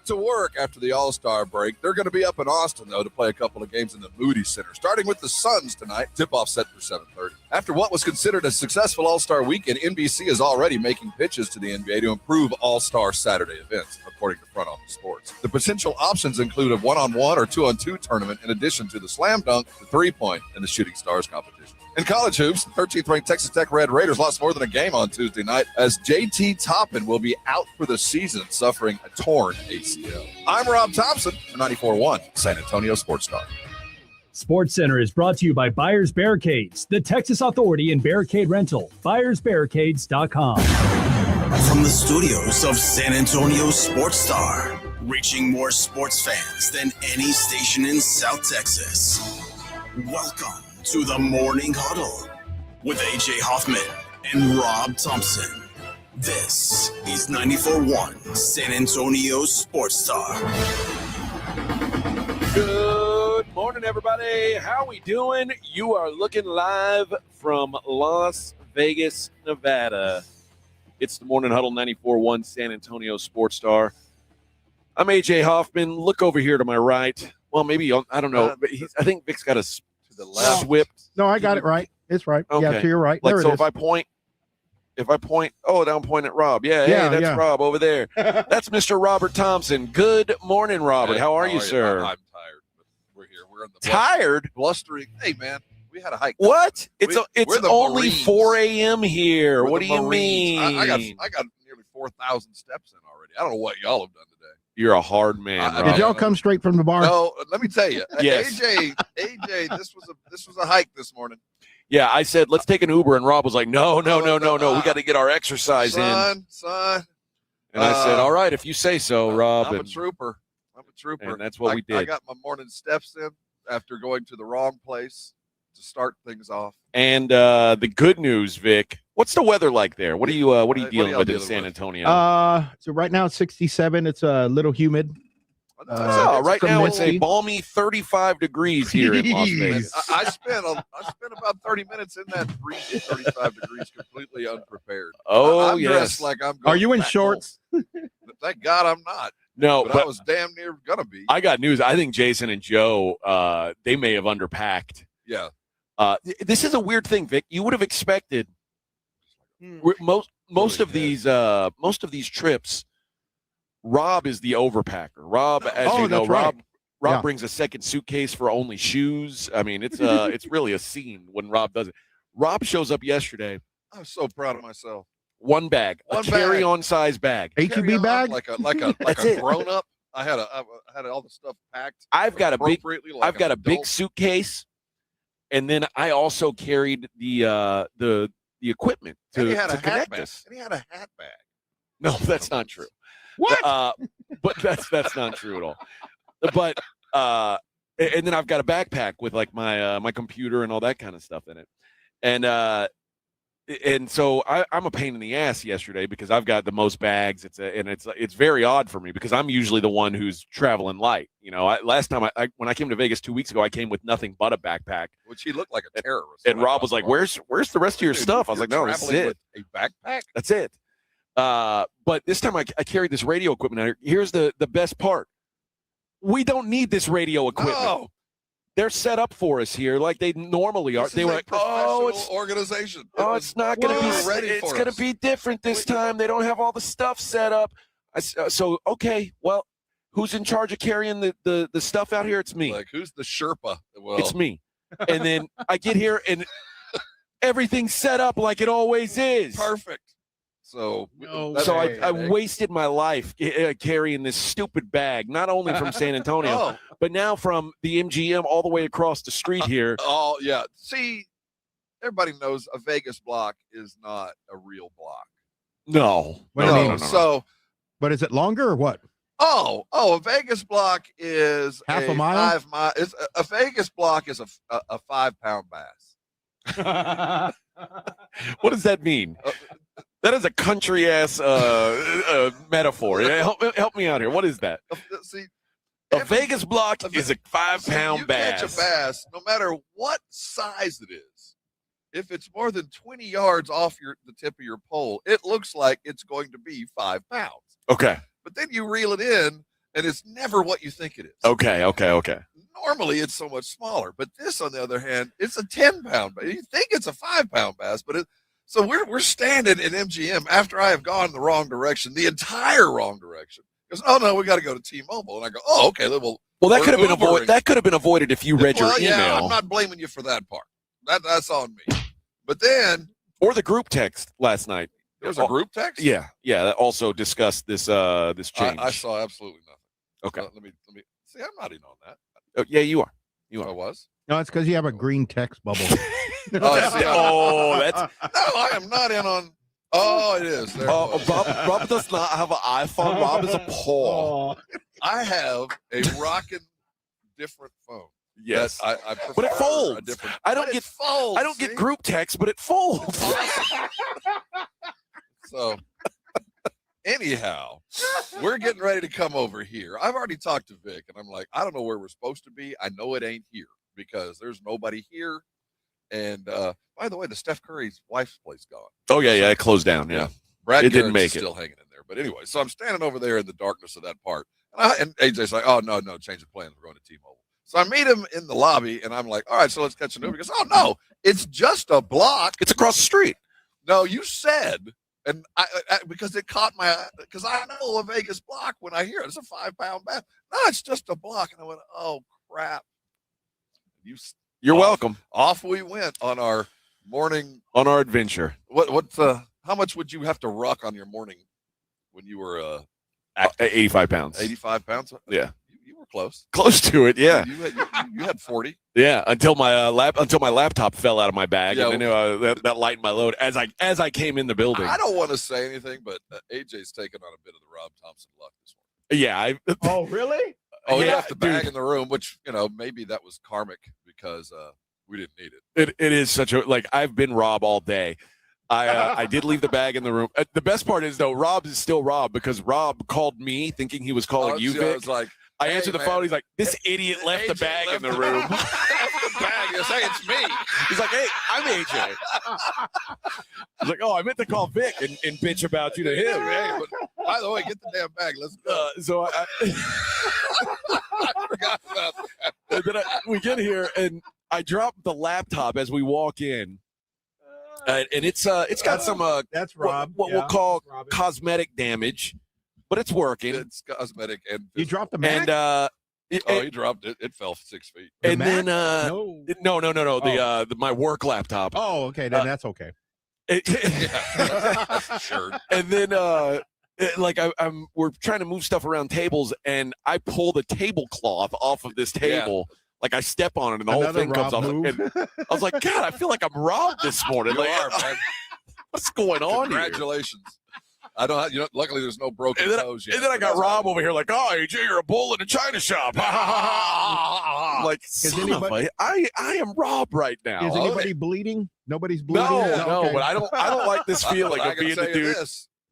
to work after the All-Star break. They're going to be up in Austin, though, to play a couple of games in the Moody Center, starting with the Suns tonight. Tip-off set for 7:30. After what was considered a successful All-Star weekend, NBC is already making pitches to the NBA to improve All-Star Saturday events, according to Front Office Sports. The potential options include a one-on-one or two-on-two tournament in addition to the slam dunk, the three-point, and the shooting stars competition. In college hoops, the 13th-ranked Texas Tech Red Raiders lost more than a game on Tuesday night as J.T. Toppin will be out for the season, suffering a torn ACL. I'm Rob Thompson for 94.1 San Antonio Sports Star. Sports Center is brought to you by Buyers Barricades, the Texas Authority in Barricade Rental. BuyersBarricades.com. From the studios of San Antonio Sports Star, reaching more sports fans than any station in South Texas. Welcome to the Morning Huddle with A.J. Hoffman and Rob Thompson. This is 94.1 San Antonio Sports Star. Good morning, everybody. How we doing? You are looking live from Las Vegas, Nevada. It's the Morning Huddle, 94.1 San Antonio Sports Star. I'm A.J. Hoffman. Look over here to my right. Well, maybe, I don't know. But I think Vic's got us to the left. Swift. No, I got it right. It's right. Okay. Yeah, to your right. Like, there so it is. if I point, I'm pointing at Rob. Yeah, hey, that's Rob over there. That's Mr. Robert Thompson. Good morning, Robert. Hey, how are you, sir? I'm tired, but we're here. We're in the Tired? blustering. Hey, man, we had a hike. What? It's we're only Marines. 4 a.m. here. We're What the do you Marines. mean? I got nearly 4,000 steps in already. I don't know what y'all have done today. You're a hard man, Rob. Did y'all come straight from the bar? No, let me tell you. Yes. AJ, this was a hike this morning. Yeah, I said, let's take an Uber, and Rob was like, no. We got to get our exercise in. Son. And I said, all right, if you say so, Rob. I'm a trooper. And that's what we did. I got my morning steps in after going to the wrong place to start things off. And the good news, Vic, what's the weather like there? What are you dealing with in San Antonio? So right now it's 67. It's a little humid. Right now it's a misty. balmy 35 degrees here in Las Vegas. I spent about 30 minutes in that breeze at 35 degrees completely unprepared. I'm dressed like I'm going Are you in back shorts? home. Thank God I'm not. No, but I was damn near gonna be. I got news. I think Jason and Joe, they may have underpacked. Yeah. This is a weird thing, Vic. You would have expected most of these trips. Rob is the overpacker. Rob, as you know, Rob brings a second suitcase for only shoes. I mean, it's really a scene when Rob does it. Rob shows up yesterday. I'm so proud of myself. One bag, a carry-on size bag, HEB bag, like a grown up. I had all the stuff packed. I've got a big suitcase, and then I also carried the equipment to connect us. And he had a hat bag. No, that's not true. What? But that's not true at all. But and then I've got a backpack with like my computer and all that kind of stuff in it, and so I'm a pain in the ass yesterday because I've got the most bags. It's very odd for me because I'm usually the one who's traveling light. You know, last time when I came to Vegas 2 weeks ago, I came with nothing but a backpack, which he looked like a terrorist. And Rob was like, "Where's the rest of your stuff?" I was like, "No, that's it. A backpack. That's it." But this time I carried this radio equipment out here. Here's the best part. We don't need this radio equipment. No. They're set up for us here like they normally are. They were like, it's organization. It's not going to be ready. It's going to be different this time. They don't have all the stuff set up. So, okay, well, who's in charge of carrying the stuff out here? It's me. Like, who's the Sherpa? Well, it's me. And then I get here and everything's set up like it always is. Perfect. So I wasted my life carrying this stupid bag, not only from San Antonio, but now from the MGM all the way across the street here. Oh, yeah. See, everybody knows a Vegas block is not a real block. No. So, but is it longer or what? A Vegas block is half a mile. 5 mile. A Vegas block is a 5-pound bass. What does that mean? That is a country ass metaphor. Help me out here. What is that? See, a Vegas block is a 5-pound bass. Catch a bass, no matter what size it is. If it's more than 20 yards off the tip of your pole, it looks like it's going to be 5 pounds. Okay. But then you reel it in, and it's never what you think it is. Okay. Normally, it's so much smaller, but this, on the other hand, it's a 10-pound bass. You think it's a 5-pound bass, but so we're standing in MGM after I have gone the wrong direction, the entire wrong direction. Because no, we got to go to T-Mobile, and I go, oh, okay, well, that could have been avoided. That could have been avoided if you read your email. Yeah, I'm not blaming you for that part. That's on me. But then, or the group text last night. There was a group text. Yeah, that also discussed this change. I saw absolutely nothing. Okay, let me see. I'm not in on that. Oh, yeah, you are. I was. No, it's because you have a green text bubble. That's no, I am not in on. Oh, it is. Rob does not have an iPhone. Rob is a Paul. I have a rockin' different phone. Yes, I prefer but it folds. A different, I don't get group text, but it folds. So, anyhow, we're getting ready to come over here. I've already talked to Vic, and I'm like, I don't know where we're supposed to be. I know it ain't here because there's nobody here. And by the way, the Steph Curry's wife's place gone. Oh yeah, it closed down. Yeah, Brad it didn't make it. Still hanging in there. But anyway, so I'm standing over there in the darkness of that part, and AJ's like, "Oh no, change the plans. We're going to T-Mobile." So I meet him in the lobby, and I'm like, "All right, so let's catch an Uber." He goes, "Oh no, it's just a block. It's across the street." No, you said, and I because it caught my because I know a Vegas block when I hear it. It's a 5-pound bass. No, it's just a block, and I went, "Oh crap." You're welcome. Off we went on our morning adventure. How much would you have to ruck on your morning when you were 85 pounds? 85 pounds. Yeah, you were close to it. Yeah, you had 40. Yeah, until my laptop fell out of my bag, and then that lightened my load as I came in the building. I don't want to say anything, but AJ's taken on a bit of the Rob Thompson luck this morning. Yeah. Oh really? Oh, he left the bag in the room, which, maybe that was karmic because we didn't need it. It is such a, I've been Rob all day. I did leave the bag in the room. The best part is, though, Rob is still Rob because Rob called me thinking he was calling you, Vic. I was like, I answered the phone. He's like, this idiot left the bag in the room. Left the bag. You say it's me. He's like, hey, I'm AJ. He's like, oh, I meant to call Vic and bitch about you to him. Hey, but by the way, get the damn bag. Let's go. So I forgot about that. And then we get here, and I drop the laptop as we walk in. And it's got some that's Rob. What we'll call cosmetic damage, but it's working. It's cosmetic and you dropped the Mac? And he dropped it. It fell 6 feet. And then no. My work laptop. Oh, okay, then that's okay. Sure. And then we're trying to move stuff around tables, and I pull the tablecloth off of this table. Yeah. Like I step on it, and the whole thing comes off. And I was like, God, I feel like I'm robbed this morning. You are, man. What's going on here? Congratulations. I don't have, luckily there's no broken toes yet. And then I got Rob over here like, oh, AJ, you're a bull in a china shop. Like, I am Rob right now. Is anybody bleeding? Nobody's bleeding? No, okay. But I don't like this feeling of being the dude.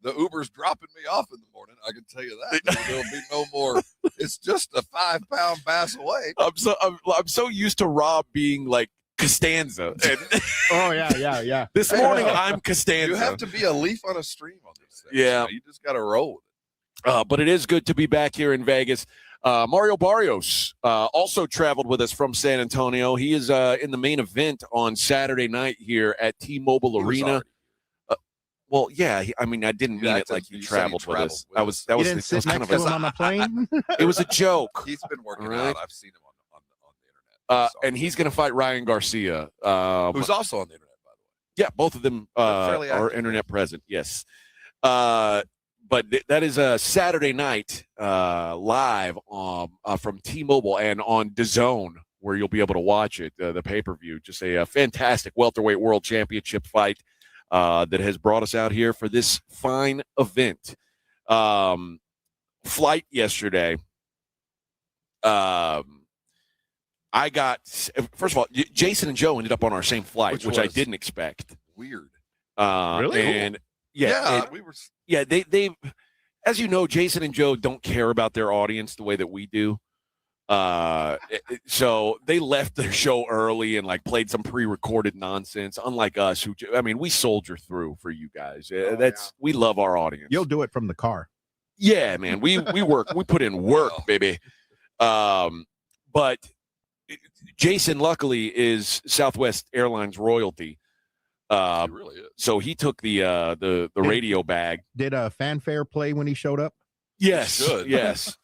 The Uber's dropping me off in the morning. I can tell you that. There'll be no more. It's just a 5-pound bass away. I'm so used to Rob being like Costanza. And oh yeah. This morning I'm Costanza. You have to be a leaf on a stream on this thing. Yeah, you just got to roll with it. But it is good to be back here in Vegas. Mario Barrios also traveled with us from San Antonio. He is in the main event on Saturday night here at T-Mobile Arena. Well, yeah. I didn't mean it like he traveled with us. That was kind of on the plane. It was a joke. He's been working out. I've seen him on the internet. And he's going to fight Ryan Garcia, who's also on the internet, by the way. Yeah, both of them are internet present. Yes. But that is a Saturday night live from T-Mobile and on DAZN, where you'll be able to watch it, the pay-per-view. Just a fantastic welterweight world championship fight that has brought us out here for this fine event. Flight yesterday. I got, first of all, Jason and Joe ended up on our same flight, which I didn't expect. Weird. Really? And they as you know, Jason and Joe don't care about their audience the way that we do. So they left their show early and played some pre-recorded nonsense, unlike us we soldier through for you guys. We love our audience. You'll do it from the car. Yeah, man. We put in work, baby. But Jason, luckily, is Southwest Airlines royalty. He really is. So he took the radio bag. Did a fanfare play when he showed up? Yes, yes.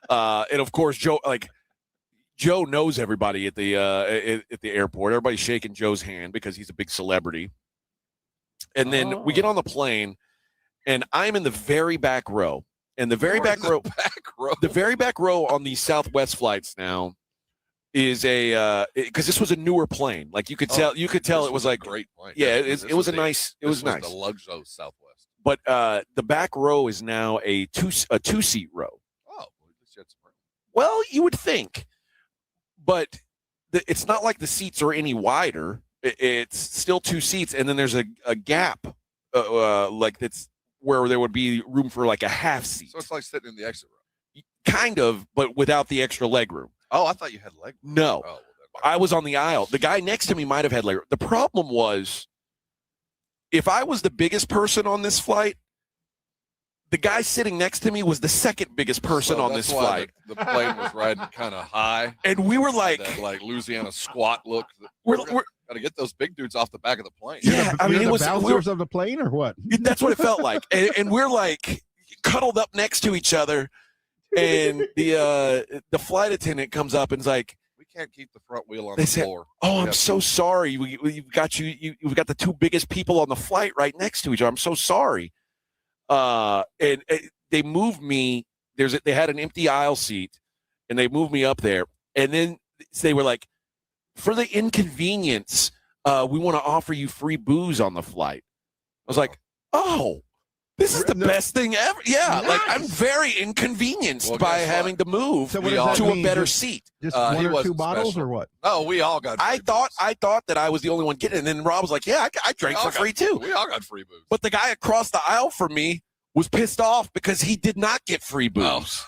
And of course, Joe knows everybody at the airport. Everybody's shaking Joe's hand because he's a big celebrity. And then we get on the plane, and I'm in the very back row. And the very back row, the very back row on these Southwest flights now is because this was a newer plane. Like you could tell it was like great plane. Yeah, it was nice. The luxury Southwest. But the back row is now a two-seat row. Oh, well, you would think, but it's not like the seats are any wider. It's still two seats, and then there's a gap, like that's where there would be room for like a half seat. So it's like sitting in the exit row. Kind of, but without the extra leg room. Oh, I thought you had leg room. No, well, I was on the aisle. The guy next to me might have had leg room. The problem was, if I was the biggest person on this flight, the guy sitting next to me was the second biggest person on this flight. The plane was riding kind of high, and we were like Louisiana squat look. We're got to get those big dudes off the back of the plane. Yeah, I mean, it was bouncers of the plane or what? That's what it felt like, and we're like cuddled up next to each other, and the flight attendant comes up and is like, "We can't keep the front wheel on the floor." Oh, I'm so sorry. We've got the two biggest people on the flight right next to each other. I'm so sorry. And they moved me. They had an empty aisle seat, and they moved me up there. And then they were like, for the inconvenience, we want to offer you free booze on the flight. I was like, oh, this is the best thing ever. Yeah, nice. like I'm very inconvenienced by having to move to a better seat. Just one or two bottles or what? Oh, we all got free booze. I thought that I was the only one getting it. And then Rob was like, yeah, I drank for free too. We all got free booze. But the guy across the aisle from me was pissed off because he did not get free booze.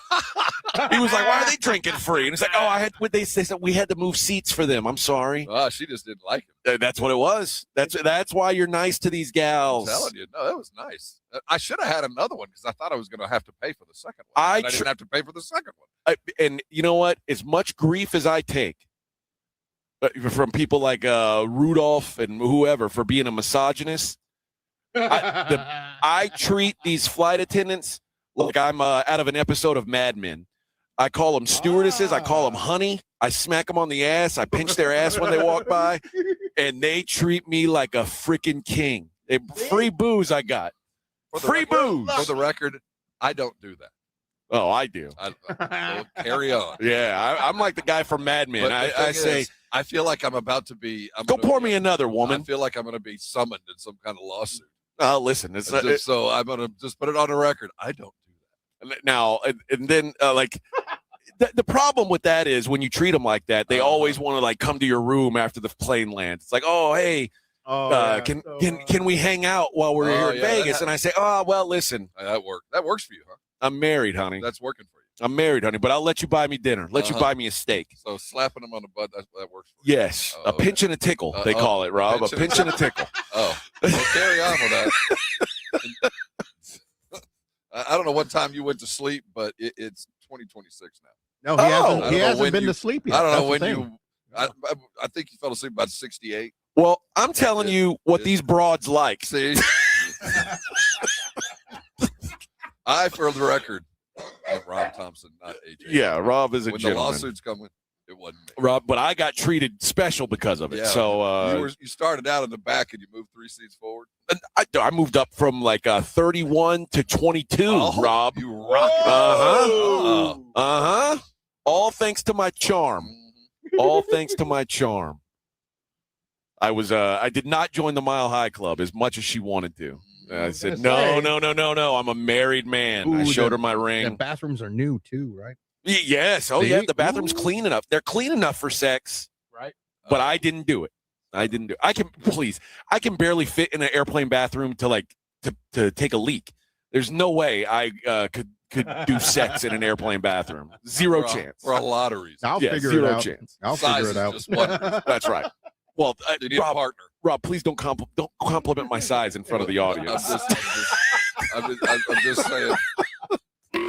He was like, why are they drinking free? And it's like, they said we had to move seats for them. I'm sorry. She just didn't like it. That's what it was. That's why you're nice to these gals. I'm telling you. No, that was nice. I should have had another one because I thought I was going to have to pay for the second one. I didn't have to pay for the second one. And you know what? As much grief as I take from people like Rudolph and whoever for being a misogynist, I treat these flight attendants like I'm out of an episode of Mad Men. I call them stewardesses. I call them honey. I smack them on the ass. I pinch their ass when they walk by, and they treat me like a freaking king. Free booze I got. Free booze. For the record, I don't do that. Oh, I do. We'll carry on. Yeah, I'm like the guy from Mad Men. I say, I feel like I'm about to be. Pour me another, woman. I feel like I'm going to be summoned in some kind of lawsuit. Listen, so I'm going to just put it on the record. I don't do that. Now, and then the problem with that is when you treat them like that, they always want to like come to your room after the plane lands. It's like, oh, hey, can we hang out while we're here in Vegas? And I say, oh, well, listen. That works for you, huh? I'm married, honey. That's working for you. I'm married, honey, but I'll let you buy me dinner. Let you buy me a steak. So slapping them on the butt, that works for you. Yes, a pinch and a tickle, they call it, Rob. A pinch and a tickle. Oh, well, carry on with that. I don't know what time you went to sleep, but it's 2026 now. No, he hasn't been to sleep yet. I don't know when you. I think you fell asleep about 68. Well, I'm telling you what these broads like. See, for the record, I'm Rob Thompson, not AJ. Yeah, Rob is a when gentleman. The lawsuit's coming, it wasn't me. Rob, but I got treated special because of it. Yeah, so you started out in the back and you moved 3 seats forward. I moved up from like 31 to 22. Rob, you rock. All thanks to my charm. All thanks to my charm. I did not join the Mile High Club as much as she wanted to. I said, no. I'm a married man. I showed her my ring. The bathrooms are new too, right? Yes. Oh, yeah. The bathroom's clean enough. They're clean enough for sex. Right. But I didn't do it. I can barely fit in an airplane bathroom to take a leak. There's no way I could do sex in an airplane bathroom. Zero chance. For a lot of reasons. I'll figure it out. Chance. I'll figure it out. Just one. That's right. Well, you need a partner. Rob, please don't compliment my size in front of the audience. I'm just saying.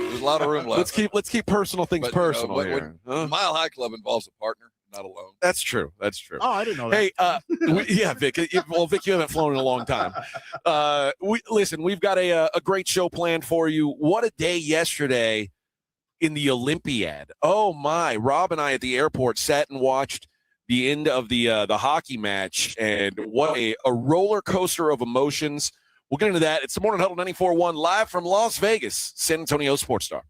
There's a lot of room left. Let's keep personal things personal here. Mile High Club involves a partner, not alone. That's true. Oh, I didn't know that. Hey, Vic. Vic, you haven't flown in a long time. We've got a great show planned for you. What a day yesterday in the Olympiad. Oh my! Rob and I at the airport sat and watched the end of the hockey match, and what a roller coaster of emotions. We'll get into that. It's the Morning Huddle 94.1 live from Las Vegas, San Antonio Sports Star.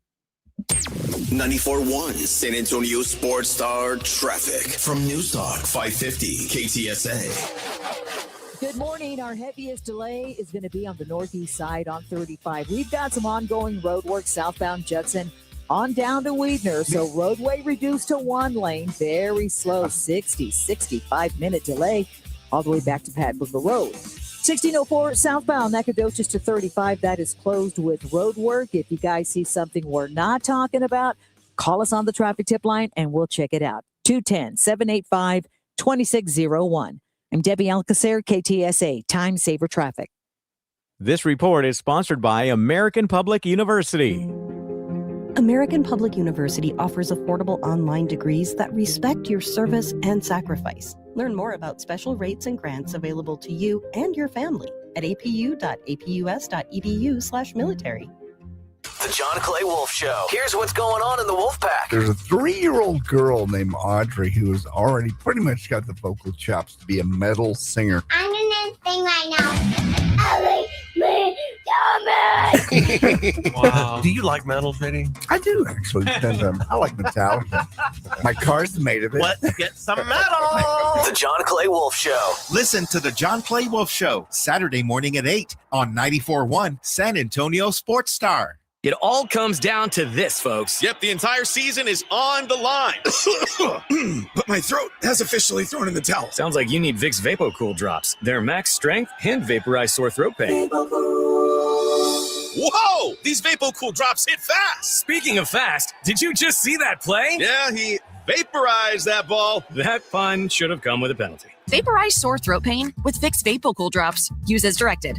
94.1 San Antonio Sports Star traffic from News Talk 550 KTSA. Good morning. Our heaviest delay is going to be on the northeast side on 35. We've got some ongoing road work southbound Judson on down to Weidner. So roadway reduced to one lane, very slow, 65-minute delay all the way back to Pat Booker Road. 1604 southbound Nacogdoches to 35. That is closed with road work. If you guys see something we're not talking about, call us on the traffic tip line and we'll check it out. 210-785-2601. I'm Debbie Alcacer, KTSA, Time Saver Traffic. This report is sponsored by American Public University. American Public University offers affordable online degrees that respect your service and sacrifice. Learn more about special rates and grants available to you and your family at apu.apus.edu/military. The John Clay Wolf Show. Here's what's going on in the Wolf Pack. There's a 3-year-old girl named Audrey who has already pretty much got the vocal chops to be a metal singer. I'm gonna sing right now. Wow. Do you like metal, JD? I do, actually. Depends on, I like Metallica. My car's made of it. Let's get some metal. The John Clay Wolf Show. Listen to the John Clay Wolf Show, Saturday morning at 8 on 94.1 San Antonio Sports Star. It all comes down to this, folks. Yep, the entire season is on the line. But my throat has officially thrown in the towel. Sounds like you need Vicks VapoCool drops. They're max strength and vaporize sore throat pain. Whoa! These VapoCool drops hit fast. Speaking of fast, did you just see that play? Yeah, he vaporized that ball. That pun should have come with a penalty. Vaporize sore throat pain with Vicks VapoCool drops. Use as directed.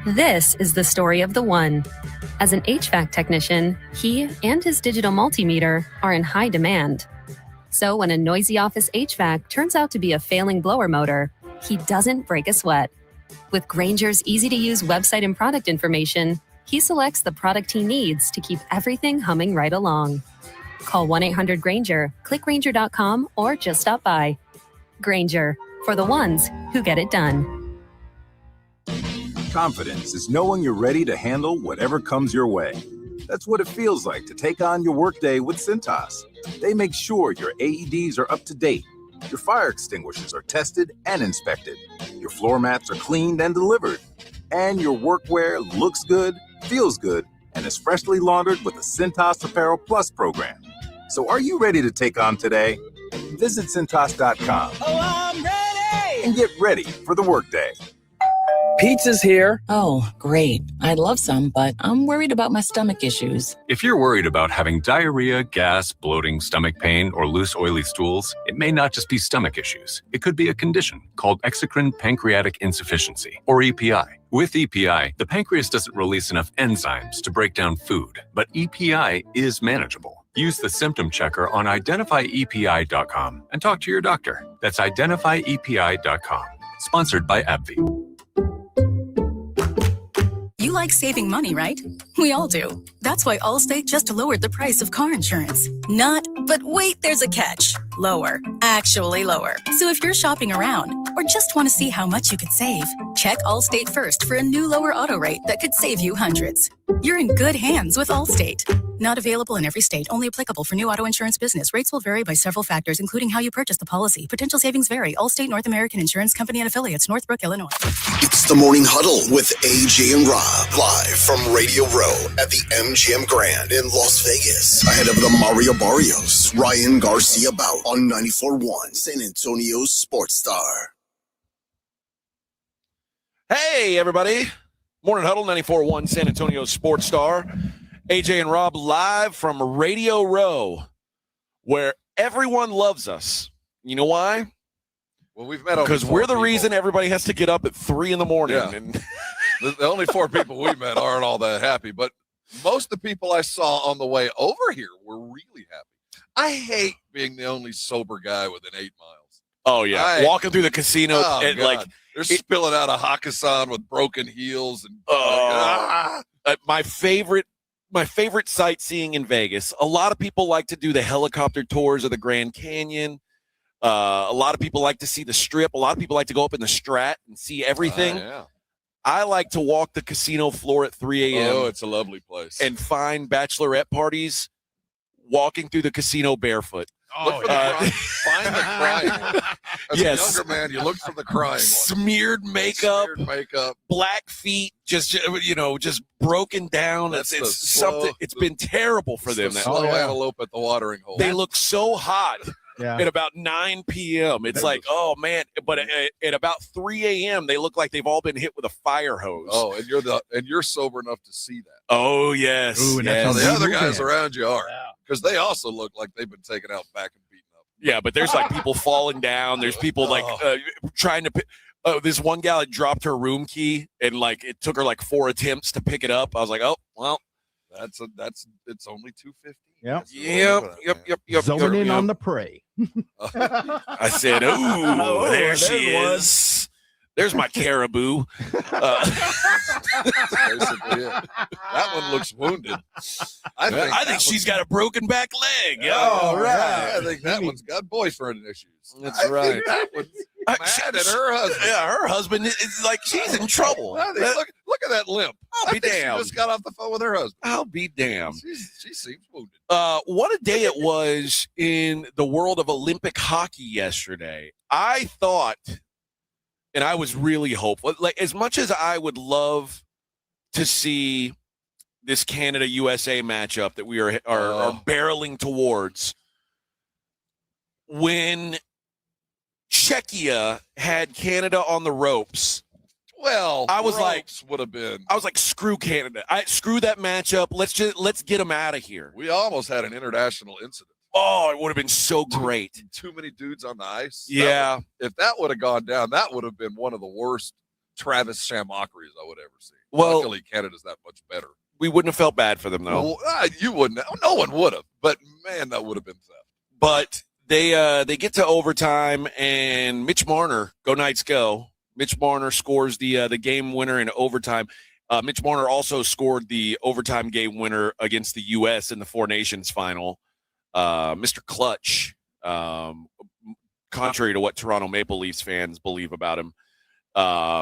This is the story of the one. As an HVAC technician, he and his digital multimeter are in high demand. So when a noisy office HVAC turns out to be a failing blower motor, he doesn't break a sweat. With Grainger's easy-to-use website and product information, he selects the product he needs to keep everything humming right along. Call 1-800-GRAINGER, click Grainger.com, or just stop by. Grainger, for the ones who get it done. Confidence is knowing you're ready to handle whatever comes your way. That's what it feels like to take on your workday with Cintas. They make sure your AEDs are up to date, your fire extinguishers are tested and inspected, your floor mats are cleaned and delivered, and your workwear looks good, feels good, and is freshly laundered with the Cintas Apparel Plus program. So are you ready to take on today? Visit Cintas.com. Oh, I'm ready! And get ready for the workday. Pizza's here. Oh, great. I'd love some, but I'm worried about my stomach issues. If you're worried about having diarrhea, gas, bloating, stomach pain, or loose, oily stools, it may not just be stomach issues. It could be a condition called exocrine pancreatic insufficiency, or EPI. With EPI, the pancreas doesn't release enough enzymes to break down food, but EPI is manageable. Use the symptom checker on identifyepi.com and talk to your doctor. That's identifyepi.com. Sponsored by AbbVie. You like saving money, right? We all do. That's why Allstate just lowered the price of car insurance. Not, but wait, there's a catch. Lower. Actually lower. So if you're shopping around or just want to see how much you could save, check Allstate first for a new lower auto rate that could save you hundreds. You're in good hands with Allstate. Not available in every state, only applicable for new auto insurance business. Rates will vary by several factors, including how you purchase the policy. Potential savings vary. Allstate North American Insurance Company and Affiliates, Northbrook, Illinois. It's the Morning Huddle with AJ and Rob, live from Radio Row at the MGM Grand in Las Vegas. Ahead of the Mario Barrios, Ryan Garcia bout on 94.1 San Antonio Sports Star. Hey, everybody. Morning Huddle, 94.1 San Antonio Sports Star. AJ and Rob live from Radio Row, where everyone loves us. You know why? Well, we've met over because we're the people. reason everybody has to get up at 3 a.m. Yeah. And The only 4 people we met aren't all that happy, but most of the people I saw on the way over here were really happy. I hate being the only sober guy within 8 miles. Oh yeah, walking through the casino and God. like they're spilling out of Hakkasan with broken heels and my favorite sightseeing in Vegas. A lot of people like to do the helicopter tours of the Grand Canyon. A lot of people like to see the Strip. A lot of people like to go up in the Strat and see everything. Yeah. I like to walk the casino floor at 3 a.m. Oh, it's a lovely place. And find bachelorette parties walking through the casino barefoot. Look for the crying. Find the crying. As a younger man, you look for the crying one. Smeared makeup, black feet, just broken down. It's something. It's been terrible for them. Slow antelope at the watering hole. They look so hot. At about 9 p.m. It's like, oh man! But at about 3 a.m., they look like they've all been hit with a fire hose. Oh, and you're sober enough to see that. Oh yes. Ooh, and that's how the other guys around you are, because they also look like they've been taken out back and beaten up. Yeah, but there's like people falling down. There's people like trying to. This one gal had dropped her room key, and like it took her like 4 attempts to pick it up. I was like, oh well, it's only $250. Yep. Yep. Zoning in on the prey. I said, ooh, there she is. There's my caribou. That's basically it. That one looks wounded. I think she's got a broken back leg. Oh, right. I think that one's got boyfriend issues. That's right. That one's mad at her husband. Yeah, her husband is like, she's in trouble. Look at that limp. I'll be damned. She just got off the phone with her husband. I'll be damned. She seems wounded. What a day it was in the world of Olympic hockey yesterday. I thought, and I was really hopeful, like as much as I would love to see this Canada-USA matchup that we are barreling towards, when Czechia had Canada on the ropes, well, I was like, would have been. I was like, screw Canada. Screw that matchup. Let's get them out of here. We almost had an international incident. Oh, it would have been so great. Too many dudes on the ice. Yeah. If that would have gone down, that would have been one of the worst Travis Shamockeries I would ever see. Well, luckily, Canada's that much better. We wouldn't have felt bad for them, though. Well, you wouldn't. No one would have. But, man, that would have been theft. But they get to overtime, and Mitch Marner, go Knights go. Mitch Marner scores the game winner in overtime. Mitch Marner also scored the overtime game winner against the U.S. in the Four Nations final. Mr. Clutch, contrary to what Toronto Maple Leafs fans believe about him,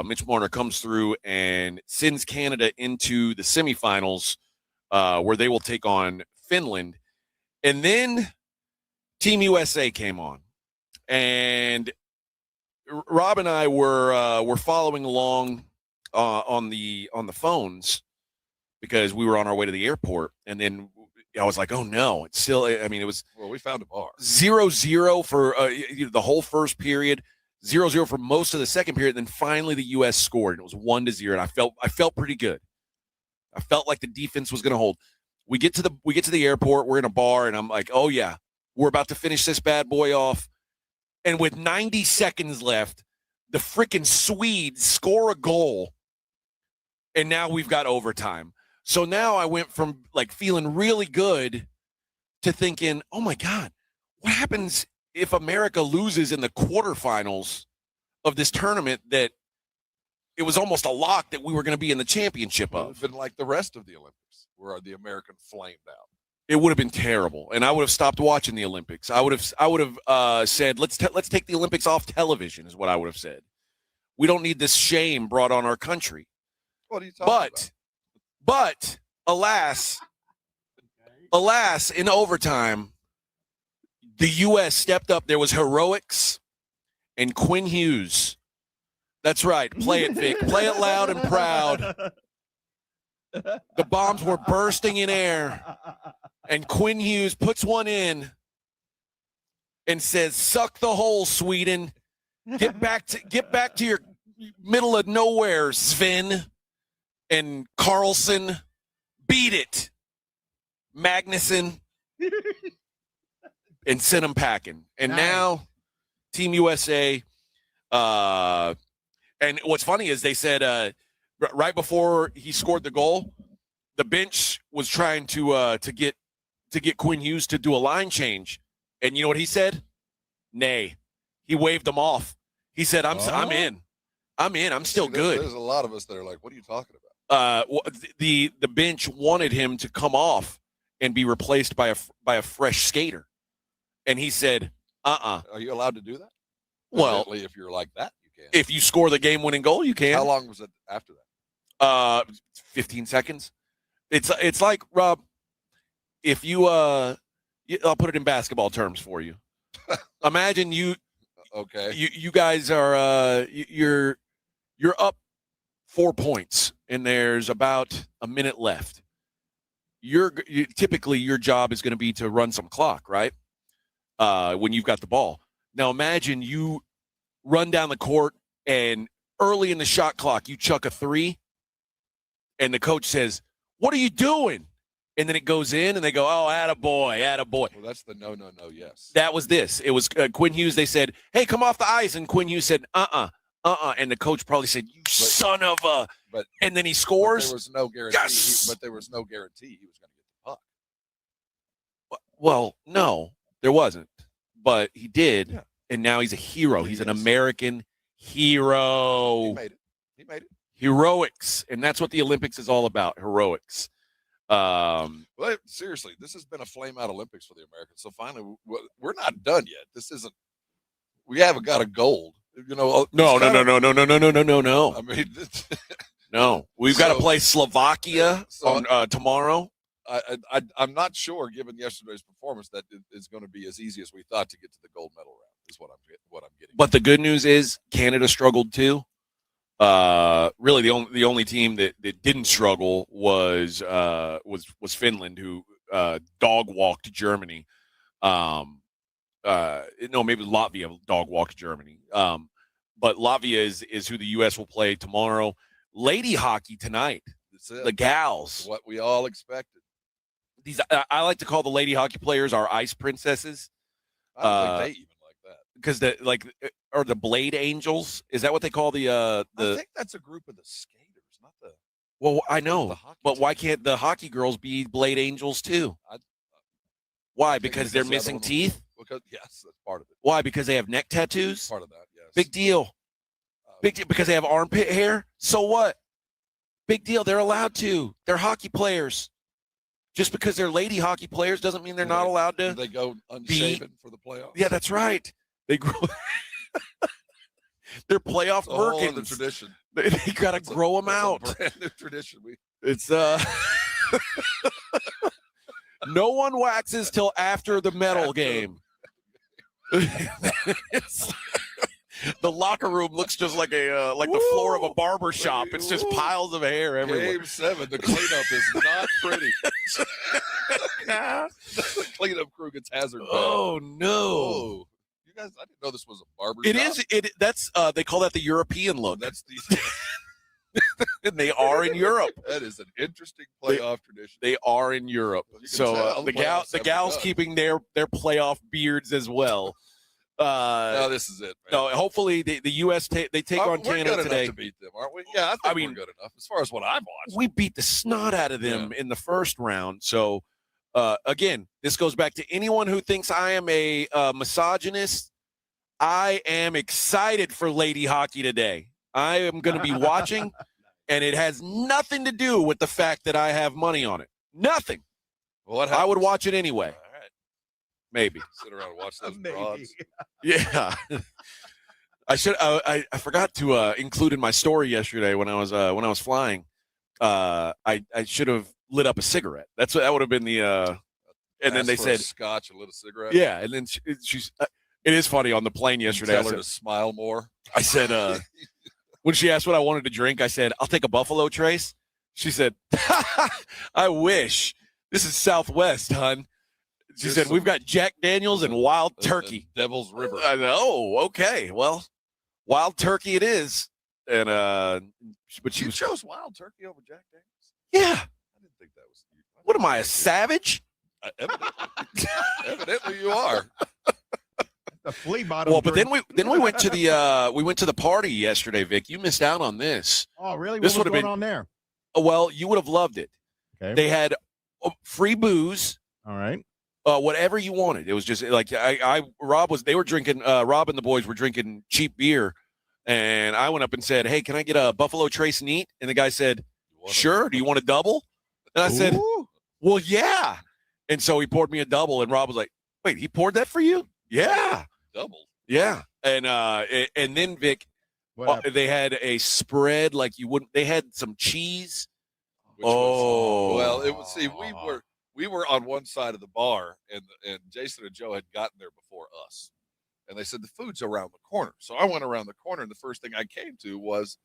Mitch Marner comes through and sends Canada into the semifinals, where they will take on Finland. And then Team USA came on, and Rob and I were following along on the phones because we were on our way to the airport, and then I was like, oh no, it's still, I mean, it was, well, we found a bar 0-0 for the whole first period, 0-0 for most of the second period. And then finally the U.S. scored, and it was 1-0. And I felt pretty good. I felt like the defense was going to hold. We get to the airport, we're in a bar, and I'm like, oh yeah, we're about to finish this bad boy off. And with 90 seconds left, the freaking Swedes score a goal. And now we've got overtime. So now I went from like feeling really good to thinking, oh my God, what happens if America loses in the quarterfinals of this tournament that it was almost a lock that we were going to be in the championship of? It would have been like the rest of the Olympics, where the American flamed out. It would have been terrible, and I would have stopped watching the Olympics. I would have said, let's take the Olympics off television, is what I would have said. We don't need this shame brought on our country. What are you talking about? But alas, in overtime, the U.S. stepped up. There was heroics and Quinn Hughes. That's right. Play it, Vic. Play it loud and proud. The bombs were bursting in air, and Quinn Hughes puts one in and says, "Suck the hole, Sweden. Get back to your middle of nowhere, Sven." And Carlson, beat it. Magnuson, and sent him packing. And now, Team USA. And what's funny is they said right before he scored the goal, the bench was trying to get Quinn Hughes to do a line change, and you know what he said? Nay. He waved them off. He said, "I'm in. I'm still good." There's a lot of us that are like, "What are you talking about?" The bench wanted him to come off and be replaced by a fresh skater, and he said, Are you allowed to do that? Well, evidently, if you're like that, you can. If you score the game-winning goal, you can. How long was it after that? 15 seconds. It's like, Rob, if you I'll put it in basketball terms for you. Imagine you guys are you're up 4 points and there's about a minute left. Typically your job is going to be to run some clock, right? When you've got the ball. Now imagine you run down the court and early in the shot clock you chuck a 3 and the coach says, "What are you doing?" And then it goes in and they go, "Oh, attaboy, attaboy." Well, that's the no, yes. That was this. It was Quinn Hughes. They said, "Hey, come off the ice." And Quinn Hughes said, And the coach probably said, son of a. And then he scores. But there was no guarantee. Yes! But there was no guarantee he was going to get the puck. Well, no, there wasn't. But he did. Yeah. And now he's a hero. He's an American hero. He made it. Heroics. And that's what the Olympics is all about, heroics. Well, seriously, this has been a flame-out Olympics for the Americans. So finally, we're not done yet. This isn't. We haven't got a gold. No. I mean, no. We've got to play Slovakia on tomorrow. I'm not sure, given yesterday's performance, that it's going to be as easy as we thought to get to the gold medal round. Is what I'm getting. But the good news is Canada struggled too. Really, the only team that didn't struggle was Finland, who dog walked Germany. No, maybe Latvia dog walked Germany. But Latvia is who the U.S. will play tomorrow. Lady hockey tonight. The gals. What we all expected. I like to call the lady hockey players our ice princesses. I don't think they even like that. Because or the Blade Angels. Is that what they call the? I think that's a group of the skaters, not the. Well, I know, but why can't the hockey girls be Blade Angels too? Why? Because they're missing teeth? Because yes, that's part of it. Why? Because they have neck tattoos? Part of that, yes. Big deal. Big deal. Because they have armpit hair? So what? Big deal. They're allowed to. They're hockey players. Just because they're lady hockey players doesn't mean they're not allowed to. They go unshaven for the playoffs. Yeah, that's right. They grow. They're playoff Merkins. The tradition. They got to grow them out. A brand new tradition. It's no one waxes till after the medal game. The locker room looks just like the floor of a barber shop. It's just piles of hair everywhere. Game 7, the cleanup is not pretty. The cleanup crew gets hazard. Oh no! You guys, I didn't know this was a barber shop. It is. That's they call that the European look. That's the. And they are in Europe. That is an interesting playoff tradition. They are in Europe. So the gals keeping their playoff beards as well. No, this is it, man. No, hopefully the U.S. they take on Canada good today. Enough to beat them, aren't we? Yeah, I mean, we're good enough as far as what I've watched. We beat the snot out of them in the first round. So, again, this goes back to anyone who thinks I am a misogynist. I am excited for lady hockey today. I am going to be watching, and it has nothing to do with the fact that I have money on it. Nothing. Well, I would watch it anyway. Maybe sit around and watch those broads. Yeah, I should. I forgot to include in my story yesterday when I was flying. I should have lit up a cigarette. that would have been the. And then they said scotch and lit a cigarette. Yeah, and then she's. It is funny on the plane yesterday. Tell her to smile more. I said when she asked what I wanted to drink, I said I'll take a Buffalo Trace. She said, "I wish. This is Southwest, hun." She said, "We've got Jack Daniels and Wild Turkey." Devil's River. I know. Okay. Well, Wild Turkey it is. And but you chose Wild Turkey over Jack Daniels? Yeah. I didn't think that was you. What am I, a savage? Evidently you are. The flea bottom. Well, but then we went to the party yesterday, Vic. You missed out on this. Oh, really? This What was would have going on there? Well, you would have loved it. Okay. They had free booze. All right. Whatever you wanted. It was just like Rob and the boys were drinking cheap beer, and I went up and said, "Hey, can I get a Buffalo Trace neat?" And the guy said, "Sure. Do you want a double?" And I said, "Well, yeah." And so he poured me a double, and Rob was like, "Wait, he poured that for you?" Yeah, double. Yeah, and then Vic, they had a spread like you wouldn't. They had some cheese. Well, it was. See, we were on one side of the bar, and Jason and Joe had gotten there before us, and they said the food's around the corner. So I went around the corner, and the first thing I came to was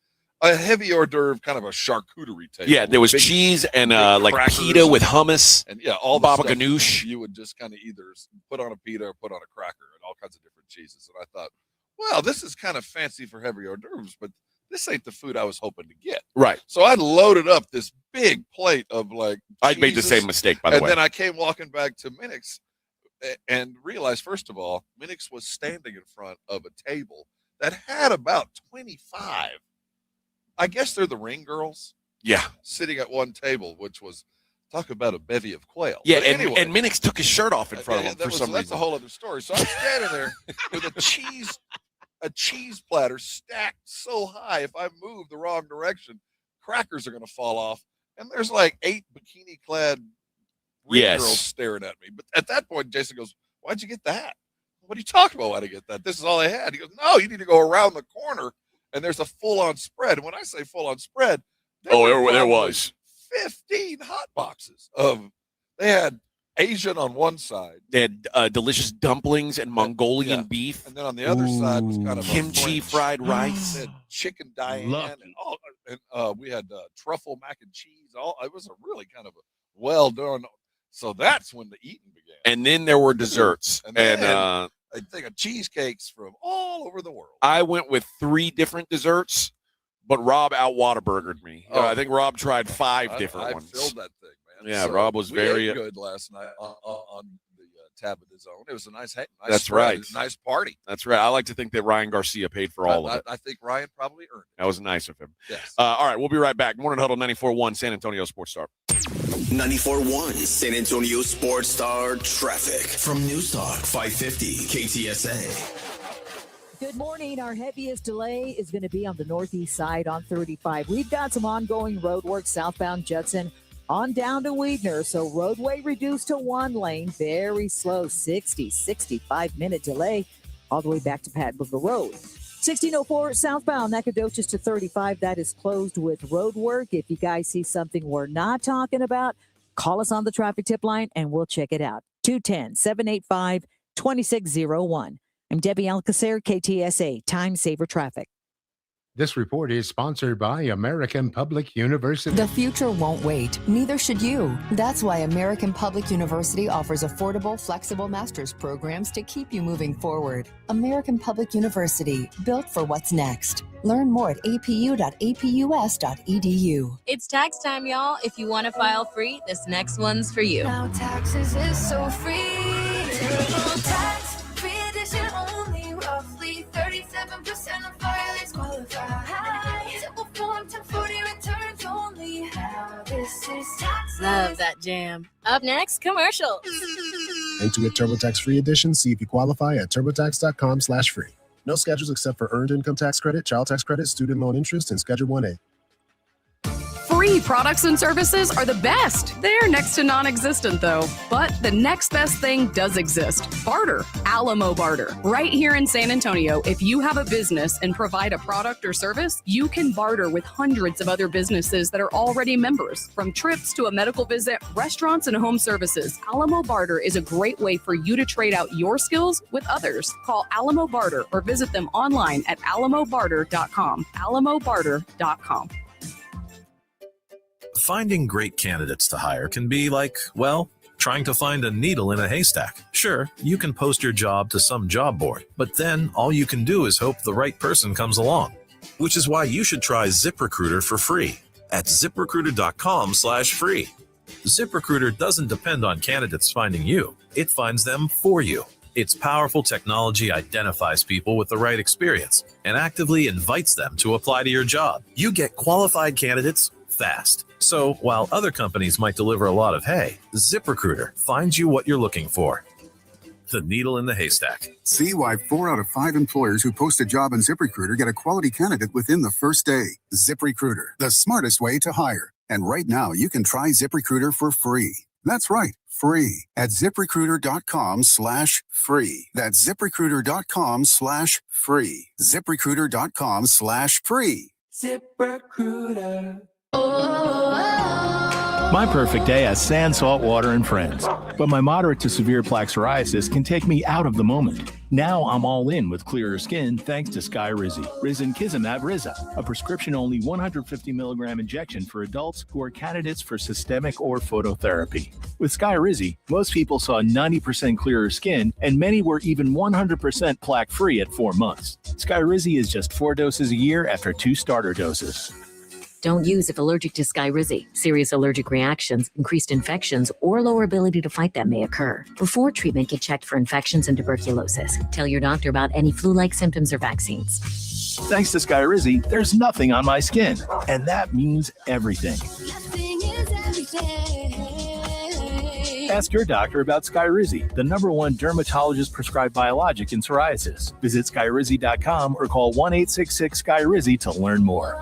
a heavy hors d'oeuvre, kind of a charcuterie table. Yeah, there was cheese and like pita with hummus, and all the baba stuff ganoush. You would just kind of either put on a pita or put on a cracker, and all kinds of different cheeses. And I thought, well, this is kind of fancy for heavy hors d'oeuvres, but this ain't the food I was hoping to get. Right. So I loaded up this big plate of like I made the same mistake, by the way. And then I came walking back to Minix and realized, first of all, Minix was standing in front of a table that had about 25. I guess they're the ring girls. Yeah. Sitting at one table, which was, talk about a bevy of quail. Yeah, But anyway, and Minix took his shirt off in front of him for some that's reason. a whole other story. So I'm standing there with a cheese platter stacked so high, if I move the wrong direction, crackers are going to fall off. And there's like 8 bikini-clad ring girls staring at me. But at that point, Jason goes, "Why'd you get that?" "What are you talking about? Why'd I get that? This is all I had." He goes, "No, you need to go around the corner, and there's a full-on spread." And when I say full-on spread, there was 15 hot boxes of. They had Asian on one side. They had delicious dumplings and Mongolian beef. And then on the other side was kind of kimchi fried rice. They had chicken Diane. And we had truffle mac and cheese. It was a really kind of a well done. So that's when the eating began. And then there were desserts. And I think of cheesecakes from all over the world. I went with 3 different desserts, but Rob out-Whataburgered me. I think Rob tried 5 different ones. I filled that thing, man. Yeah, Rob was very good last night on the Tabitha Zone. It was a nice That's spread, right. a nice party. That's right. I like to think that Ryan Garcia paid for all of it. I think Ryan probably earned it. That was nice of him. Yes. All right, we'll be right back. Morning Huddle 94.1 San Antonio Sports Star. 94.1 San Antonio Sports Star traffic from News Talk 550 KTSA. Good morning. Our heaviest delay is going to be on the northeast side on 35. We've got some ongoing road work southbound Judson on down to Weidner. So roadway reduced to 1 lane, very slow, 65-minute delay all the way back to Pat Booker Road. 1604 southbound Nacogdoches to 35. That is closed with road work. If you guys see something we're not talking about, call us on the traffic tip line and we'll check it out. 210-785-2601. I'm Debbie Alcacer, KTSA, Time Saver Traffic. This report is sponsored by American Public University. The future won't wait. Neither should you. That's why American Public University offers affordable, flexible master's programs to keep you moving forward. American Public University, built for what's next. Learn more at apu.apus.edu. It's tax time, y'all. If you want to file free, this next one's for you. Now taxes is so free. Tax free edition only, roughly 37% of filings qualify. Simple form 1040 returns only. Now this is tax. Love that jam. Up next, commercial. And to get TurboTax free edition, see if you qualify at turbotax.com/free. No schedules except for earned income tax credit, child tax credit, student loan interest, and Schedule 1A. Free products and services are the best. They're next to non-existent, though. But the next best thing does exist. Barter. Alamo Barter. Right here in San Antonio, if you have a business and provide a product or service, you can barter with hundreds of other businesses that are already members. From trips to a medical visit, restaurants, and home services, Alamo Barter is a great way for you to trade out your skills with others. Call Alamo Barter or visit them online at alamobarter.com. alamobarter.com. Finding great candidates to hire can be like, well, trying to find a needle in a haystack. Sure, you can post your job to some job board, but then all you can do is hope the right person comes along. Which is why you should try ZipRecruiter for free at ziprecruiter.com/free. ZipRecruiter doesn't depend on candidates finding you. It finds them for you. Its powerful technology identifies people with the right experience and actively invites them to apply to your job. You get qualified candidates fast. So while other companies might deliver a lot of hay, ZipRecruiter finds you what you're looking for. The needle in the haystack. See why 4 out of 5 employers who post a job on ZipRecruiter get a quality candidate within the first day. ZipRecruiter, the smartest way to hire. And right now, you can try ZipRecruiter for free. That's right, free at ZipRecruiter.com/free. That's ZipRecruiter.com/free. ZipRecruiter.com/free. ZipRecruiter. My perfect day has sand, salt water, and friends. But my moderate to severe plaque psoriasis can take me out of the moment. Now I'm all in with clearer skin thanks to Skyrizi. Risankizumab Riza, a prescription-only 150 milligram injection for adults who are candidates for systemic or phototherapy. With Skyrizi, most people saw 90% clearer skin, and many were even 100% plaque-free at 4 months. Skyrizi is just 4 doses a year after 2 starter doses. Don't use if allergic to Skyrizi. Serious allergic reactions, increased infections, or lower ability to fight them may occur. Before treatment, get checked for infections and tuberculosis. Tell your doctor about any flu-like symptoms or vaccines. Thanks to Skyrizi, there's nothing on my skin, and that means everything. Ask your doctor about Skyrizi, the #1 dermatologist-prescribed biologic in psoriasis. Visit Skyrizi.com or call 1-866-SKYRIZI to learn more.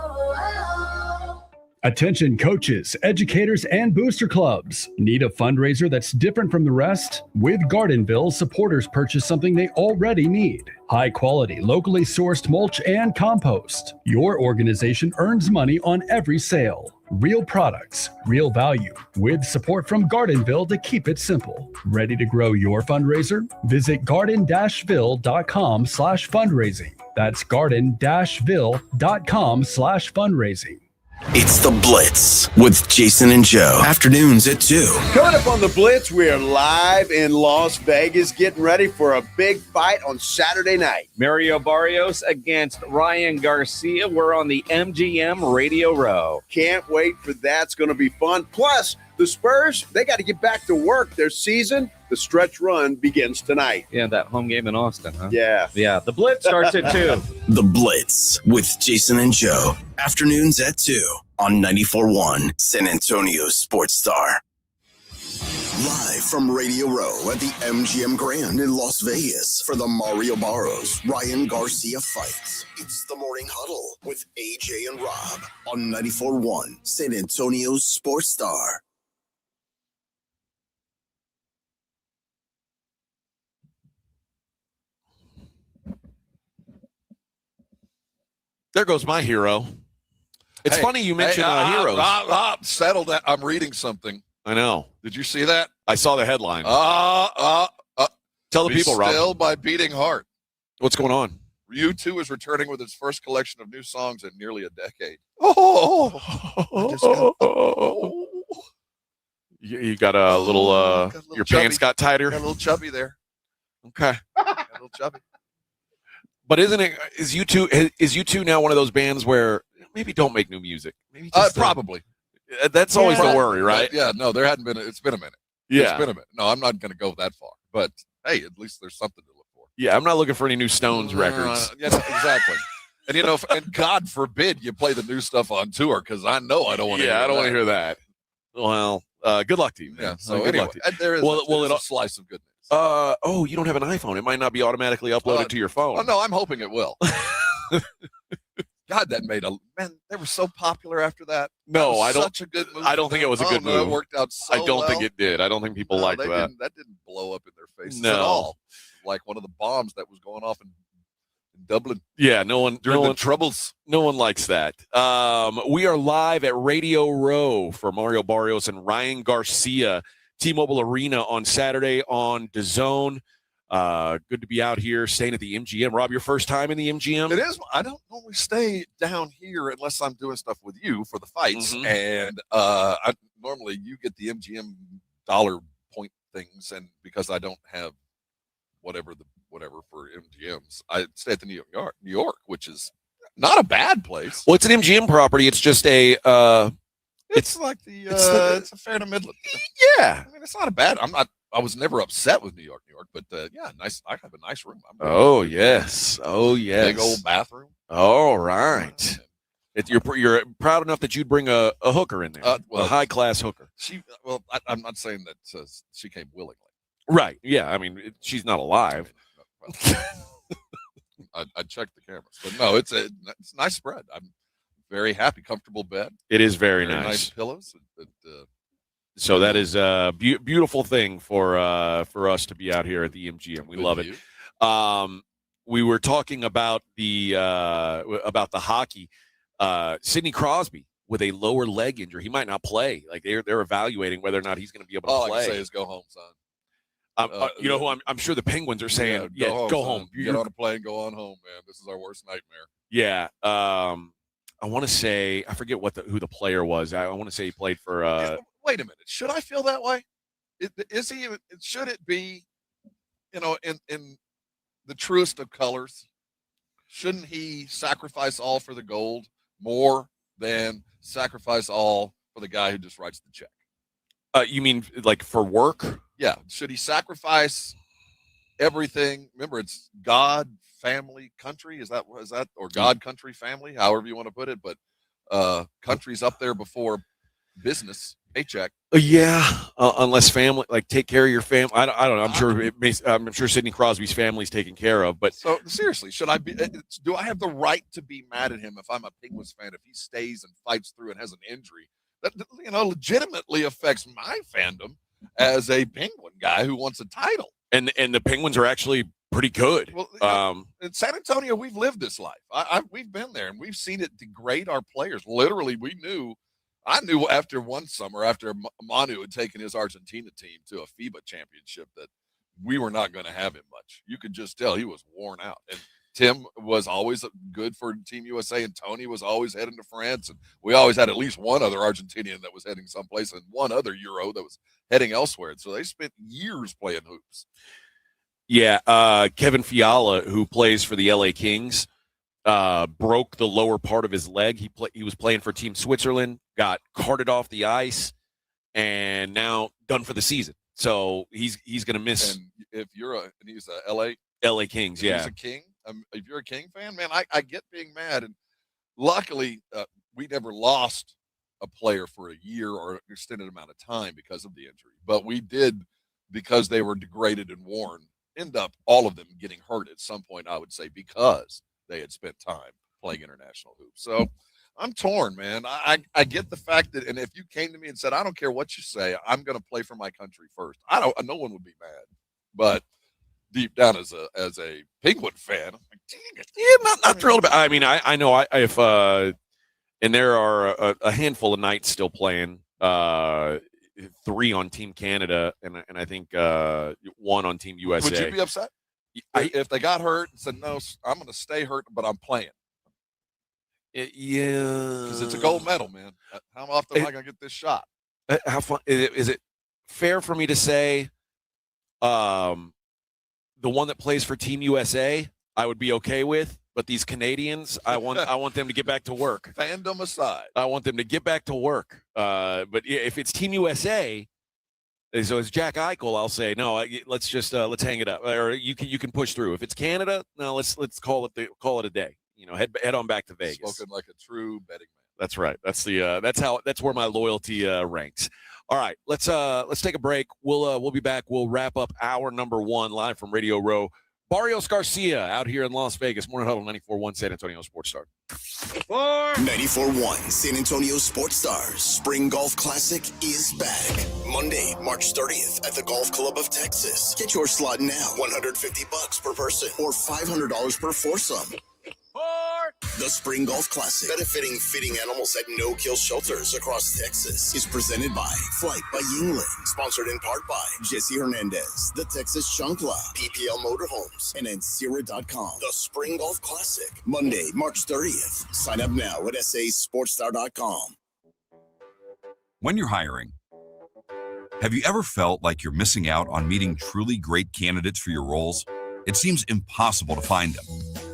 Attention coaches, educators, and booster clubs. Need a fundraiser that's different from the rest? With Gardenville, supporters purchase something they already need. High quality, locally sourced mulch and compost. Your organization earns money on every sale. Real products, real value, with support from Gardenville to keep it simple. Ready to grow your fundraiser? Visit garden-ville.com/fundraising. That's garden-ville.com/fundraising. It's The Blitz with Jason and Joe. Afternoons at 2. Coming up on The Blitz, we are live in Las Vegas, getting ready for a big fight on Saturday night. Mario Barrios against Ryan Garcia. We're on the MGM Radio Row. Can't wait for that. It's going to be fun. Plus, the Spurs, they got to get back to work. Their season, the stretch run, begins tonight. Yeah, that home game in Austin, huh? Yeah. Yeah, The Blitz starts at 2. The Blitz with Jason and Joe. Afternoons at 2 on 94.1 San Antonio Sports Star. Live from Radio Row at the MGM Grand in Las Vegas for the Mario Barrios Ryan Garcia fight. It's the Morning Huddle with AJ and Rob on 94.1 San Antonio Sports Star. There goes my hero. It's funny you mentioned heroes. Settle that. I'm reading something. I know. Did you see that? I saw the headline. Tell the people, Rob. Still by Beating Heart. What's going on? U2 is returning with its first collection of new songs in nearly a decade. You got a little, your chubby. pants got tighter? Got a little chubby there. Okay. Got a little chubby. But is U2 now one of those bands where maybe don't make new music? Maybe just, probably. That's always the worry, right? Yeah, no, there hadn't been. It's been a minute. Yeah. It's been a minute. No, I'm not going to go that far. But hey, at least there's something to look for. Yeah, I'm not looking for any new Stones records. Yeah, exactly. And and God forbid you play the new stuff on tour, because I know I don't want to. Yeah, I don't want to hear that. Well, good luck to you, man. Yeah. So anyway, there is a slice of goodness. You don't have an iPhone. It might not be automatically uploaded to your phone. Oh no, I'm hoping it will. God, that they were so popular after that. No, I don't. Such a good move. I don't think it was a good move. It worked out so I don't think it did. I don't think people liked that. That didn't blow up in their faces at all. Like one of the bombs that was going off in Dublin. Yeah, no one during the troubles. No one likes that. We are live at Radio Row for Mario Barrios and Ryan Garcia, T-Mobile Arena on Saturday on DAZN. Good to be out here staying at the MGM. Rob, your first time in the MGM? It is. I don't normally stay down here unless I'm doing stuff with you for the fights. Mm-hmm. And normally you get the MGM dollar point things, and because I don't have whatever for MGMs, I stay at the New York, which is not a bad place. Well, it's an MGM property. It's just a it's like it's a fair to Midland. Yeah. I mean, it's not a bad. I'm not I was never upset with New York, but yeah, nice. I have a nice room. Oh yes. Big old bathroom. All right. You're proud enough that you'd bring a hooker in there, a high class hooker. I'm not saying that she came willingly. Right. Yeah. I mean, she's not alive. I checked the cameras, but no, it's a nice spread. I'm very happy, comfortable bed. It is very nice pillows. So that is a beautiful thing for us to be out here at the MGM. We love it. We were talking about the hockey. Sidney Crosby with a lower leg injury. He might not play. Like they're evaluating whether or not he's going to be able to play. All I can say is go home, son. You know who I'm sure the Penguins are saying, go home. Get on a plane, go on home, man. This is our worst nightmare. Yeah. I want to say, I forget who the player was. I want to say he played for. Wait a minute. Should I feel that way? Should it be, in the truest of colors? Shouldn't he sacrifice all for the gold more than sacrifice all for the guy who just writes the check? You mean like for work? Yeah. Should he sacrifice everything? Remember, it's God, family, country. Is that or God, country, family? However you want to put it, but country's up there before business, paycheck. Unless family, like take care of your family. I don't know. I'm sure Sidney Crosby's family's taken care of. But so seriously, do I have the right to be mad at him if I'm a Penguins fan if he stays and fights through and has an injury that legitimately affects my fandom as a Penguin guy who wants a title? And the Penguins are actually pretty good. Well, in San Antonio, we've lived this life. We've been there and we've seen it degrade our players. Literally, I knew after one summer, after Manu had taken his Argentina team to a FIBA championship, that we were not going to have him much. You could just tell he was worn out. And Tim was always good for Team USA, and Tony was always heading to France. And we always had at least one other Argentinian that was heading someplace and one other Euro that was heading elsewhere. And so they spent years playing hoops. Yeah, Kevin Fiala, who plays for the LA Kings, broke the lower part of his leg. He was playing for Team Switzerland, got carted off the ice, and now done for the season. So he's going to miss. And if he's a LA Kings, yeah. He's a King. If you're a King fan, man, I get being mad. And luckily, we never lost a player for a year or an extended amount of time because of the injury. But we did, because they were degraded and worn, end up all of them getting hurt at some point, I would say, because they had spent time playing international hoops. So I'm torn, man. I get the fact that, and if you came to me and said, I don't care what you say, I'm going to play for my country first, no one would be mad. But deep down as a Penguin fan, I'm like, dang it. Yeah, not thrilled about it. I mean, I know if and there are a handful of Knights still playing, 3 on Team Canada, and I think 1 on Team USA. Would you be upset if they got hurt and said, no, I'm going to stay hurt, but I'm playing? Yeah. Because it's a gold medal, man. How often am I going to get this shot? How fun is it fair for me to say the one that plays for Team USA I would be okay with, but these Canadians, I want them to get back to work. Fandom aside, I want them to get back to work. But if it's Team USA, so it's Jack Eichel, I'll say no. Let's hang it up, or you can push through. If it's Canada, no, let's call it a day. Head on back to Vegas. Spoken like a true betting man. That's right. That's where my loyalty ranks. All right, let's take a break. We'll be back. We'll wrap up hour number 1 live from Radio Row. Barrios Garcia out here in Las Vegas. Morning Huddle 94.1 San Antonio Sports Star. 94.1 San Antonio Sports Stars Spring Golf Classic is back. Monday, March 30th at the Golf Club of Texas. Get your slot now. $150 per person or $500 per foursome. The Spring Golf Classic, benefiting fitting animals at no-kill shelters across Texas, is presented by Flight by Yingling, sponsored in part by Jesse Hernandez, the Texas Chancla, PPL Motorhomes, and Encira.com. The Spring Golf Classic, Monday, March 30th. Sign up now at sasportstar.com. When you're hiring, have you ever felt like you're missing out on meeting truly great candidates for your roles? It seems impossible to find them.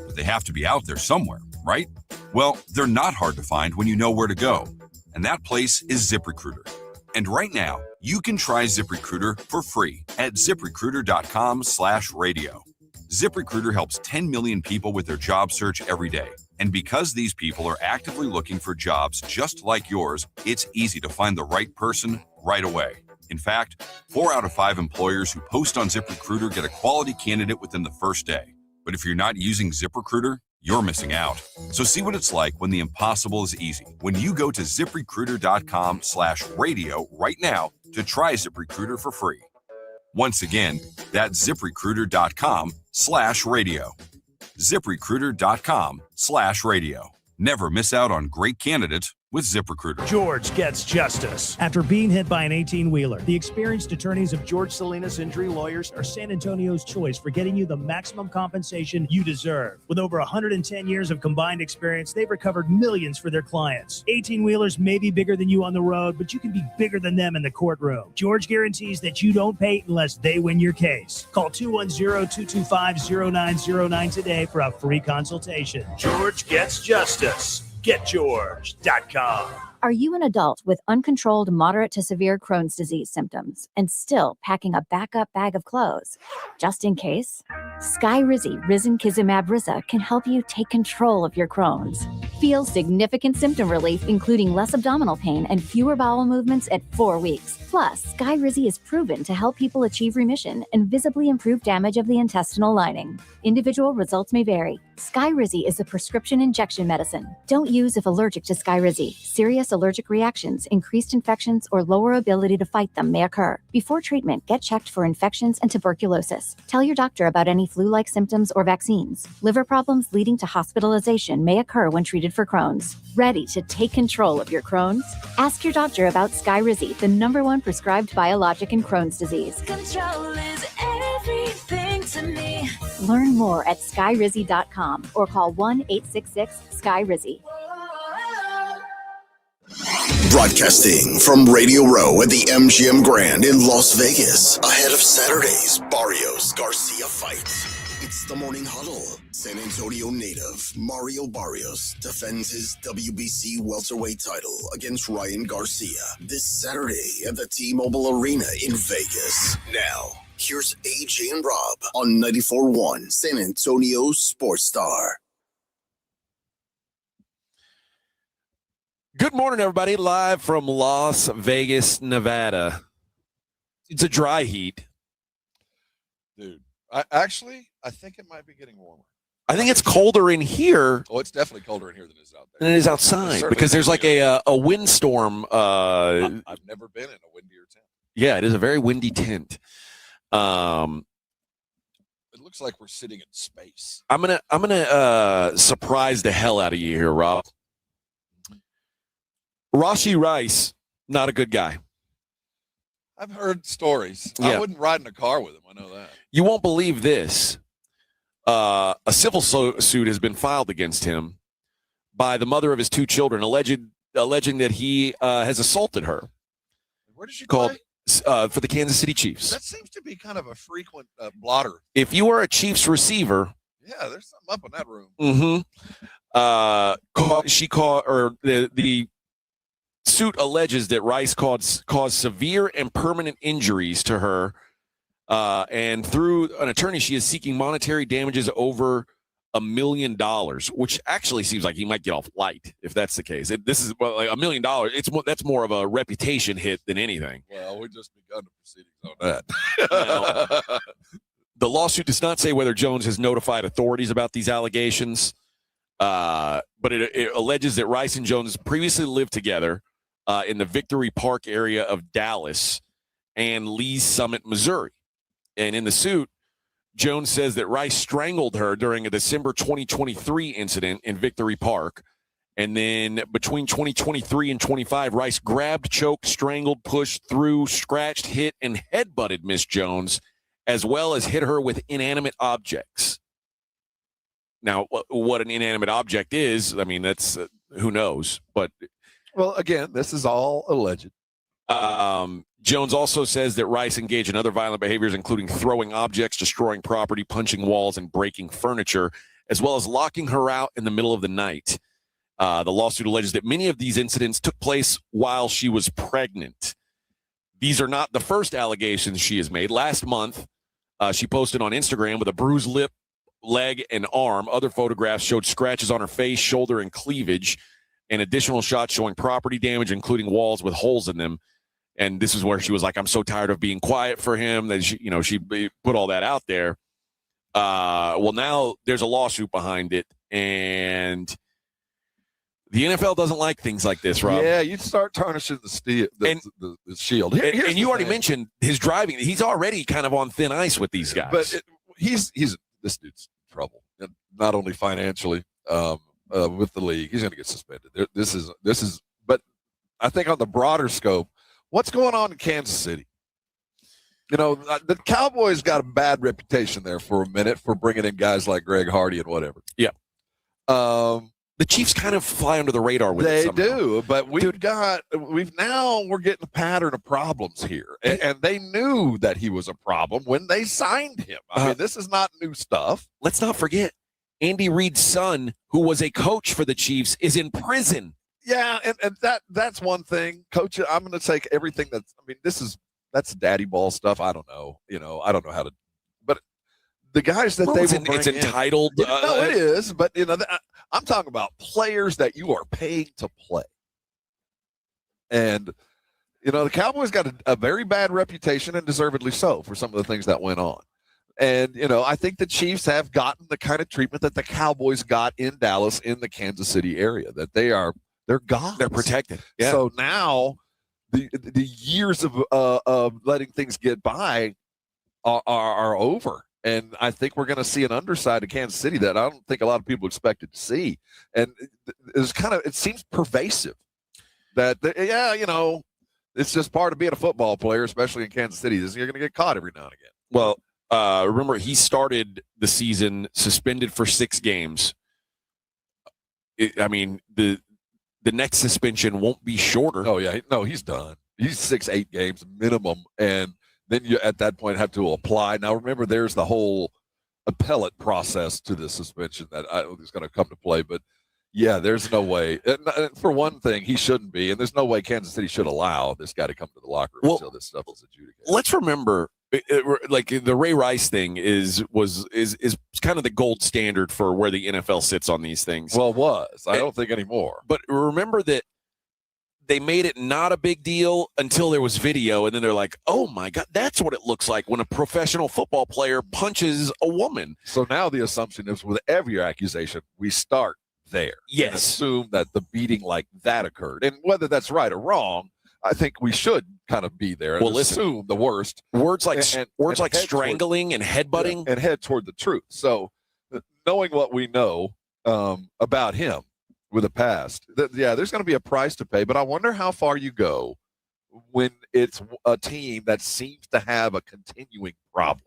But they have to be out there somewhere, right? Well, they're not hard to find when you know where to go. And that place is ZipRecruiter. And right now, you can try ZipRecruiter for free at ZipRecruiter.com/radio. ZipRecruiter helps 10 million people with their job search every day. And because these people are actively looking for jobs just like yours, it's easy to find the right person right away. In fact, 4 out of 5 employers who post on ZipRecruiter get a quality candidate within the first day. But if you're not using ZipRecruiter, you're missing out. So see what it's like when the impossible is easy. When you go to ZipRecruiter.com/radio right now to try ZipRecruiter for free. Once again, that's ZipRecruiter.com/radio. ZipRecruiter.com/radio. Never miss out on great candidates with ZipRecruiter. George gets justice after being hit by an 18-wheeler. The experienced attorneys of George Salinas Injury Lawyers are San Antonio's choice for getting you the maximum compensation you deserve. With over 110 years of combined experience, they've recovered millions for their clients. 18-wheelers may be bigger than you on the road, but you can be bigger than them in the courtroom. George guarantees that you don't pay unless they win your case. Call 210-225-0909 today for a free consultation. George gets justice. GetGeorge.com. Are you an adult with uncontrolled moderate to severe Crohn's disease symptoms and still packing a backup bag of clothes just in case? Skyrizi Risankizumab Riza can help you take control of your Crohn's. Feel significant symptom relief, including less abdominal pain and fewer bowel movements at 4 weeks. Plus, Skyrizi is proven to help people achieve remission and visibly improve damage of the intestinal lining. Individual results may vary. Skyrizi is a prescription injection medicine. Don't use if allergic to Skyrizi. Serious allergic reactions, increased infections, or lower ability to fight them may occur. Before treatment, get checked for infections and tuberculosis. Tell your doctor about any flu-like symptoms or vaccines. Liver problems leading to hospitalization may occur when treated for Crohn's. Ready to take control of your Crohn's? Ask your doctor about Skyrizi, the #1 prescribed biologic in Crohn's disease. Control is everything to me. Learn more at skyrizi.com or call 1-866-SKY-RIZZY. Broadcasting from Radio Row at the MGM Grand in Las Vegas, ahead of Saturday's Barrios Garcia fight. It's the Morning Huddle. San Antonio native Mario Barrios defends his WBC welterweight title against Ryan Garcia this Saturday at the T-Mobile Arena in Vegas. Now, here's AJ and Rob on 94.1 San Antonio Sports Star. Good morning, everybody. Live from Las Vegas, Nevada. It's a dry heat. Dude, I think it might be getting warmer. I think it's colder in here. Oh, it's definitely colder in here than it is out there. Than it is outside because there's like a windstorm. I've never been in a windier tent. Yeah, it is a very windy tent. It looks like we're sitting in space. I'm gonna surprise the hell out of you here, Rob. Rashee Rice, not a good guy. I've heard stories. Yeah. I wouldn't ride in a car with him. I know that. You won't believe this. A civil suit has been filed against him by the mother of his 2 children, alleging that he has assaulted her. Where did she called play? For the Kansas City Chiefs. That seems to be kind of a frequent blotter. If you are a Chiefs receiver, yeah, there's something up in that room. The suit alleges that Rice caused severe and permanent injuries to her, and through an attorney, she is seeking monetary damages over $1 million, which actually seems like he might get off light if that's the case. This is like $1 million. That's more of a reputation hit than anything. Well, we just begun the proceedings on that. Now, the lawsuit does not say whether Jones has notified authorities about these allegations, but it alleges that Rice and Jones previously lived together in the Victory Park area of Dallas and Lee's Summit, Missouri. And in the suit, Jones says that Rice strangled her during a December 2023 incident in Victory Park. And then between 2023 and 25, Rice grabbed, choked, strangled, pushed, threw, scratched, hit, and headbutted Miss Jones, as well as hit her with inanimate objects. Now, what an inanimate object is, I mean, that's who knows. But well, again, this is all alleged. Jones also says that Rice engaged in other violent behaviors, including throwing objects, destroying property, punching walls, and breaking furniture, as well as locking her out in the middle of the night. The lawsuit alleges that many of these incidents took place while she was pregnant. these are not the first allegations she has made. Last month, she posted on Instagram with a bruised lip, leg, and arm. Other photographs showed scratches on her face, shoulder, and cleavage, and additional shots showing property damage, including walls with holes in them. And this is where she was like, I'm so tired of being quiet for him. That she put all that out there. Well, now there's a lawsuit behind it, and the NFL doesn't like things like this, Rob. Yeah, you'd start tarnishing the shield. And you already mentioned his driving. He's already kind of on thin ice with these guys. But this dude's in trouble, and not only financially with the league. He's going to get suspended. This is. But I think on the broader scope, what's going on in Kansas City? The Cowboys got a bad reputation there for a minute for bringing in guys like Greg Hardy and whatever. Yeah. The Chiefs kind of fly under the radar with it somehow. They do, but we're getting a pattern of problems here. And they knew that he was a problem when they signed him. I mean, this is not new stuff. Let's not forget, Andy Reid's son, who was a coach for the Chiefs, is in prison. Yeah, and that's one thing. Coach, I'm going to take everything that's daddy ball stuff. I don't know. I don't know how to. But the guys that it's entitled. No, it is. But I'm talking about players that you are paying to play. And the Cowboys got a very bad reputation, and deservedly so, for some of the things that went on. And I think the Chiefs have gotten the kind of treatment that the Cowboys got in Dallas, in the Kansas City area. That they're gods. They're protected. Yeah. So now the years of letting things get by are over. And I think we're going to see an underside of Kansas City that I don't think a lot of people expected to see. And it seems pervasive that, it's just part of being a football player, especially in Kansas City. You're going to get caught every now and again. Well, remember, he started the season suspended for 6 games. The next suspension won't be shorter. Oh, yeah. No, he's done. He's 6-8 games minimum. And then you, at that point, have to apply. Now, remember, there's the whole appellate process to the suspension that is going to come to play. But, yeah, there's no way. For one thing, he shouldn't be. And there's no way Kansas City should allow this guy to come to the locker room until this stuff is adjudicated. Let's remember, like the Ray Rice thing is kind of the gold standard for where the NFL sits on these things. Well, it was. I don't think anymore. But remember that they made it not a big deal until there was video, and then they're like, oh, my God, that's what it looks like when a professional football player punches a woman. So now the assumption is with every accusation, we start there. Yes. And assume that the beating like that occurred. And whether that's right or wrong, I think we should kind of be there and assume the worst. Words like strangling and headbutting. And head toward the truth. So knowing what we know about him with the past, there's going to be a price to pay. But I wonder how far you go when it's a team that seems to have a continuing problem.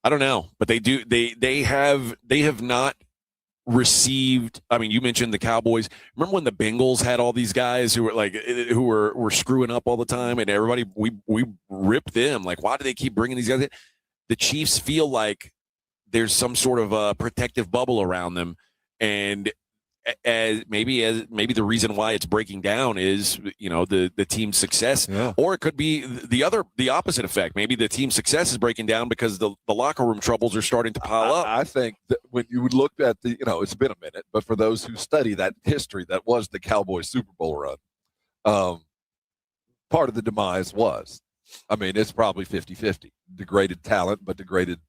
I don't know. But they have not received. I mean, you mentioned the Cowboys. Remember when the Bengals had all these guys who were screwing up all the time, and everybody we ripped them. Like, why do they keep bringing these guys in? The Chiefs feel like there's some sort of a protective bubble around them, and maybe the reason why it's breaking down is the team's success, or it could be the opposite effect. Maybe the team's success is breaking down because the locker room troubles are starting to pile up. I think that when you looked at it's been a minute, but for those who study that history, that was the Cowboys Super Bowl run. Part of the demise was, it's probably 50-50 degraded talent, but degraded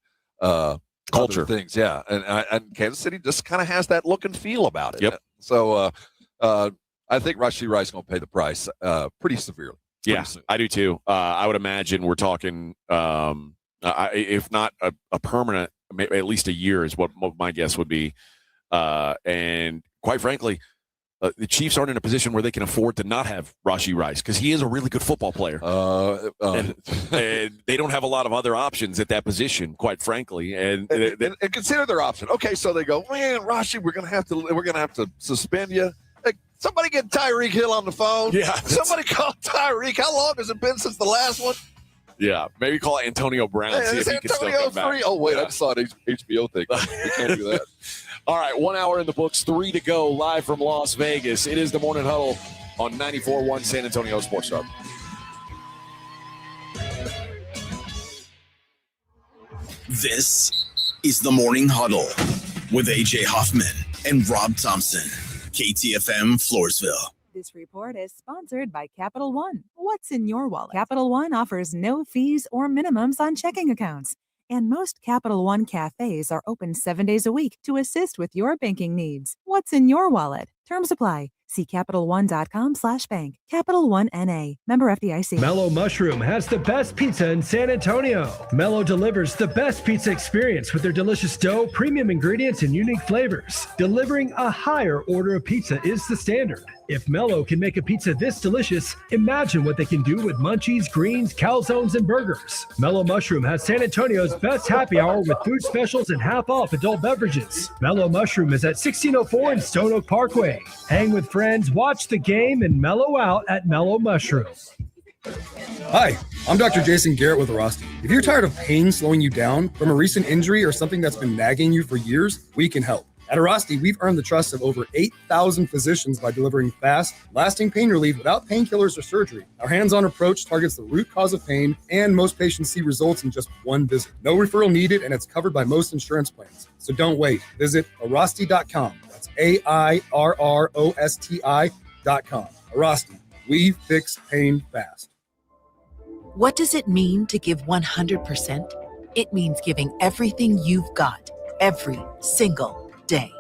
culture things, yeah, and Kansas City just kind of has that look and feel about it. Yep. So I think Rashee Rice is going to pay the price pretty severely. Soon. I do too. I would imagine we're talking, if not a permanent, maybe at least a year is what my guess would be. And quite frankly, the Chiefs aren't in a position where they can afford to not have Rashee Rice because he is a really good football player. And they don't have a lot of other options at that position, quite frankly. And consider their option. Okay, so they go, man, Rashee, we're gonna have to suspend you. Hey, somebody get Tyreek Hill on the phone. Yeah, somebody call Tyreek. How long has it been since the last one? Yeah, maybe call Antonio Brown. See if he can still come back. Oh wait, I just saw an HBO thing. We can't do that. All right, 1 hour in the books, 3 to go, live from Las Vegas. It is the Morning Huddle on 94.1 San Antonio Sports Star. This is the Morning Huddle with AJ Hoffman and Rob Thompson. KTFM Floresville. This report is sponsored by Capital One. What's in your wallet? Capital One offers no fees or minimums on checking accounts. And most Capital One cafes are open 7 days a week to assist with your banking needs. What's in your wallet? Terms apply. See CapitalOne.com/bank. Capital One N.A. Member FDIC. Mellow Mushroom has the best pizza in San Antonio. Mellow delivers the best pizza experience with their delicious dough, premium ingredients, and unique flavors. Delivering a higher order of pizza is the standard. If Mellow can make a pizza this delicious, imagine what they can do with munchies, greens, calzones, and burgers. Mellow Mushroom has San Antonio's best happy hour with food specials and half-off adult beverages. Mellow Mushroom is at 1604 in Stone Oak Parkway. Hang with friends, watch the game, and mellow out at Mellow Mushroom. Hi, I'm Dr. Jason Garrett with Arasti. If you're tired of pain slowing you down from a recent injury or something that's been nagging you for years, we can help. At Arasti, we've earned the trust of over 8,000 physicians by delivering fast, lasting pain relief without painkillers or surgery. Our hands-on approach targets the root cause of pain, and most patients see results in just one visit. No referral needed, and it's covered by most insurance plans. So don't wait. Visit Arasti.com. That's AIRROSTI.com. Arasti. We fix pain fast. What does it mean to give 100%? It means giving everything you've got, every single day.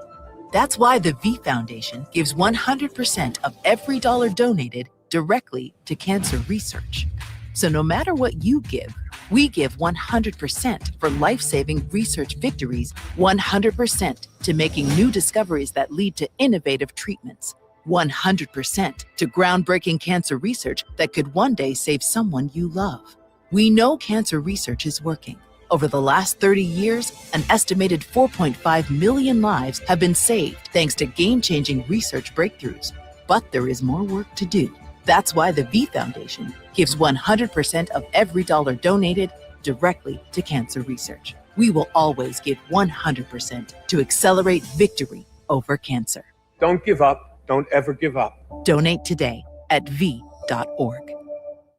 That's why the V Foundation gives 100% of every dollar donated directly to cancer research. So no matter what you give, we give 100% for life-saving research victories, 100% to making new discoveries that lead to innovative treatments, 100% to groundbreaking cancer research that could one day save someone you love. We know cancer research is working. Over the last 30 years, an estimated 4.5 million lives have been saved thanks to game-changing research breakthroughs. But there is more work to do. That's why the V Foundation gives 100% of every dollar donated directly to cancer research. We will always give 100% to accelerate victory over cancer. Don't give up. Don't ever give up. Donate today at v.org.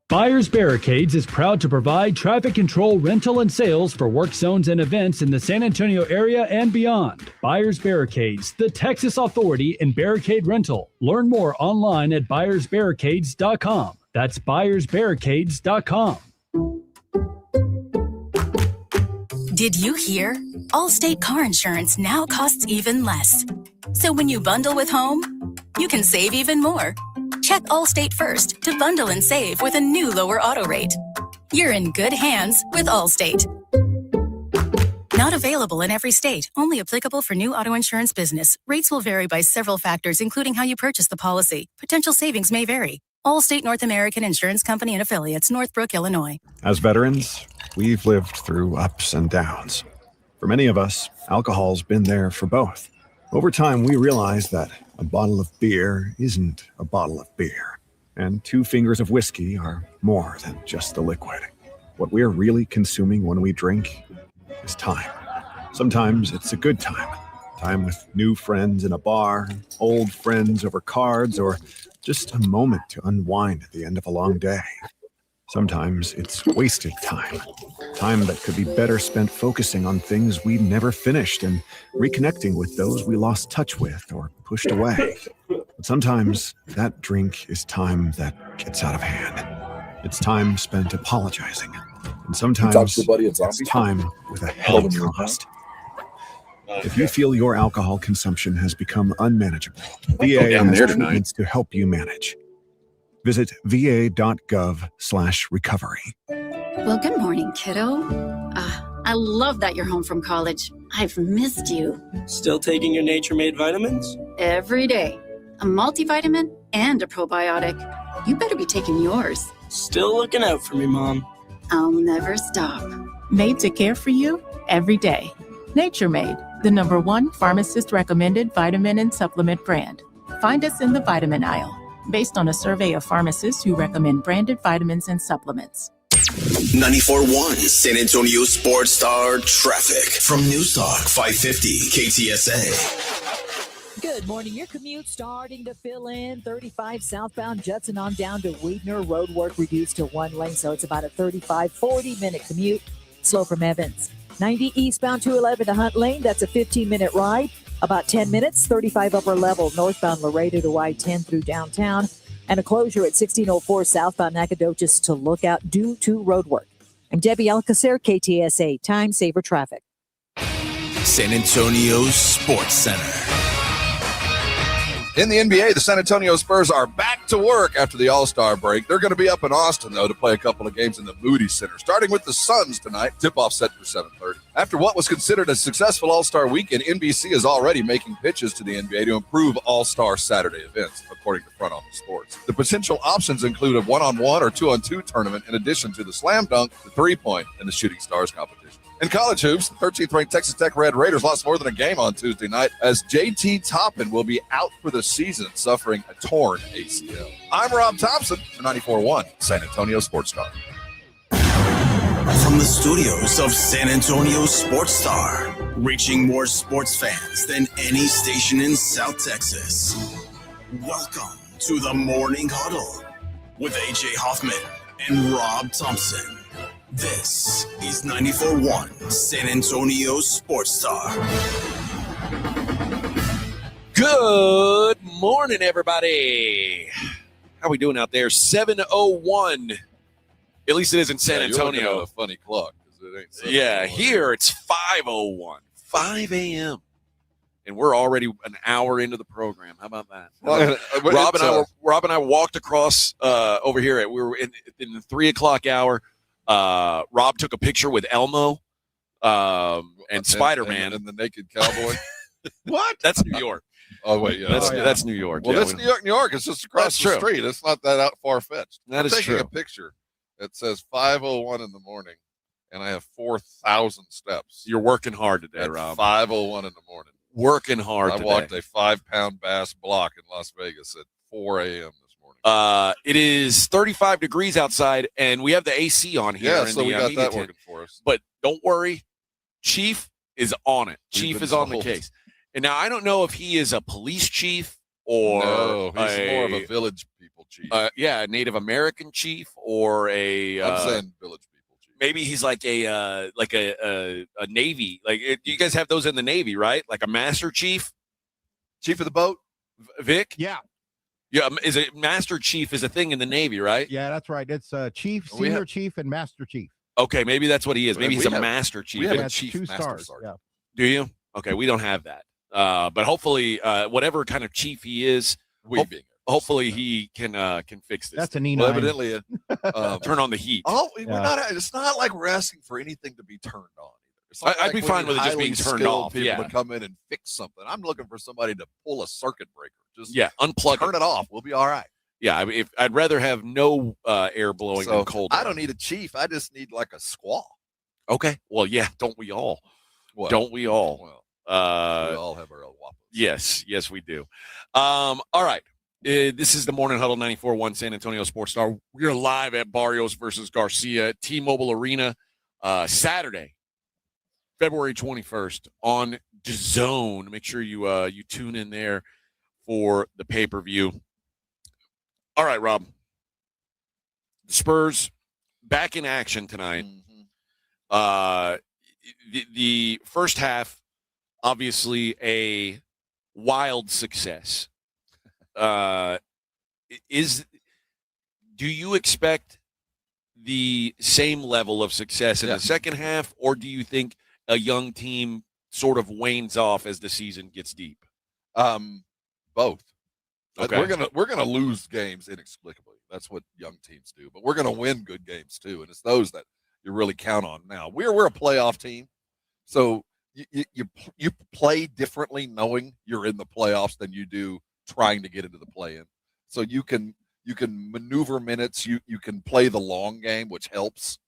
Buyers Barricades is proud to provide traffic control, rental, and sales for work zones and events in the San Antonio area and beyond. Buyers Barricades, the Texas authority in barricade rental. Learn more online at buyersbarricades.com. That's buyersbarricades.com. Did you hear? Allstate car insurance now costs even less. So when you bundle with home, you can save even more. Check Allstate first to bundle and save with a new lower auto rate. You're in good hands with Allstate. Not available in every state. Only applicable for new auto insurance business. Rates will vary by several factors, including how you purchase the policy. Potential savings may vary. Allstate North American Insurance Company and Affiliates, Northbrook, Illinois. As veterans, we've lived through ups and downs. For many of us, alcohol's been there for both. Over time, we realized that a bottle of beer isn't a bottle of beer, and 2 fingers of whiskey are more than just the liquid. What we're really consuming when we drink is time. Sometimes it's a good time with new friends in a bar, old friends over cards, or just a moment to unwind at the end of a long day. Sometimes it's wasted time that could be better spent focusing on things we never finished and reconnecting with those we lost touch with or pushed away. But sometimes that drink is time that gets out of hand. It's time spent apologizing. And sometimes it's time with a heavy cost. If you feel your alcohol consumption has become unmanageable, VA has treatments to help you manage. Visit va.gov/recovery. Well, good morning, kiddo. I love that you're home from college. I've missed you. Still taking your nature-made vitamins? Every day. A multivitamin and a probiotic. You better be taking yours. Still looking out for me, Mom. I'll never stop. Made to care for you every day. Nature Made, the #1 pharmacist-recommended vitamin and supplement brand. Find us in the vitamin aisle, based on a survey of pharmacists who recommend branded vitamins and supplements. 94.1 San Antonio Sports Star traffic from Newstalk 550 KTSA. Good morning. Your commute starting to fill in. 35 southbound Judson on down to Weidner. Road work reduced to 1 lane, so it's about a 35, 40-minute commute. Slow from Evans. 90 eastbound 211 to Hunt Lane. That's a 15-minute ride. About 10 minutes, 35 upper level northbound Laredo to I-10 through downtown. And a closure at 1604 southbound Nacogdoches to look out due to road work. I'm Debbie Alcacer, KTSA, Time Saver Traffic. San Antonio's Sports Center. In the NBA, the San Antonio Spurs are back to work after the All-Star break. They're going to be up in Austin, though, to play a couple of games in the Moody Center, starting with the Suns tonight. Tip-off set for 7:30. After what was considered a successful All-Star weekend, NBC is already making pitches to the NBA to improve All-Star Saturday events, according to Front Office Sports. The potential options include a one-on-one or two-on-two tournament in addition to the slam dunk, the three-point, and the shooting stars competition. In college hoops, the 13th-ranked Texas Tech Red Raiders lost more than a game on Tuesday night as J.T. Toppin will be out for the season, suffering a torn ACL. I'm Rob Thompson for 94.1 San Antonio Sports Star. From the studios of San Antonio Sports Star, reaching more sports fans than any station in South Texas. Welcome to the Morning Huddle with A.J. Hoffman and Rob Thompson. This is 94.1 San Antonio Sports Star. Good morning, everybody. How we doing out there? 7:01. At least it is in San Antonio. You're looking at a funny clock. It ain't 7:01. Yeah, here it's 5:01, 5 a.m. And we're already an hour into the program. How about that? Rob and I walked across over here. We were in the 3 o'clock hour. Rob took a picture with Elmo and Spider-Man and the naked cowboy. What? That's New York. Oh wait, yeah, that's New York. Well, yeah, that's New York. New York. It's just across the street. It's not that out far fetched. That is taking true. a picture. It says 5:01 in the morning, and I have 4,000 steps. You're working hard today, at Rob. 5:01 in the morning. Working hard. I today. walked a 5-pound bass block in Las Vegas at 4 a.m. this morning. It is 35 degrees outside, and we have the AC on here. Yeah, so we got that working for us. But don't worry, Chief is on it. Chief is on the case. And now I don't know if he is a police chief or he's more of a village people chief. Yeah, a Native American chief or a. I'm saying village people chief. Maybe he's like a Navy. Like you guys have those in the Navy, right? Like a master chief, chief of the boat, Vic. Yeah. Yeah, is it master chief is a thing in the Navy, right? Yeah, that's right. It's chief, senior chief, and master chief. Okay, maybe that's what he is. Maybe he's a master chief. We have a chief 2 master stars. Yeah. Do you? Okay, we don't have that. But hopefully, whatever kind of chief he is, hopefully he can fix this. That's an E9. Well, evidently, turn on the heat. We're not. It's not like we're asking for anything to be turned on. I'd be fine with it just being turned off. People to come in and fix something. I'm looking for somebody to pull a circuit breaker. Just unplug turn it off. We'll be all right. Yeah, I mean, I'd rather have no air blowing than cold. I don't need a chief. I just need like a squaw. Okay. Well, yeah. Don't we all? What? Don't we all? Well, we all have our own waffles. Yes, we do. All right. This is the Morning Huddle 94.1 San Antonio Sports Star. We're live at Barrios versus Garcia at T-Mobile Arena Saturday, February 21st on DAZN. Make sure you tune in there for the pay-per-view. All right, Rob. The Spurs back in action tonight. The first half, obviously a wild success. Do you expect the same level of success in the second half, or do you think a young team sort of wanes off as the season gets deep? Both. Okay. We're gonna lose games inexplicably. That's what young teams do. But we're gonna win good games too, and it's those that you really count on. Now we're a playoff team, so you play differently knowing you're in the playoffs than you do trying to get into the play-in. So you can maneuver minutes. You can play the long game, which helps.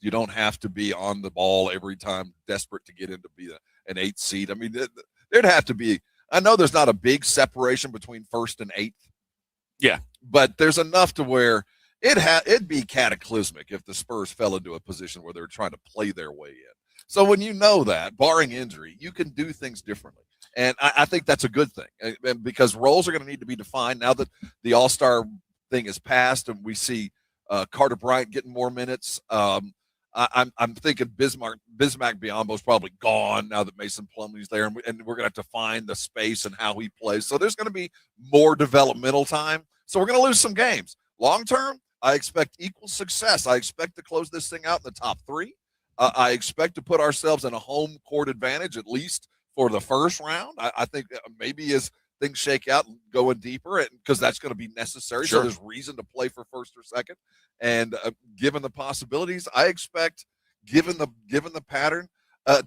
You don't have to be on the ball every time, desperate to get in to be an 8th seed. I mean, there'd have to be. I know there's not a big separation between 1st and 8th. Yeah, but there's enough to where it'd be cataclysmic if the Spurs fell into a position where they're trying to play their way in. So when you know that, barring injury, you can do things differently. And I think that's a good thing, because roles are going to need to be defined now that the All-Star thing is passed and we see Carter Bryant getting more minutes. I'm thinking Bismack Biyombo's probably gone now that Mason Plumlee's there, and we're going to have to find the space and how he plays. So there's going to be more developmental time. So we're going to lose some games. Long term, I expect equal success. I expect to close this thing out in the top 3. I expect to put ourselves in a home court advantage at least for the first round. I think maybe as things shake out and going deeper, because that's going to be necessary. Sure. So there's reason to play for first or second. And given the possibilities, I expect, given the pattern,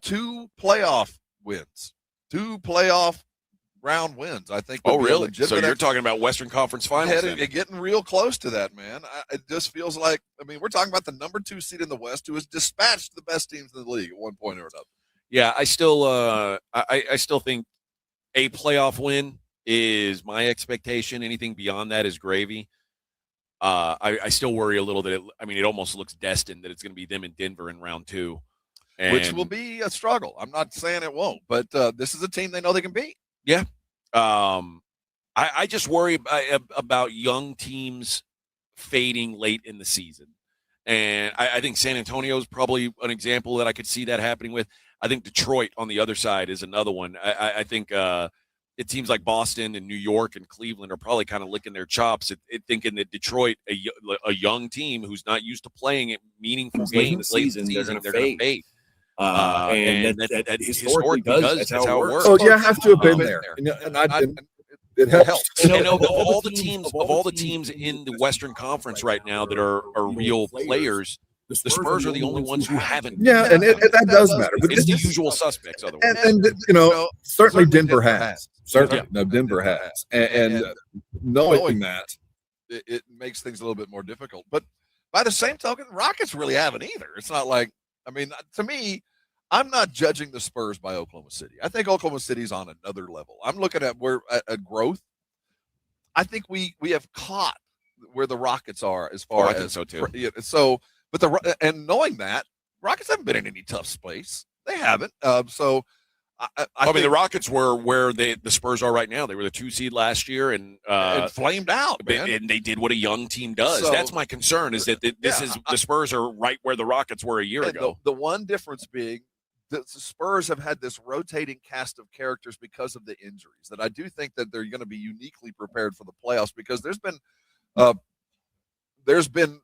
2 playoff wins, 2 playoff round wins. I think. Oh, really? So you're talking about Western Conference Finals? Getting real close to that, man. It just feels like. I mean, we're talking about the number 2 seed in the West, who has dispatched the best teams in the league at one point or another. Yeah, I still, I still think a playoff win is my expectation. Anything beyond that is gravy. I still worry a little that it almost looks destined that it's going to be them in Denver in round 2. Which will be a struggle. I'm not saying it won't, but this is a team they know they can beat. Yeah. I just worry about young teams fading late in the season. And I think San Antonio is probably an example that I could see that happening with. I think Detroit on the other side is another one. I think it seems like Boston and New York and Cleveland are probably kind of licking their chops at thinking that Detroit, a young team who's not used to playing at meaningful games late in the season, they're going to fade. And that historically does. That's how it works. Oh, yeah, I have to have been there. It helps. And of all the teams in the Western Conference right now that are real players, the Spurs are the only ones who haven't. Yeah, and that does matter. But it's the usual suspects otherwise. And certainly Denver has. Certainly, no, Denver has. And knowing that, it makes things a little bit more difficult. But by the same token, Rockets really haven't either. It's not like, to me, I'm not judging the Spurs by Oklahoma City. I think Oklahoma City's on another level. I'm looking at at growth. I think we have caught where the Rockets are as far as. I think so too. So, and knowing that, Rockets haven't been in any tough space. They haven't. So. I mean, the Rockets were where the Spurs are right now. They were the 2 seed last year and flamed out, man. And they did what a young team does. So, that's my concern is that the Spurs are right where the Rockets were a year ago. The one difference being that the Spurs have had this rotating cast of characters because of the injuries, that I do think that they're going to be uniquely prepared for the playoffs, because there's been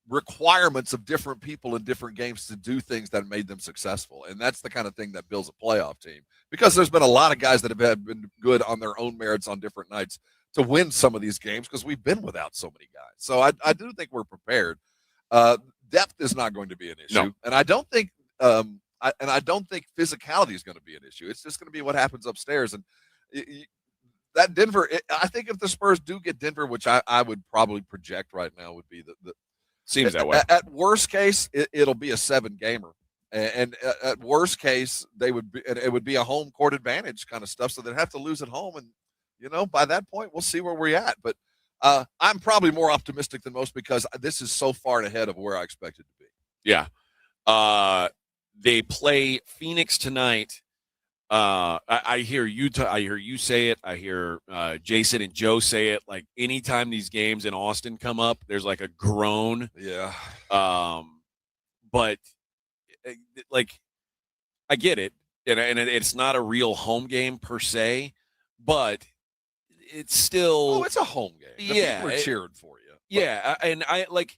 requirements of different people in different games to do things that made them successful. And that's the kind of thing that builds a playoff team, because there's been a lot of guys that have been good on their own merits on different nights to win some of these games, because we've been without so many guys. So I do think we're prepared. Depth is not going to be an issue. No. And I don't think, I don't think physicality is going to be an issue. It's just going to be what happens upstairs. And that Denver, I think if the Spurs do get Denver, which I would probably project right now would be the seems that way. At worst case, it'll be a 7-gamer, and at worst case, it would be a home court advantage kind of stuff. So they'd have to lose at home, and by that point, we'll see where we're at. But I'm probably more optimistic than most, because this is so far ahead of where I expected to be. Yeah, they play Phoenix tonight. I hear you. I hear you say it. I hear Jason and Joe say it. Like, anytime these games in Austin come up, there's like a groan. Yeah. But like, I get it, and it's not a real home game per se, but it's still. Oh, it's a home game. People are cheering for you. Yeah, and I like.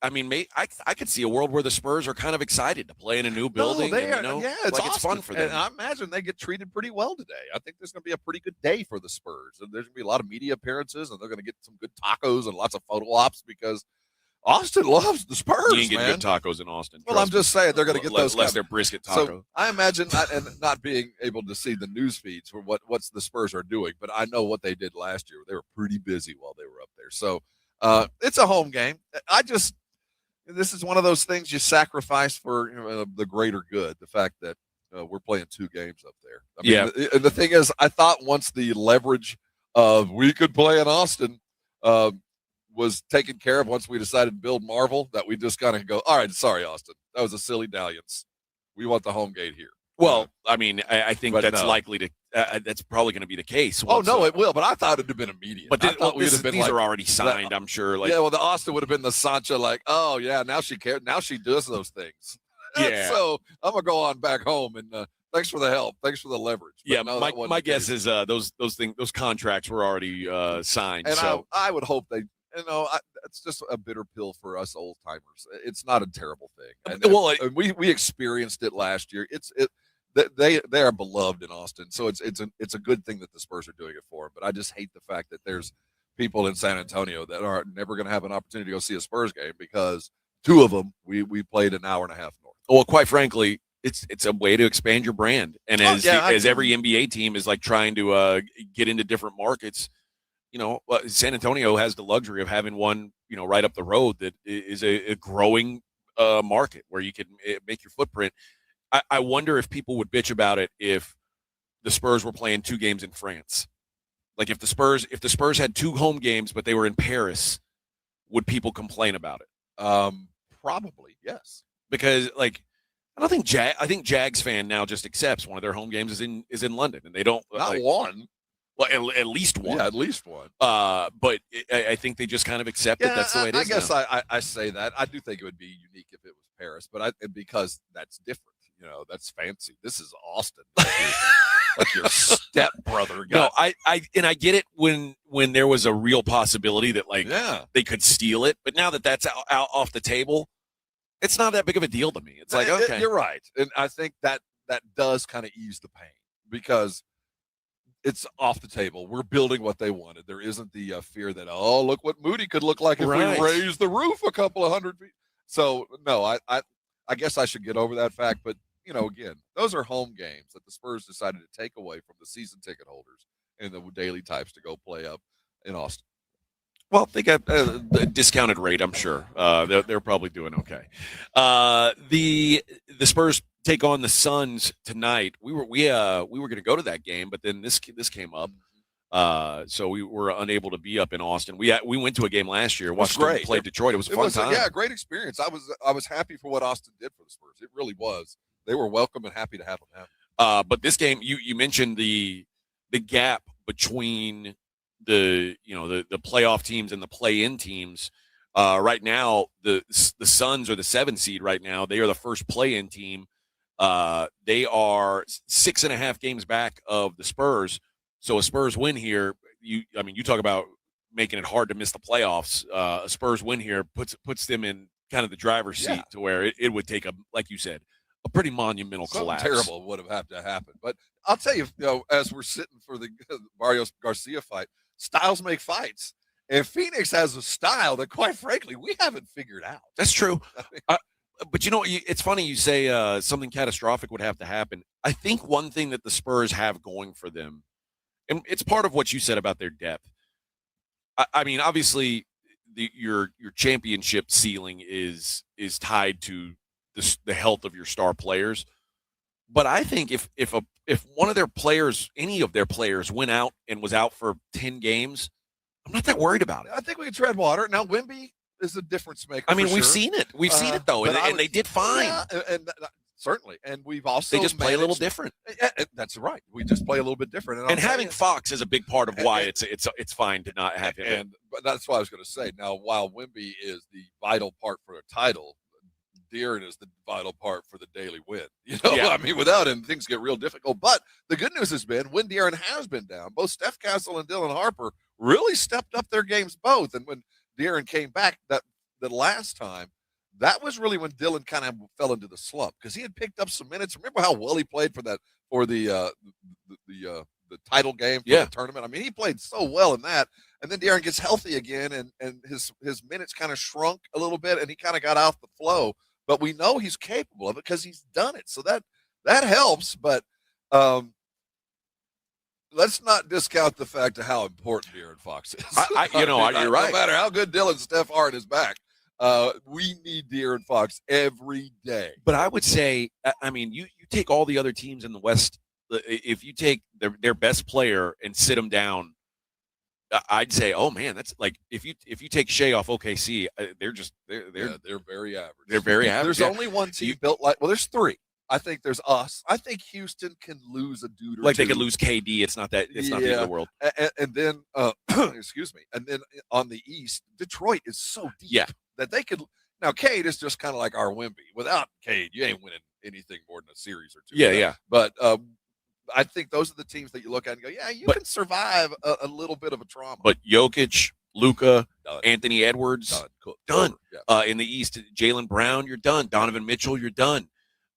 I mean, I could see a world where the Spurs are kind of excited to play in a new building. No, they are. Yeah, it's like, it's fun for them. And I imagine they get treated pretty well today. I think there's going to be a pretty good day for the Spurs. And there's going to be a lot of media appearances, and they're going to get some good tacos and lots of photo ops, because Austin loves the Spurs. You can get good tacos in Austin. Well, I'm just saying they're going to get those. Unless they're brisket taco. So I imagine not being able to see the news feeds for what's the Spurs are doing, but I know what they did last year. They were pretty busy while they were up there. So it's a home game. This is one of those things you sacrifice for the greater good. The fact that we're playing 2 games up there. And the thing is, I thought once the leverage of we could play in Austin was taken care of, once we decided to build Marvel, that we just kind of go, all right, sorry, Austin, that was a silly dalliance. We want the home gate here. Well, I mean, I think that's likely to. that's probably going to be the case. Oh, no, it will. But I thought it'd have been immediate. But I thought these are already signed, I'm sure. Like, yeah, well, the Austin would have been the Sancho, like, oh, yeah, now she cares. Now she does those things. Yeah. So I'm going to go on back home, and thanks for the help. Thanks for the leverage. But yeah, no, my guess is those contracts were already signed. And so I would hope they, it's just a bitter pill for us old timers. It's not a terrible thing. And we experienced it last year. They are beloved in Austin, so it's a good thing that the Spurs are doing it for them. But I just hate the fact that there's people in San Antonio that are never going to have an opportunity to go see a Spurs game because two of them we played an hour and a half north. Well, quite frankly, it's a way to expand your brand, and as every NBA team is like trying to get into different markets. San Antonio has the luxury of having one, right up the road that is a growing market where you can make your footprint. I wonder if people would bitch about it if the Spurs were playing 2 games in France. Like if the Spurs had 2 home games, but they were in Paris, would people complain about it? Probably, yes. Because I think Jags fan now just accepts one of their home games is in London, and they don't one. Well, at least one. Yeah, at least one. But I think they just kind of accept that that's the way it is. I guess I say that. I do think it would be unique if it was Paris, but because that's different. That's fancy. This is Austin. Like your stepbrother guy. No, I get it when there was a real possibility that they could steal it, but now that that's out off the table, it's not that big of a deal to me. It's like, okay. You're right. And I think that does kind of ease the pain because it's off the table. We're building what they wanted. There isn't the fear that, oh, look what Moody could look like if we raised the roof a couple of hundred feet. So, no, I guess I should get over that fact. But, again, those are home games that the Spurs decided to take away from the season ticket holders and the daily types to go play up in Austin. Well, they got a discounted rate, I'm sure. They're probably doing okay. The Spurs take on the Suns tonight. We were going to go to that game, but then this came up, so we were unable to be up in Austin. We went to a game last year. Watched them play Detroit. It was a fun time. Yeah, great experience. I was happy for what Austin did for the Spurs. It really was. They were welcome and happy to have them. But this game, you mentioned the gap between the playoff teams and the play-in teams. Right now, the Suns are the 7 seed right now. They are the first play-in team. They are 6.5 games back of the Spurs. So a Spurs win here, you talk about making it hard to miss the playoffs. A Spurs win here puts them in kind of the driver's seat to where it would take like you said, a pretty monumental collapse. Terrible would have had to happen. But I'll tell you, as we're sitting for the Barrios Garcia fight, styles make fights. And Phoenix has a style that, quite frankly, we haven't figured out. That's true. But it's funny you say something catastrophic would have to happen. I think one thing that the Spurs have going for them, and it's part of what you said about their depth. I mean, obviously, your championship ceiling is tied to the health of your star players. But I think if one of their players, any of their players, went out and was out for 10 games, I'm not that worried about it. I think we can tread water. Now, Wemby is a difference maker. I mean, we've seen it. We've seen it, though, and they did fine. Yeah, and certainly. And we've also they just play a little different. That's right. We just play a little bit different. And having Fox is a big part of why it's fine to not have him. But that's what I was going to say. Now, while Wemby is the vital part for a title, De'Aaron is the vital part for the daily win. I mean, without him, things get real difficult. But the good news has been when De'Aaron has been down, both Steph Castle and Dylan Harper really stepped up their games both. And when De'Aaron came back the last time, that was really when Dylan kind of fell into the slump because he had picked up some minutes. Remember how well he played for the title game for the tournament? I mean, he played so well in that. And then De'Aaron gets healthy again, and his minutes kind of shrunk a little bit, and he kind of got off the flow. But we know he's capable of it because he's done it. So that helps. But let's not discount the fact of how important De'Aaron Fox is. You're right. No matter how good Dylan Steph Hart is back, we need De'Aaron Fox every day. But I would say, I mean, you take all the other teams in the West. If you take their best player and sit them down, I'd say, oh man, that's like if you take Shea off OKC, they're very average. They're very average. There's only one team built like there's 3. I think there's us. I think Houston can lose a dude or Like two. they could lose KD. It's not that. It's not the end of the world. And then, excuse me. And then on the East, Detroit is so deep that they could. Now, Cade is just kind of like our Wemby. Without Cade, you ain't winning anything more than a series or two. Yeah. But I think those are the teams that you look at and go, yeah, you can survive a little bit of a trauma. But Jokic, Luka, Anthony Edwards, done. Yeah. In the East, Jaylen Brown, you're done. Donovan Mitchell, you're done.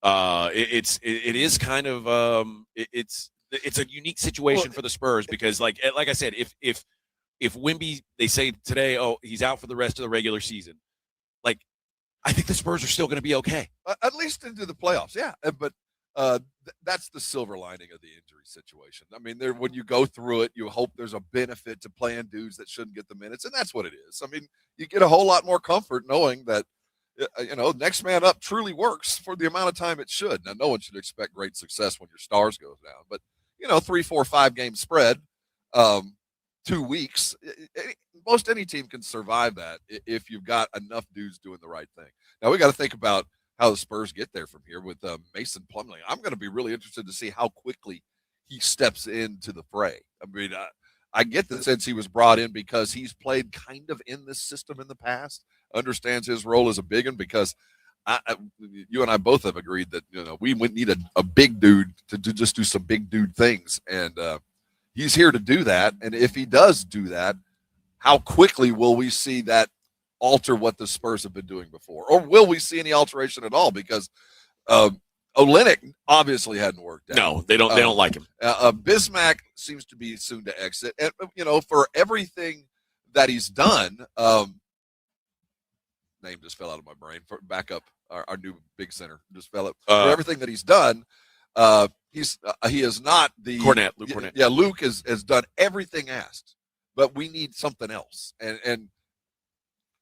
It is kind of it's a unique situation for the Spurs because like I said, if Wemby, they say today, oh, he's out for the rest of the regular season, like I think the Spurs are still going to be okay. At least into the playoffs, yeah. But that's the silver lining of the injury situation. I mean, when you go through it, you hope there's a benefit to playing dudes that shouldn't get the minutes, and that's what it is. I mean, you get a whole lot more comfort knowing that, next man up truly works for the amount of time it should. Now, no one should expect great success when your stars goes down, but 3, 4, 5 game spread, 2 weeks. Most any team can survive that if you've got enough dudes doing the right thing. Now we got to think about how the Spurs get there from here with Mason Plumlee. I'm going to be really interested to see how quickly he steps into the fray. I mean, I get the sense he was brought in because he's played kind of in this system in the past, understands his role as a big one because you and I both have agreed that, we would need a big dude to just do some big dude things. And he's here to do that. And if he does do that, how quickly will we see that alter what the Spurs have been doing before? Or will we see any alteration at all? Because Olynyk obviously hadn't worked out. No, they don't like him. Bismack seems to be soon to exit. And, for everything that he's done, name just fell out of my brain. For backup, our new big center just fell up. For everything that he's done, he is not the Luke Cornett. Yeah, Luke has done everything asked, but we need something else. And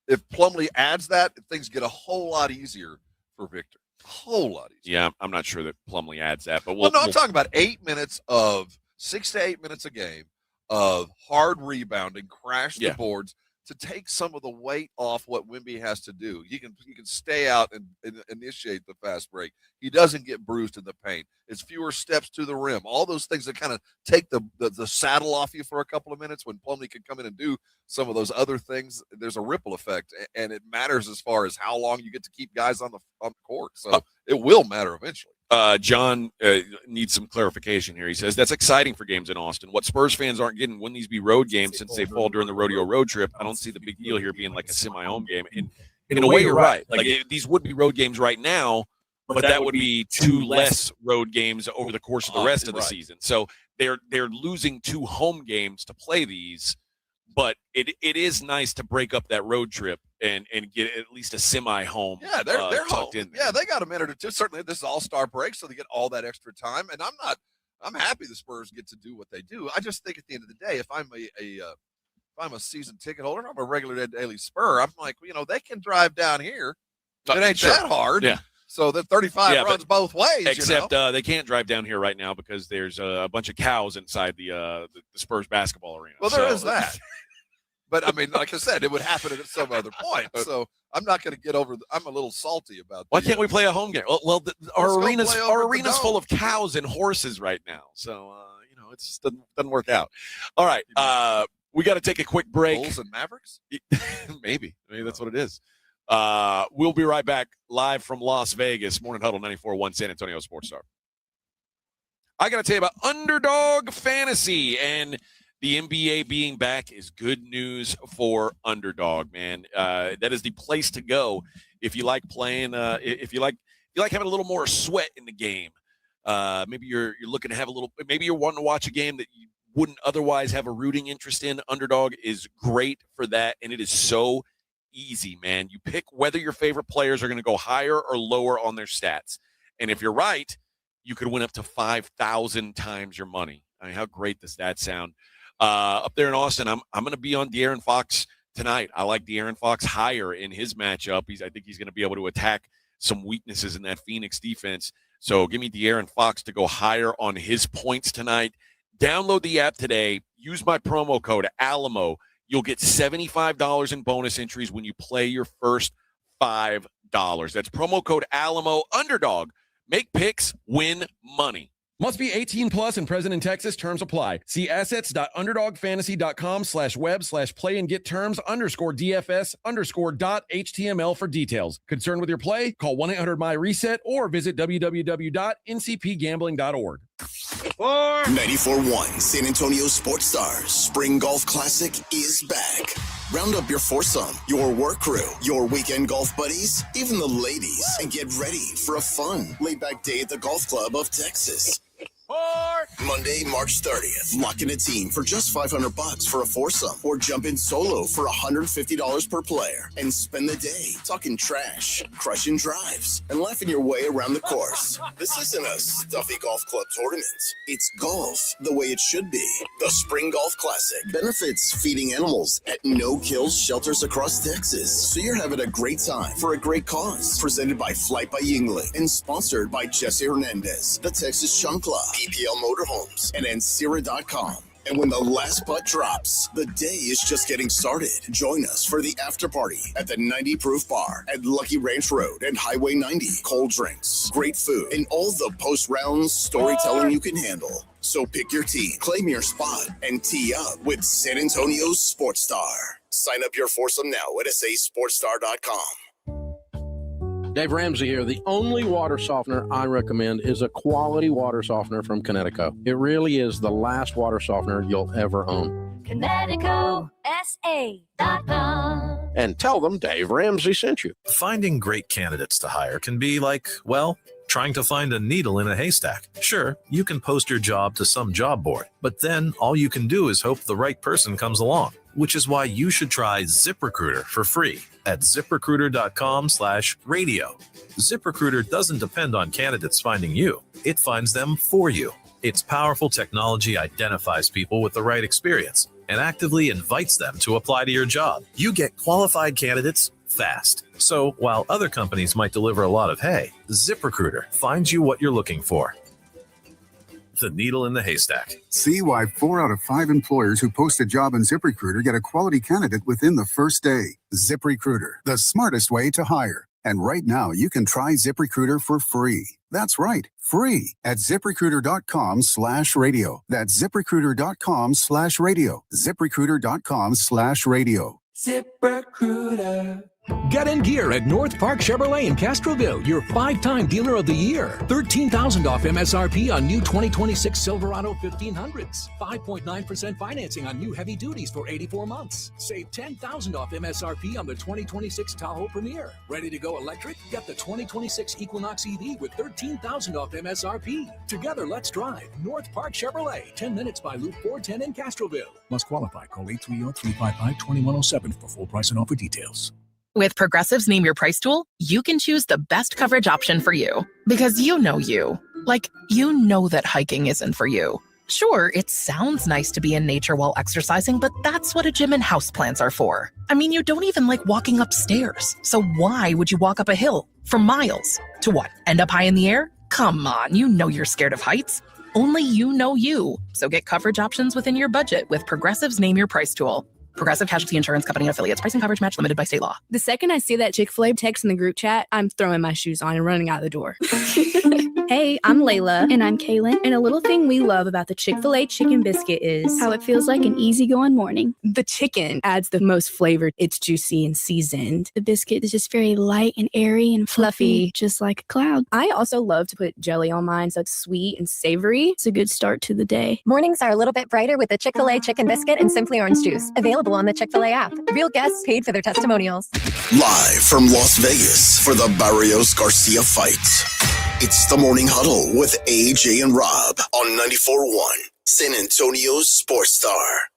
if Plumlee adds that, things get a whole lot easier for Victor. A whole lot easier. Yeah, I'm not sure that Plumlee adds that, but I'm talking about 8 minutes of 6 to 8 minutes a game of hard rebounding, crash the boards to take some of the weight off what Wemby has to do. He can stay out and initiate the fast break. He doesn't get bruised in the paint. It's fewer steps to the rim. All those things that kind of take the saddle off you for a couple of minutes when Plumlee can come in and do some of those other things. There's a ripple effect, and it matters as far as how long you get to keep guys on the court. So it will matter eventually. John needs some clarification here. He says, that's exciting for games in Austin. What Spurs fans aren't getting, wouldn't these be road games since they fall during the rodeo road trip? I don't see the big deal here being like a semi-home game. And in a way, you're right. Like these would be road games right now, but that would be 2 less road games over the course of the rest of the season. So they're losing 2 home games to play these, but it is nice to break up that road trip and get at least a semi-home. Yeah, they're tucked home. in there. Yeah, they got a minute or two. Certainly, this is all-star break, so they get all that extra time. And I'm happy the Spurs get to do what they do. I just think at the end of the day, if I'm a season ticket holder, I'm a regular daily Spur. I'm like, they can drive down here. It ain't that hard. Yeah. So the 35 runs both ways. Except they can't drive down here right now because there's a bunch of cows inside the Spurs basketball arena. Well, there is that. But, I mean, like I said, it would happen at some other point. So I'm not going to get over I'm a little salty about Why can't we play a home game? Well, our arena's full of cows and horses right now. So, it just doesn't work out. All right. We got to take a quick break. Bulls and Mavericks? Maybe that's what it is. We'll be right back live from Las Vegas. Morning Huddle 94.1 San Antonio Sports Star. I got to tell you about Underdog Fantasy, and the NBA being back is good news for Underdog, man. That is the place to go if you like playing. If you like having a little more sweat in the game. Maybe you're looking to have a little. Maybe you're wanting to watch a game that you wouldn't otherwise have a rooting interest in. Underdog is great for that, and it is so easy, man. You pick whether your favorite players are going to go higher or lower on their stats, and if you're right, you could win up to 5,000 times your money. I mean, how great does that sound? Up there in Austin, I'm going to be on De'Aaron Fox tonight. I like De'Aaron Fox higher in his matchup. I think he's going to be able to attack some weaknesses in that Phoenix defense. So give me De'Aaron Fox to go higher on his points tonight. Download the app today. Use my promo code Alamo. You'll get $75 in bonus entries when you play your first $5. That's promo code Alamo. Underdog Make picks, win money. Must be 18 plus and present in Texas. Terms apply. See assets.underdogfantasy.com/web/play and get terms _DFS_.html for details. Concerned with your play? Call 1-800-MY-RESET or visit www.ncpgambling.org. 94.1 San Antonio Sports Stars Spring Golf Classic is back. Round up your foursome, your work crew, your weekend golf buddies, even the ladies, and get ready for a fun, laid-back day at the Golf Club of Texas. Monday, March 30th. Lock in a team for just $500 for a foursome, or jump in solo for $150 per player and spend the day talking trash, crushing drives, and laughing your way around the course. This isn't a stuffy golf club tournament. It's golf the way it should be. The Spring Golf Classic benefits feeding animals at no-kill shelters across Texas, so you're having a great time for a great cause. Presented by Flight by Yingling and sponsored by Jesse Hernandez, the Texas Chunk Club, PPL Motorhomes, and Ancira.com. And when the last putt drops, the day is just getting started. Join us for the after party at the 90 Proof Bar at Lucky Ranch Road and Highway 90. Cold drinks, great food, and all the post-round storytelling you can handle. So pick your team, claim your spot, and tee up with San Antonio's Sports Star. Sign up your foursome now at sasportstar.com. Dave Ramsey here. The only water softener I recommend is a quality water softener from Connecticut. It really is the last water softener you'll ever own. ConnecticutSA.com. And tell them Dave Ramsey sent you. Finding great candidates to hire can be like, well, trying to find a needle in a haystack. Sure, you can post your job to some job board, but then all you can do is hope the right person comes along, which is why you should try ZipRecruiter for free at ZipRecruiter.com/radio. ZipRecruiter doesn't depend on candidates finding you. It finds them for you. Its powerful technology identifies people with the right experience and actively invites them to apply to your job. You get qualified candidates fast. So while other companies might deliver a lot of hay, ZipRecruiter finds you what you're looking for. The needle in the haystack. See why 4 out of 5 employers who post a job on ZipRecruiter get a quality candidate within the first day. ZipRecruiter, the smartest way to hire. And right now, you can try ZipRecruiter for free. That's right, free at ZipRecruiter.com/radio. That's ZipRecruiter.com/radio. ZipRecruiter.com/radio. ZipRecruiter. Get in gear at North Park Chevrolet in Castroville, your 5-time dealer of the year. $13,000 off MSRP on new 2026 Silverado 1500s. 5.9% financing on new heavy duties for 84 months. Save $10,000 off MSRP on the 2026 Tahoe Premier. Ready to go electric? Get the 2026 Equinox EV with $13,000 off MSRP. Together, let's drive. North Park Chevrolet, 10 minutes by Loop 410 in Castroville. Must qualify. Call 830-355-2107 for full price and offer details. With Progressive's Name Your Price tool, you can choose the best coverage option for you. Because you know you. Like, you know that hiking isn't for you. Sure, it sounds nice to be in nature while exercising, but that's what a gym and houseplants are for. I mean, you don't even like walking upstairs. So why would you walk up a hill for miles? To what, end up high in the air? Come on, you know you're scared of heights. Only you know you. So get coverage options within your budget with Progressive's Name Your Price tool. Progressive Casualty Insurance Company and affiliates. Price and coverage match limited by state law. The second I see that Chick-fil-A text in the group chat, I'm throwing my shoes on and running out the door. Hey, I'm Layla. And I'm Kaylin. And a little thing we love about the Chick-fil-A chicken biscuit is how it feels like an easygoing morning. The chicken adds the most flavor. It's juicy and seasoned. The biscuit is just very light and airy and fluffy, just like a cloud. I also love to put jelly on mine, so it's sweet and savory. It's a good start to the day. Mornings are a little bit brighter with the Chick-fil-A chicken biscuit and Simply Orange juice. Available on the Chick-fil-A app. Real guests paid for their testimonials. Live from Las Vegas for the Barrios Garcia fight. It's the Morning Huddle with AJ and Rob on 94.1 San Antonio's Sports Star.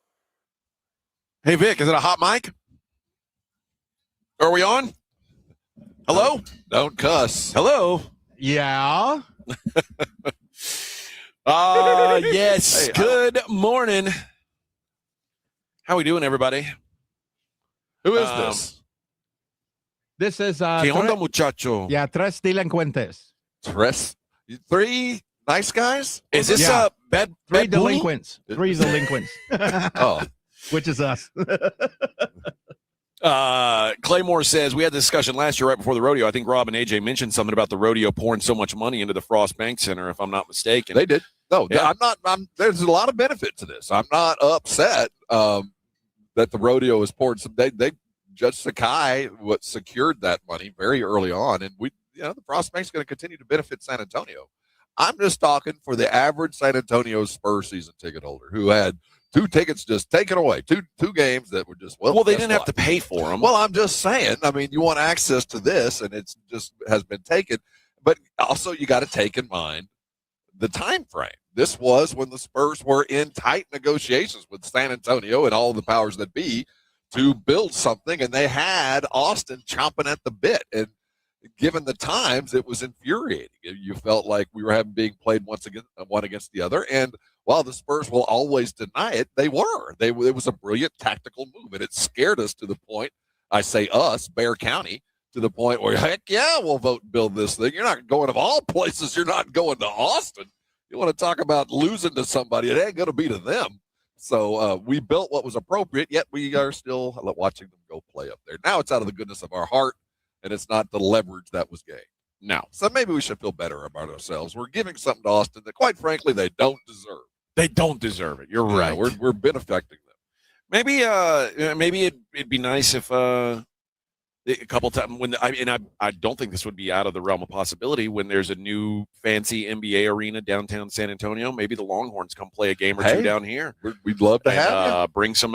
Hey, Vic, is it a hot mic? Are we on? Hello? Don't cuss. Hello? Yeah. Yes. Hey, good morning. How we doing, everybody? Who is this? This is ¿Qué onda, muchacho? Yeah, tres delincuentes. Three nice guys? Is this bad Three bully? delinquents. Three delinquents. Oh. Which is us. Claymore says, we had this discussion last year right before the rodeo. I think Rob and AJ mentioned something about the rodeo pouring so much money into the Frost Bank Center, if I'm not mistaken. They did. No, Yeah. there's a lot of benefit to this. I'm not upset that the rodeo is poured. Judge Sakai secured that money very early on, and the Frost Bank's going to continue to benefit San Antonio. I'm just talking for the average San Antonio Spurs season ticket holder who had 2 tickets just taken away, two games that were just well, they didn't have to pay for them. Well, I'm just saying. I mean, you want access to this, and it's just has been taken. But also, you got to take in mind the time frame. This was when the Spurs were in tight negotiations with San Antonio and all the powers that be to build something, and they had Austin chomping at the bit. And given the times, it was infuriating. You felt like we were being played one against the other. And while the Spurs will always deny it, they were. It was a brilliant tactical move, and it scared us to the point, I say us, Bear County, to the point where, heck yeah, we'll vote and build this thing. You're not going, of all places, you're not going to Austin. You want to talk about losing to somebody, it ain't going to be to them. So we built what was appropriate, yet we are still watching them go play up there. Now it's out of the goodness of our heart, and it's not the leverage that was gained. No. So maybe we should feel better about ourselves. We're giving something to Austin that, quite frankly, they don't deserve. They don't deserve it. You're right. We're benefacting them. Maybe it'd be nice if a couple times I don't think this would be out of the realm of possibility when there's a new fancy NBA arena downtown San Antonio. Maybe the Longhorns come play a game or two down here. We'd love to have you. Bring some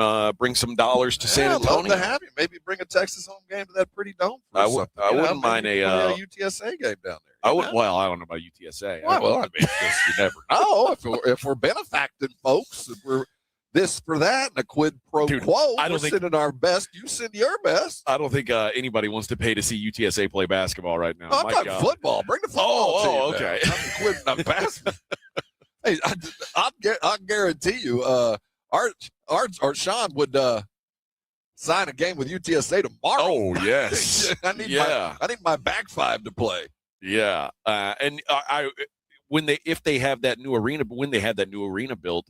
dollars to San Antonio. Love to have you. Maybe bring a Texas home game to that pretty dome. I wouldn't mind a UTSA game down there. Well, I don't know about UTSA. Well, I mean, you never know. If we're benefacting folks, if we're this for that and a quid pro quo. We're sending our best. You send your best. I don't think anybody wants to pay to see UTSA play basketball right now. I'm talking football. Bring the football team. Okay. I'm quitting on basketball. Hey, I guarantee you, Art or Sean would sign a game with UTSA tomorrow. Oh yes. I need my back five to play. Yeah, and if they have that new arena, when they have that new arena built.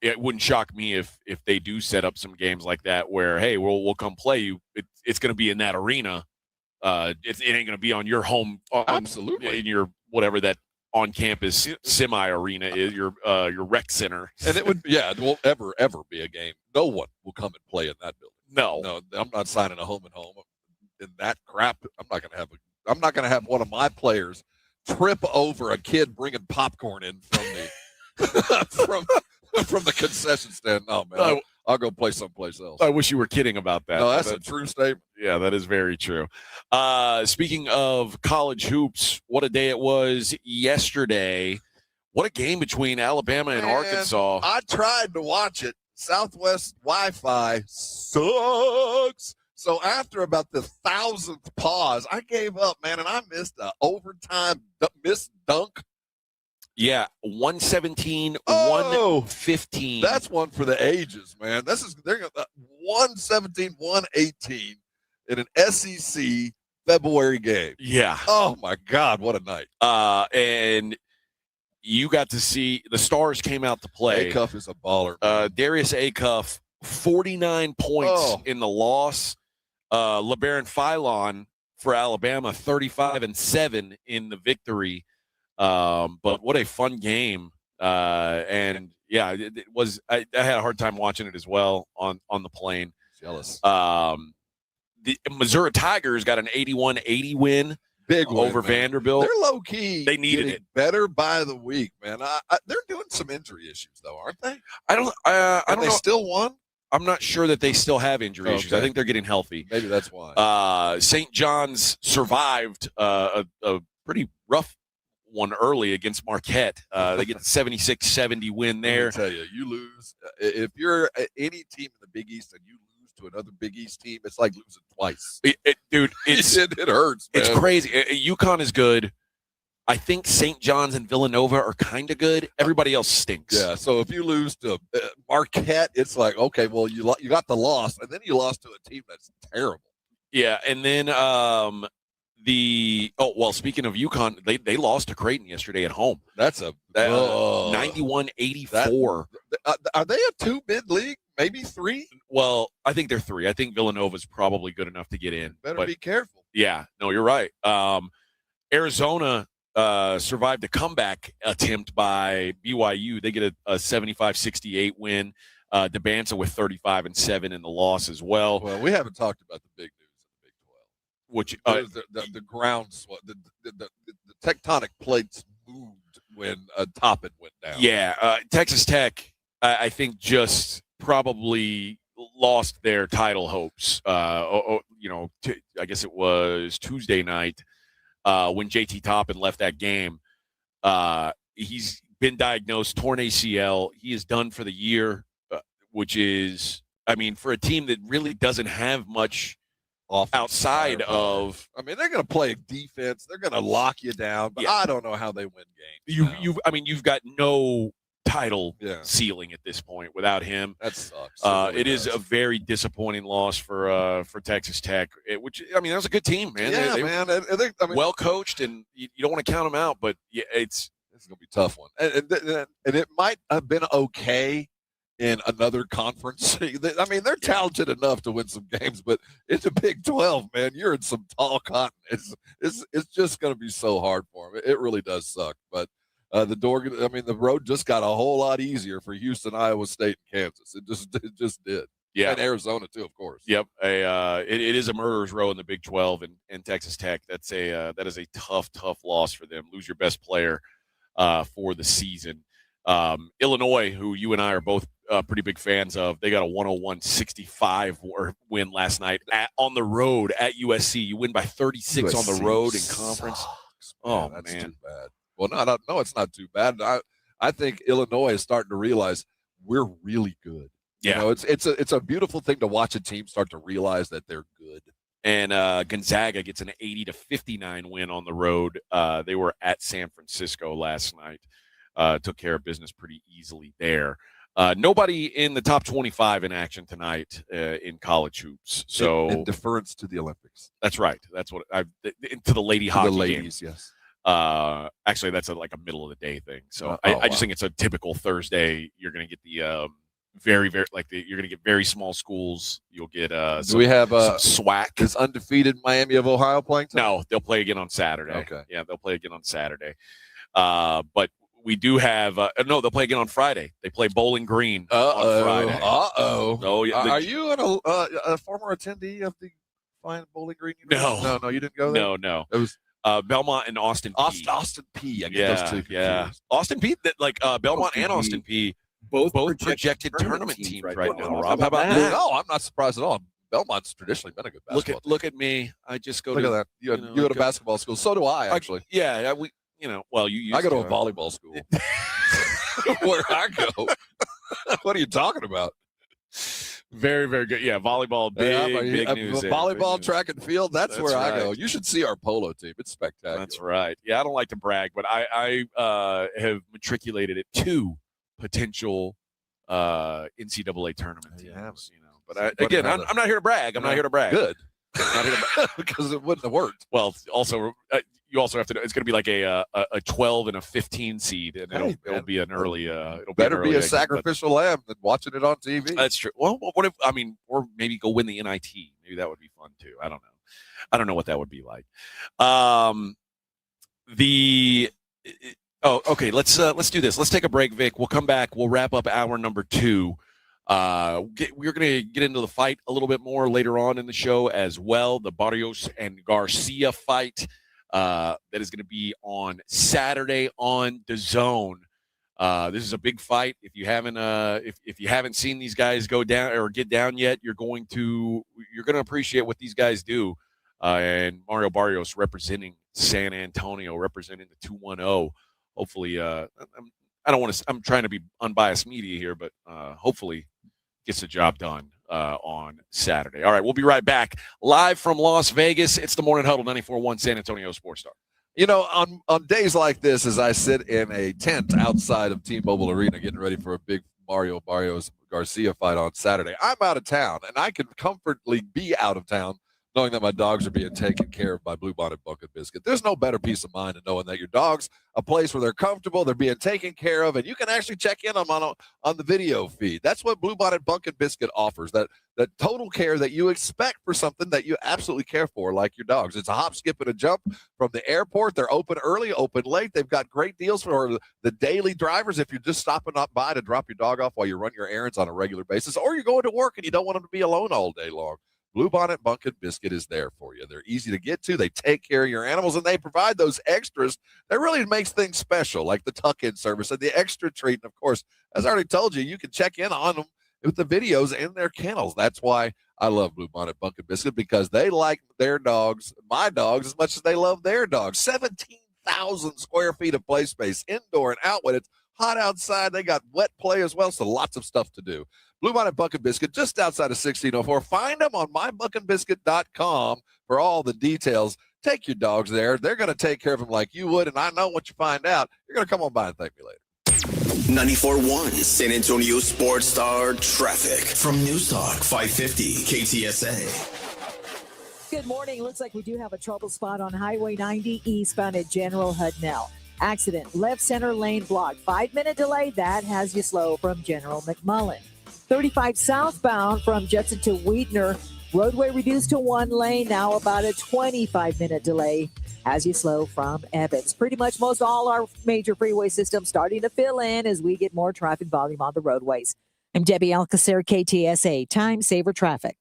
It wouldn't shock me if they do set up some games like that where, hey, we'll come play you. It's going to be in that arena. It ain't going to be on your home. Absolutely. In your whatever that on campus semi arena is, your rec center. And it won't ever be a game. No one will come and play in that building. No, I'm not signing a home and home in that crap. I'm not going to have one of my players trip over a kid bringing popcorn in from the from the concession stand. No, man, I'll go play someplace else. I wish you were kidding about that. No, that's a true statement. Yeah, that is very true. Speaking of college hoops, what a day it was yesterday. What a game between Alabama and Arkansas. I tried to watch it. Southwest Wi-Fi sucks. So after about the 1,000th pause, I gave up, man, and I missed an overtime missed dunk. Yeah, 117, 115. That's one for the ages, man. They're 117, 118 in an SEC February game. Yeah. Oh my God, what a night. And you got to see the stars came out to play. Acuff is a baller. Darius Acuff, 49 points in the loss. LeBaron Philon for Alabama, 35-7 in the victory. But what a fun game. And yeah, it was, I had a hard time watching it as well on the plane. Jealous. The Missouri Tigers got an 81-80 win. Big win, over man. Vanderbilt. They're low key. They needed it better by the week, man. They're doing some injury issues though, aren't they? I don't know. Still won? I'm not sure that they still have injury issues. I think they're getting healthy. Maybe that's why. St. John's survived a pretty rough one early against Marquette. They get a 76-70 win there. Let me tell you, you lose. If you're any team in the Big East and you lose to another Big East team, it's like losing twice. Dude, it hurts, man. It's crazy. UConn is good. I think St. John's and Villanova are kind of good. Everybody else stinks. Yeah, so if you lose to Marquette, it's like, okay, well, you got the loss, and then you lost to a team that's terrible. Yeah, and then speaking of UConn, they lost to Creighton yesterday at home. That's 91-84. Are they a two-bid league? maybe 3. Well, I think they're 3. I think Villanova's probably good enough to get in. Better be careful. Yeah, no, you're right. Arizona survived a comeback attempt by BYU. They get a 75-68 win. DeBanza with 35-7 in the loss as well. Well, we haven't talked about the big news in the Big 12. Which the ground, the tectonic plates moved when Toppin went down. Yeah, Texas Tech, I think, just probably lost their title hopes. I guess it was Tuesday night when JT Toppin left that game. He's been diagnosed torn ACL. He is done for the year, which is, I mean, for a team that really doesn't have much outside of. I mean, they're going to play defense. They're going to lock you down, but I don't know how they win games. You've got no title ceiling at this point without him. That sucks. It is a very disappointing loss for Texas Tech, which, I mean, that was a good team, man. Yeah, man. Well coached, and you don't want to count them out, but yeah, it's going to be a tough one. And it might have been okay in another conference. I mean, they're talented enough to win some games, but it's a Big 12, man. You're in some tall cotton. It's just going to be so hard for them. It really does suck. But the road just got a whole lot easier for Houston, Iowa State, and Kansas. It just did. Yeah, and Arizona too, of course. Yep. It is a murderer's row in the Big 12, and Texas Tech. That is a tough loss for them. Lose your best player for the season. Illinois, who you and I are both pretty big fans of, they got a 101-65 win last night on the road at USC. You win by 36 on the road in conference. Sucks, man. That's too bad. Well, no, it's not too bad. I think Illinois is starting to realize we're really good. Yeah, it's a beautiful thing to watch a team start to realize that they're good. And Gonzaga gets an 80-59 win on the road. They were at San Francisco last night. Took care of business pretty easily there. Nobody in the top 25 in action tonight in college hoops. So in deference to the Olympics. That's right. That's what to the lady hockey ladies, games. Yes. Actually, that's like a middle of the day thing. So I just think it's a typical Thursday. You're going to get the very you're going to get very small schools. You'll get do we have some SWAC? Is undefeated Miami of Ohio playing tonight? No, they'll play again on Saturday. Okay. Yeah, they'll play again on Saturday. But we do have no. They'll play again on Friday. They play Bowling Green on Friday. Oh, yeah. Are you a former attendee of the fine Bowling Green University? No, you didn't go there. No. It was Belmont and Austin P. Austin P. I get those two confused. Yeah. Austin P. Belmont and Austin P. Both projected tournament teams right now. Rob, how about that? No, I'm not surprised at all. Belmont's traditionally been a good basketball team. Look at me. I just go look to at that. You go to basketball school. So do I, actually. We. Well, you used I go to a volleyball school. Where I go. What are you talking about? Very, very good. Yeah, volleyball, big news. Volleyball, big track and field, that's where I go. You should see our polo team. It's spectacular. That's right. Yeah, I don't like to brag, but I have matriculated at 2 potential NCAA tournament teams. But again, I'm not here to brag. I'm not here to brag. Good. Because it wouldn't have worked. Well, also, you also have to know it's going to be like a 12 and a 15 seed, and it'll be an early. It'll better be a sacrificial lamb than watching it on TV. That's true. Well, what if or maybe go win the NIT? Maybe that would be fun too. I don't know. I don't know what that would be like. Okay. Let's do this. Let's take a break, Vic. We'll come back. We'll wrap up hour number 2. We're going to get into the fight a little bit more later on in the show as well. The Barrios and Garcia fight that is going to be on Saturday on DAZN. This is a big fight. If you haven't if you haven't seen these guys go down or get down yet, you're going to appreciate what these guys do. And Mario Barrios representing San Antonio, representing the 210. Hopefully, I'm trying to be unbiased media here, but hopefully gets the job done on Saturday. All right, we'll be right back live from Las Vegas. It's the Morning Huddle, 94.1 San Antonio Sports Star. On days like this, as I sit in a tent outside of T-Mobile Arena getting ready for a big Mario Barrios Garcia fight on Saturday, I'm out of town, and I can comfortably be out of town knowing that my dogs are being taken care of by Bluebonnet Bucket Biscuit. There's no better peace of mind than knowing that your dog's a place where they're comfortable, they're being taken care of, and you can actually check in on the video feed. That's what Bluebonnet Bucket Biscuit offers, that total care that you expect for something that you absolutely care for, like your dogs. It's a hop, skip, and a jump from the airport. They're open early, open late. They've got great deals for the daily drivers if you're just stopping up by to drop your dog off while you run your errands on a regular basis, or you're going to work and you don't want them to be alone all day long. Bluebonnet Bucket Biscuit is there for you. They're easy to get to. They take care of your animals, and they provide those extras that really makes things special, like the tuck-in service and the extra treat. And, of course, as I already told you, you can check in on them with the videos in their kennels. That's why I love Bluebonnet Bucket Biscuit, because they like their dogs, my dogs, as much as they love their dogs. 17,000 square feet of play space, indoor and out when it's hot outside. They got wet play as well, so lots of stuff to do. Bluebonnet Bucket Biscuit, just outside of 1604. Find them on mybucketbiscuit.com for all the details. Take your dogs there. They're going to take care of them like you would, and I know what you find out. You're going to come on by and thank me later. 94.1 San Antonio Sports Star traffic from News Talk 550 KTSA. Good morning. Looks like we do have a trouble spot on Highway 90 eastbound at General Huddle. Accident, left center lane blocked. 5-minute delay. That has you slow from General McMullen. 35 southbound from Judson to Weidner. Roadway reduced to 1 lane. Now about a 25-minute delay as you slow from Evans. Pretty much most all our major freeway systems starting to fill in as we get more traffic volume on the roadways. I'm Debbie Alcacer, KTSA, Time Saver Traffic.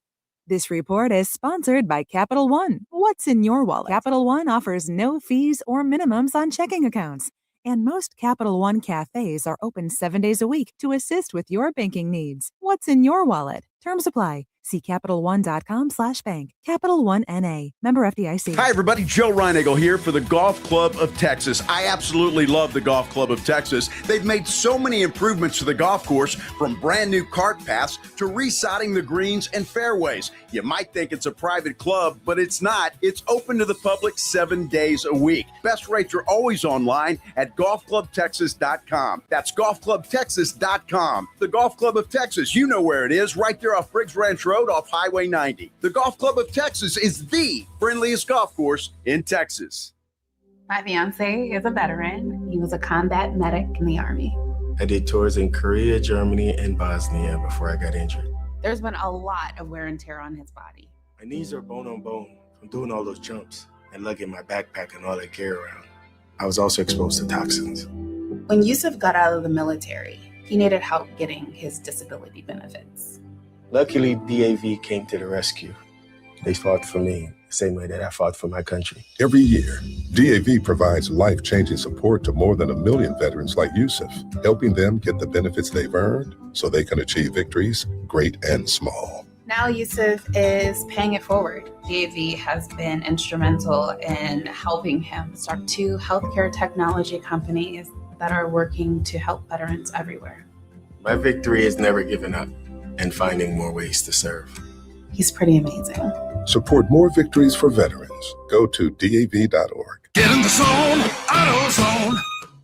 This report is sponsored by Capital One. What's in your wallet? Capital One offers no fees or minimums on checking accounts. And most Capital One cafes are open 7 days a week to assist with your banking needs. What's in your wallet? Terms apply. See CapitalOne.com/bank. Capital One N.A. Member FDIC. Hi, everybody. Joe Reinagle here for the Golf Club of Texas. I absolutely love the Golf Club of Texas. They've made so many improvements to the golf course, from brand new cart paths to resodding the greens and fairways. You might think it's a private club, but it's not. It's open to the public 7 days a week. Best rates are always online at golfclubtexas.com. That's golfclubtexas.com. The Golf Club of Texas, you know where it is, right there off Briggs Ranch Road off Highway 90. The Golf Club of Texas is the friendliest golf course in Texas. My fiance is a veteran. He was a combat medic in the Army. I did tours in Korea, Germany, and Bosnia before I got injured. There's been a lot of wear and tear on his body. My knees are bone on bone from doing all those jumps and lugging my backpack and all that gear around. I was also exposed to toxins. When Yusuf got out of the military, he needed help getting his disability benefits. Luckily, DAV came to the rescue. They fought for me the same way that I fought for my country. Every year, DAV provides life-changing support to more than 1 million veterans like Yusuf, helping them get the benefits they've earned so they can achieve victories, great and small. Now Yusuf is paying it forward. DAV has been instrumental in helping him start 2 healthcare technology companies that are working to help veterans everywhere. My victory is never giving up and finding more ways to serve. He's pretty amazing. Support more victories for veterans. Go to DAV.org. Get in the zone, AutoZone.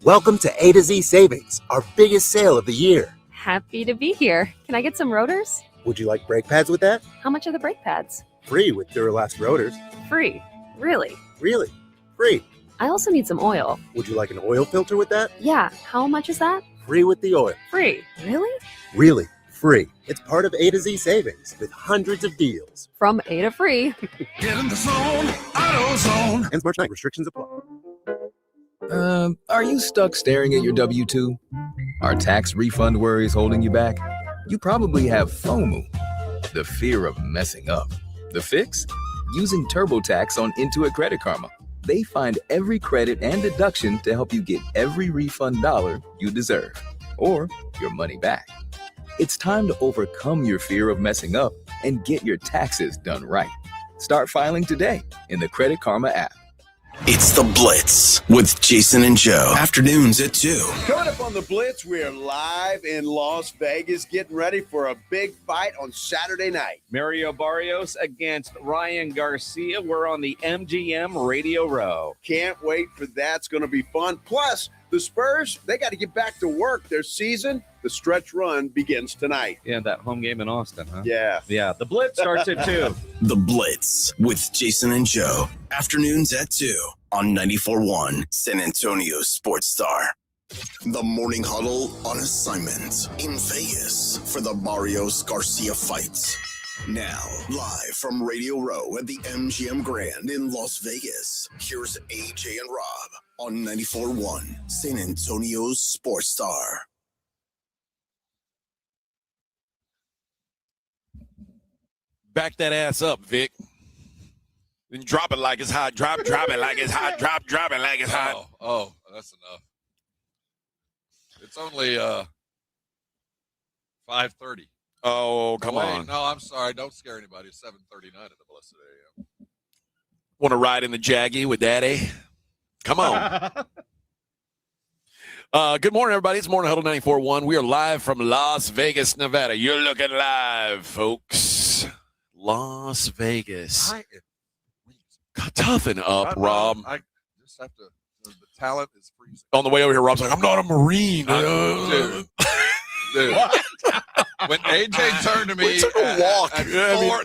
Welcome to A to Z Savings, our biggest sale of the year. Happy to be here. Can I get some rotors? Would you like brake pads with that? How much are the brake pads? Free with Duralast rotors. Free. Really? Really? Free. I also need some oil. Would you like an oil filter with that? Yeah. How much is that? Free with the oil. Free. Really? Really. Free. It's part of A to Z Savings with hundreds of deals. From A to free. Get in the zone, AutoZone. Ends March 9th. Restrictions apply. Are you stuck staring at your W-2? Are tax refund worries holding you back? You probably have FOMO, the fear of messing up. The fix? Using TurboTax on Intuit Credit Karma. They find every credit and deduction to help you get every refund dollar you deserve, or your money back. It's time to overcome your fear of messing up and get your taxes done right. Start filing today in the Credit Karma app. It's The Blitz with Jason and Joe. Afternoons at 2. Coming up on The Blitz, we are live in Las Vegas, getting ready for a big fight on Saturday night. Mario Barrios against Ryan Garcia. We're on the MGM Radio Row. Can't wait for that. It's going to be fun. Plus, the The Spurs, they got to get back to work. Their season, the stretch run, begins tonight. Yeah, that home game in Austin, huh? Yeah. Yeah, the Blitz starts at 2. The Blitz with Jason and Joe. Afternoons at 2 on 94.1 San Antonio Sports Star. The Morning Huddle on assignment in Vegas for the Barrios Garcia fight. Now, live from Radio Row at the MGM Grand in Las Vegas, here's AJ and Rob on 94.1 San Antonio's Sports Star. Back that ass up, Vic. Then drop it like it's hot. Drop it like it's hot. Drop it like it's hot. Oh, that's enough. It's only 5:30. Oh, come Wait, on. No, I'm sorry. Don't scare anybody. It's 7:39 at the blessed AM. Want to ride in the Jaggy with Daddy? Come on. Good morning, everybody. It's Morning Huddle 94.1. We are live from Las Vegas, Nevada. You're looking live, folks. Las Vegas. Toughen up, Rob. I just have to. The talent is freezing. On the way over here, Rob's like, I'm not a Marine. Dude. When AJ turned to me, We took a walk.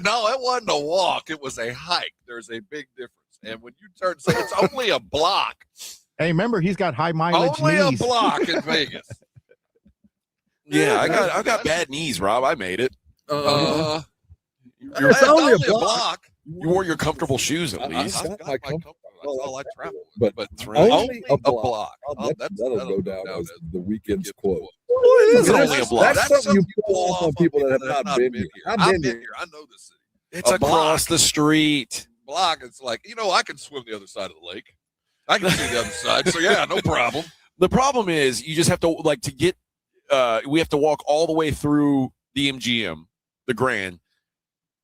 No, it wasn't a walk. It was a hike. There's a big difference. And when you turn, say it's only a block. Hey, remember, he's got high mileage Only knees. a block in Vegas. Yeah, I got bad knees, Rob. I made it. It's only a block. You wore your comfortable shoes at least. I've got my comfortable. That's all I travel with. But Only a block. That'll go down as the weekend's quote. It is only a block. That's something you pull off on people that have not been here. I've been here. I know the city. It's across the street. Block. It's like, I can swim the other side of the lake. I can see the other side. So, yeah, no problem. The problem is you just have to, we have to walk all the way through the MGM, the Grand,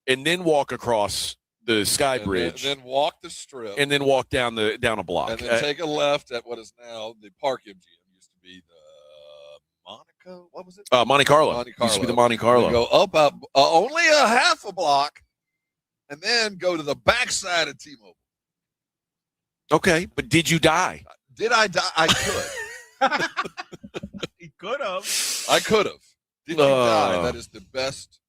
and then walk across the Sky Bridge. And then walk the strip. And then walk down a block. And then take a left at what is now the Park MGM. Used to be the Monaco. What was it? Monte Carlo. Used to be the Monte Carlo. Go up only a half a block, and then go to the backside of T-Mobile. Okay, but did you die? Did I die? I could. He could have. I could have. Did you die? That is the best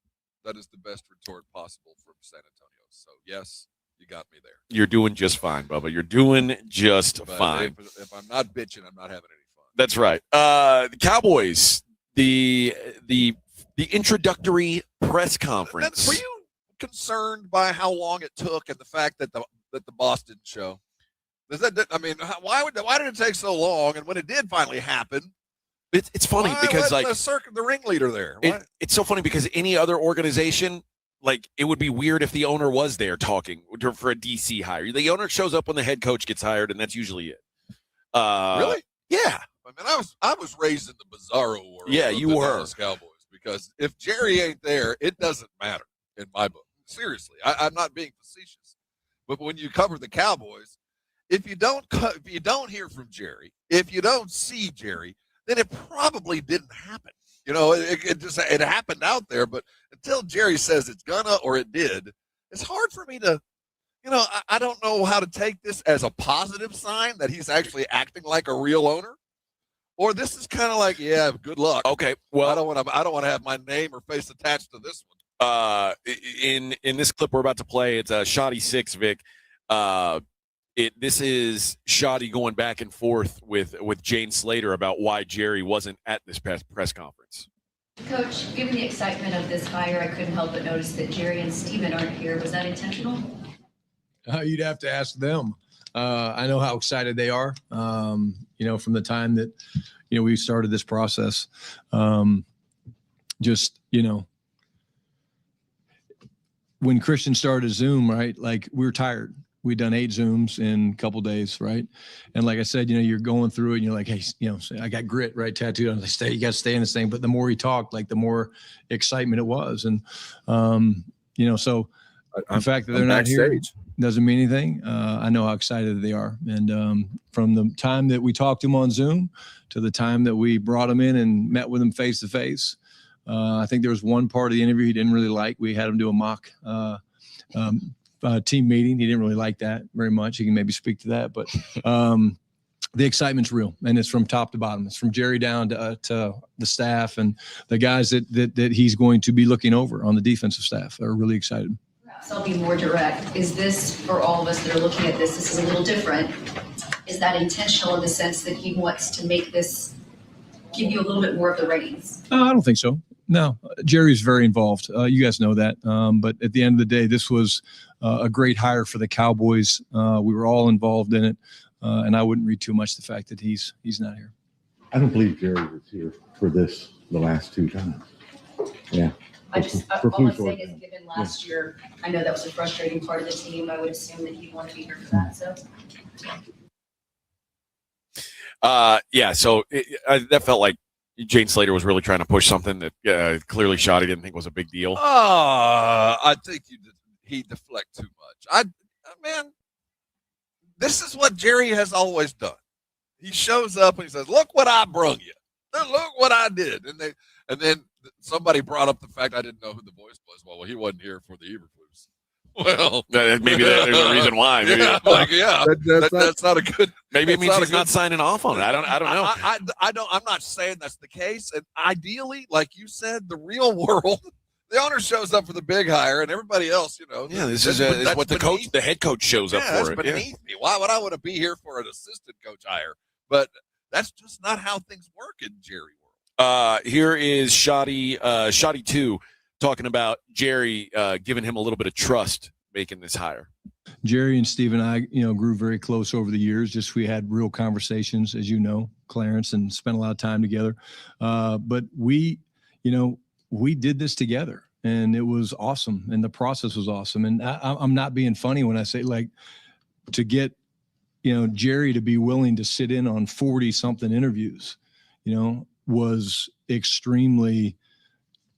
retort possible from San Antonio. So yes, you got me there. You're doing just fine, Bubba. You're doing just fine. If I'm not bitching, I'm not having any fun. That's right. The Cowboys, the introductory press conference. Were you concerned by how long it took and the fact that the Boston show? Why did it take so long? And when it did finally happen, it's funny because the ringleader there. It's so funny because any other organization, it would be weird if the owner was there talking for a DC hire. The owner shows up when the head coach gets hired, and that's usually it. Really? Yeah. I mean, I was raised in the bizarro world. Yeah, of you the were. Dallas Cowboys, because if Jerry ain't there, it doesn't matter in my book. Seriously, I'm not being facetious, but when you cover the Cowboys, if you don't hear from Jerry, if you don't see Jerry, then it probably didn't happen. It happened out there, but until Jerry says it's gonna or it did, it's hard for me to, I don't know how to take this as a positive sign that he's actually acting like a real owner, or this is kind of like, yeah, good luck. Okay, well, I don't want to have my name or face attached to this one. In this clip we're about to play, it's Shoddy 6, Vic. This is Shoddy going back and forth with Jane Slater about why Jerry wasn't at this press conference. Coach, given the excitement of this hire, I couldn't help but notice that Jerry and Steven aren't here. Was that intentional? You'd have to ask them. I know how excited they are, from the time that, we started this process. When Christian started Zoom, right, we were tired. We'd done 8 Zooms in a couple days, right? And like I said, you're going through it and you're like, hey, I got grit, right, tattooed on. You got to stay in this thing. But the more he talked, the more excitement it was. And, so the fact that they're not here doesn't mean anything. I know how excited they are. And from the time that we talked to him on Zoom to the time that we brought him in and met with him face to face, I think there was one part of the interview he didn't really like. We had him do a mock team meeting. He didn't really like that very much. He can maybe speak to that, but the excitement's real, and it's from top to bottom. It's from Jerry down to the staff and the guys that he's going to be looking over on the defensive staff are really excited. Perhaps I'll be more direct. Is this, for all of us that are looking at this is a little different. Is that intentional in the sense that he wants to make this, give you a little bit more of the reins? I don't think so. No, Jerry's very involved. You guys know that. But at the end of the day, this was a great hire for the Cowboys. We were all involved in it. And I wouldn't read too much the fact that he's not here. I don't believe Jerry was here for this the last 2 times. Yeah. All I'm saying is, given last year, I know that was a frustrating part of the team. I would assume that he'd want to be here for that. So. So that felt like Jane Slater was really trying to push something that clearly Shoddy didn't think was a big deal. I think he deflect too much. Man, this is what Jerry has always done. He shows up and he says, "Look what I brung you. Look what I did." And then somebody brought up the fact I didn't know who the voice was. Well, he wasn't here for the Eberflus. Well, maybe there's a reason why. Maybe that's not a good. Maybe it means he's not signing off on it. I don't know. I'm not saying that's the case. And ideally, like you said, the real world, the owner shows up for the big hire, and everybody else, Yeah, this is what the head coach shows up for. That's beneath me. Why would I want to be here for an assistant coach hire? But that's just not how things work in Jerry world. Here is Shoddy 2 talking about Jerry giving him a little bit of trust making this hire. Jerry and Steve and I, grew very close over the years. We had real conversations, as you know, Clarence, and spent a lot of time together. But we did this together, and it was awesome, and the process was awesome. And I'm not being funny when I say, like, to get, Jerry to be willing to sit in on 40-something interviews, was extremely.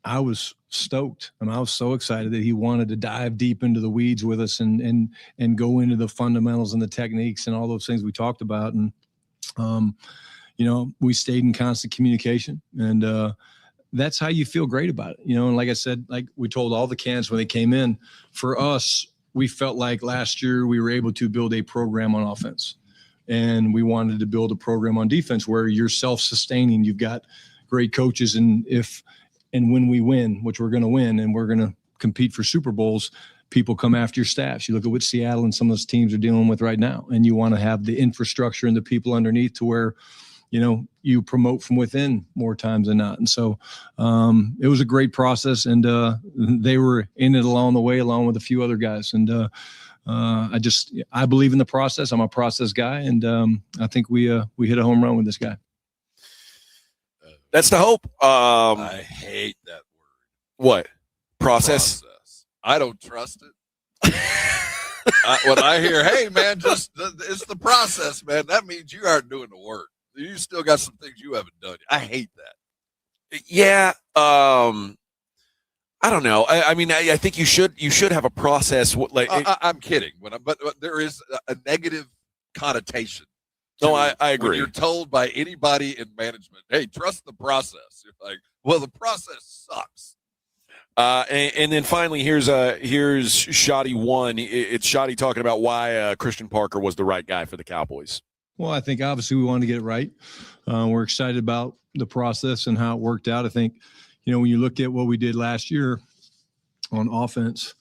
I was stoked, and I was so excited that he wanted to dive deep into the weeds with us and go into the fundamentals and the techniques and all those things we talked about. And we stayed in constant communication, and that's how you feel great about it. And like I said, like we told all the cans when they came in, for us, we felt like last year we were able to build a program on offense, and we wanted to build a program on defense where you're self-sustaining. You've got great coaches, and when we win, which we're going to win, and we're going to compete for Super Bowls, people come after your staffs. You look at what Seattle and some of those teams are dealing with right now, and you want to have the infrastructure and the people underneath to where, you promote from within more times than not. And so it was a great process, and they were in it along the way, along with a few other guys. And I believe in the process. I'm a process guy, and I think we hit a home run with this guy. That's the hope. I hate that word. What? Process? I don't trust it. When I hear, "Hey, man, it's the process, man," that means you aren't doing the work. You still got some things you haven't done. I hate that. Yeah. I don't know. I mean, I think you should have a process. I'm kidding, but there is a negative connotation. No, I agree. When you're told by anybody in management, "Hey, trust the process," you're like, well, the process sucks. And then finally, here's Shoddy 1. It's Shoddy talking about why Christian Parker was the right guy for the Cowboys. Well, I think obviously we wanted to get it right. We're excited about the process and how it worked out. I think, when you look at what we did last year on offense,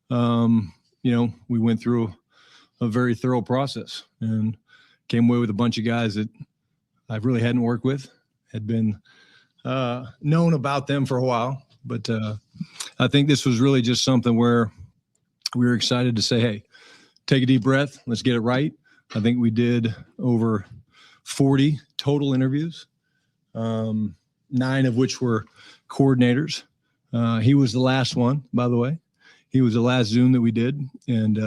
we went through a very thorough process and came away with a bunch of guys that I really hadn't worked with, had been known about them for a while. But I think this was really just something where we were excited to say, hey, take a deep breath. Let's get it right. I think we did over 40 total interviews, 9 of which were coordinators. He was the last one, by the way. He was the last Zoom that we did. And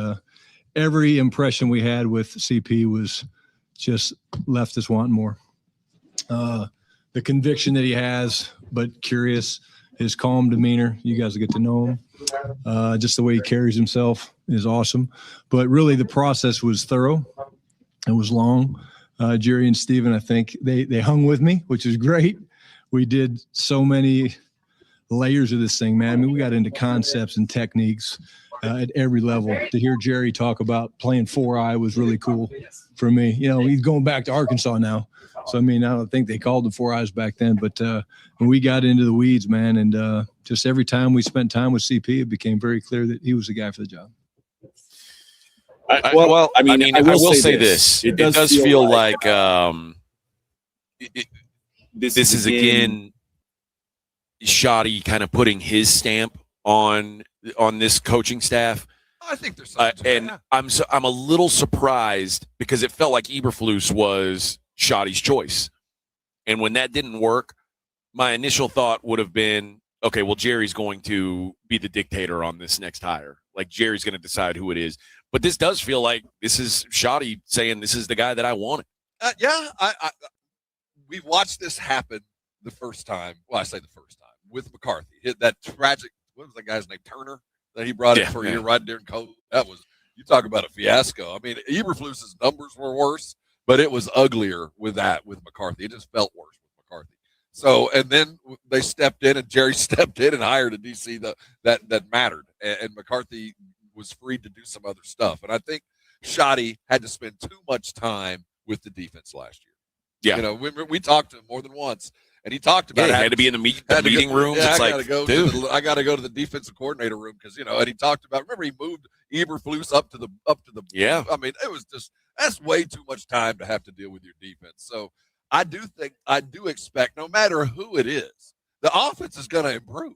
every impression we had with CP was just left us wanting more. The conviction that he has, but curious, his calm demeanor. You guys will get to know him. Just the way he carries himself is awesome. But really the process was thorough. It was long. Jerry and Steven, I think they hung with me, which is great. We did so many layers of this thing, man. I mean, we got into concepts and techniques at every level. To hear Jerry talk about playing 4-eye was really cool. for me. He's going back to Arkansas now. So, I don't think they called him 4 eyes back then. But when we got into the weeds, man, and just every time we spent time with CP, it became very clear that he was the guy for the job. I will say this. It does feel like this is, again, Shoddy kind of putting his stamp on this coaching staff. I think there's something I'm a little surprised because it felt like Eberflus was Shoddy's choice. And when that didn't work, my initial thought would have been, okay, well, Jerry's going to be the dictator on this next hire. Like, Jerry's going to decide who it is. But this does feel like this is Shoddy saying this is the guy that I wanted. We've watched this happen the first time. Well, I say the first time with McCarthy. That tragic, what was that guy's name? Turner, that he brought in for a year right during COVID. That was, you talk about a fiasco. I mean, Eberflus's numbers were worse, but it was uglier with McCarthy. It just felt worse with McCarthy. So, and then they stepped in, and Jerry stepped in and hired a DC that mattered, and McCarthy was free to do some other stuff. And I think Shoddy had to spend too much time with the defense last year. Yeah, we talked to him more than once, and he talked about it. Had to be in the meeting rooms. Yeah, it's I got to go to the defensive coordinator room because and he talked about. Remember, he moved Eberflus up to the. Yeah, I mean, it was just that's way too much time to have to deal with your defense. So I do expect, no matter who it is, the offense is going to improve.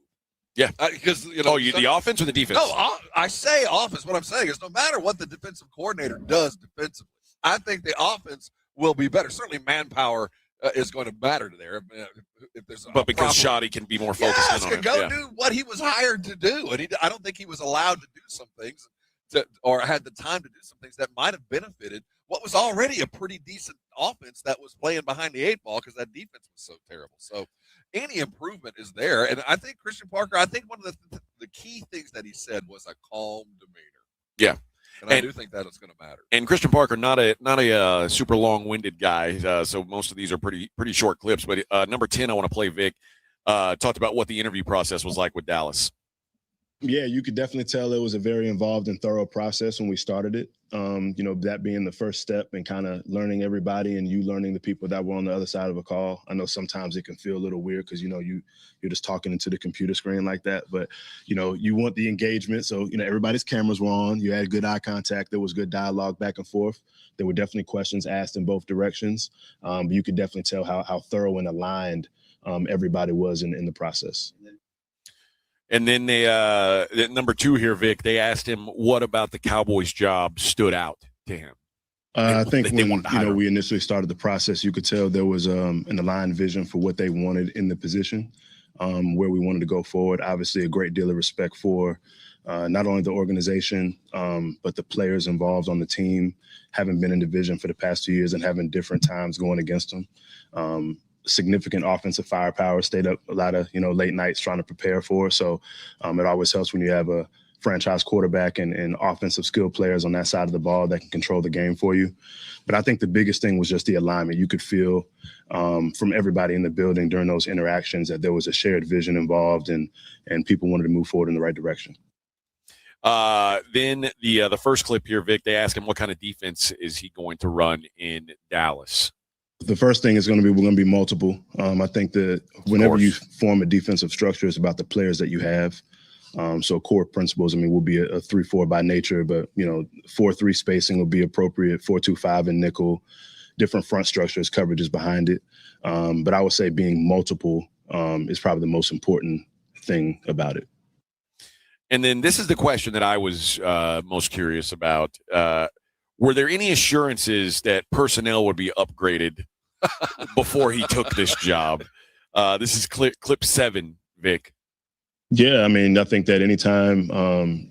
Yeah, because the offense or the defense? No, I say offense. What I'm saying is, no matter what the defensive coordinator does defensively, I think the offense will be better. Certainly, manpower is going to matter there. If there's because Shoddy can be more focused on it. Do what he was hired to do, and I don't think he was allowed to do some things or had the time to do some things that might have benefited what was already a pretty decent offense that was playing behind the 8 ball because that defense was so terrible. So any improvement is there. And I think Christian Parker, one of the key things that he said was a calm demeanor. Yeah. And I do think that is going to matter. And Christian Parker, not a super long-winded guy, so most of these are pretty short clips. But number 10, I want to play Vic, talked about what the interview process was like with Dallas. Yeah, you could definitely tell it was a very involved and thorough process when we started it. That being the first step and kind of learning everybody and you learning the people that were on the other side of a call. I know sometimes it can feel a little weird because, you're just talking into the computer screen like that. But, you want the engagement. So, everybody's cameras were on. You had good eye contact. There was good dialogue back and forth. There were definitely questions asked in both directions. But you could definitely tell how thorough and aligned everybody was in the process. And then they, number 2 here, Vic, they asked him what about the Cowboys job stood out to him. I think when we initially started the process, you could tell there was an aligned vision for what they wanted in the position, where we wanted to go forward. Obviously, a great deal of respect for not only the organization, but the players involved on the team, having been in division for the past 2 years and having different times going against them. Significant offensive firepower, stayed up a lot of late nights trying to prepare for. So it always helps when you have a franchise quarterback and offensive skill players on that side of the ball that can control the game for you. But I think the biggest thing was just the alignment. You could feel from everybody in the building during those interactions that there was a shared vision involved and people wanted to move forward in the right direction. Then the first clip here, Vic, they ask him what kind of defense is he going to run in Dallas. The first thing is we're going to be multiple. I think that whenever you form a defensive structure, it's about the players that you have. So core principles, we'll be a 3-4 by nature, but 4-3 spacing will be appropriate, 4-2-5 in nickel, different front structures, coverages behind it. But I would say being multiple is probably the most important thing about it. And then this is the question that I was most curious about. Were there any assurances that personnel would be upgraded before he took this job? This is clip 7, Vic. Yeah, I think that anytime,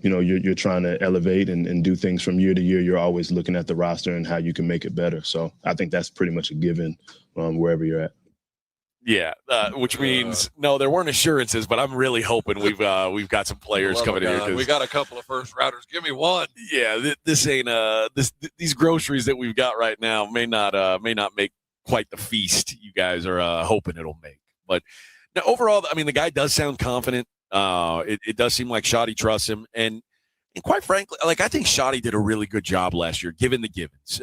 you're trying to elevate and do things from year to year, you're always looking at the roster and how you can make it better. So I think that's pretty much a given wherever you're at. Yeah, which means no, there weren't assurances, but I'm really hoping we've got some players coming in. We got a couple of first rounders. Give me one. Yeah, this ain't these groceries that we've got right now may not make quite the feast you guys are hoping it'll make. But now, overall, the guy does sound confident. It does seem like Shoddy trusts him, and quite frankly, I think Shoddy did a really good job last year, given the givens.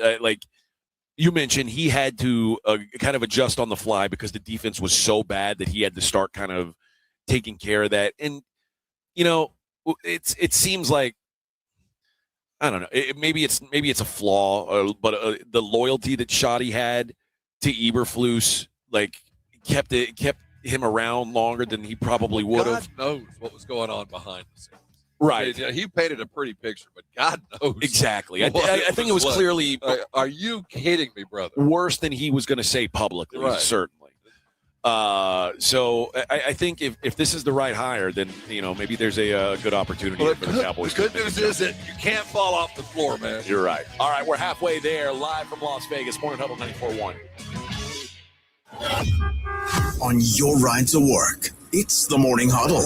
you mentioned he had to kind of adjust on the fly because the defense was so bad that he had to start kind of taking care of that. And, it seems like, I don't know, maybe it's a flaw, but the loyalty that Shoddy had to Eberflus, kept him around longer than he probably would have. God knows what was going on behind the scenes. Right. I mean, he painted a pretty picture, but God knows. Exactly. I think it was clearly. Are you kidding me, brother? Worse than he was going to say publicly, right. Certainly. So I think if this is the right hire, then maybe there's a good opportunity for the Cowboys. The good news is that you can't fall off the floor, man. You're right. All right, we're halfway there, live from Las Vegas. Morning Huddle 94.1. On your ride to work, it's the Morning Huddle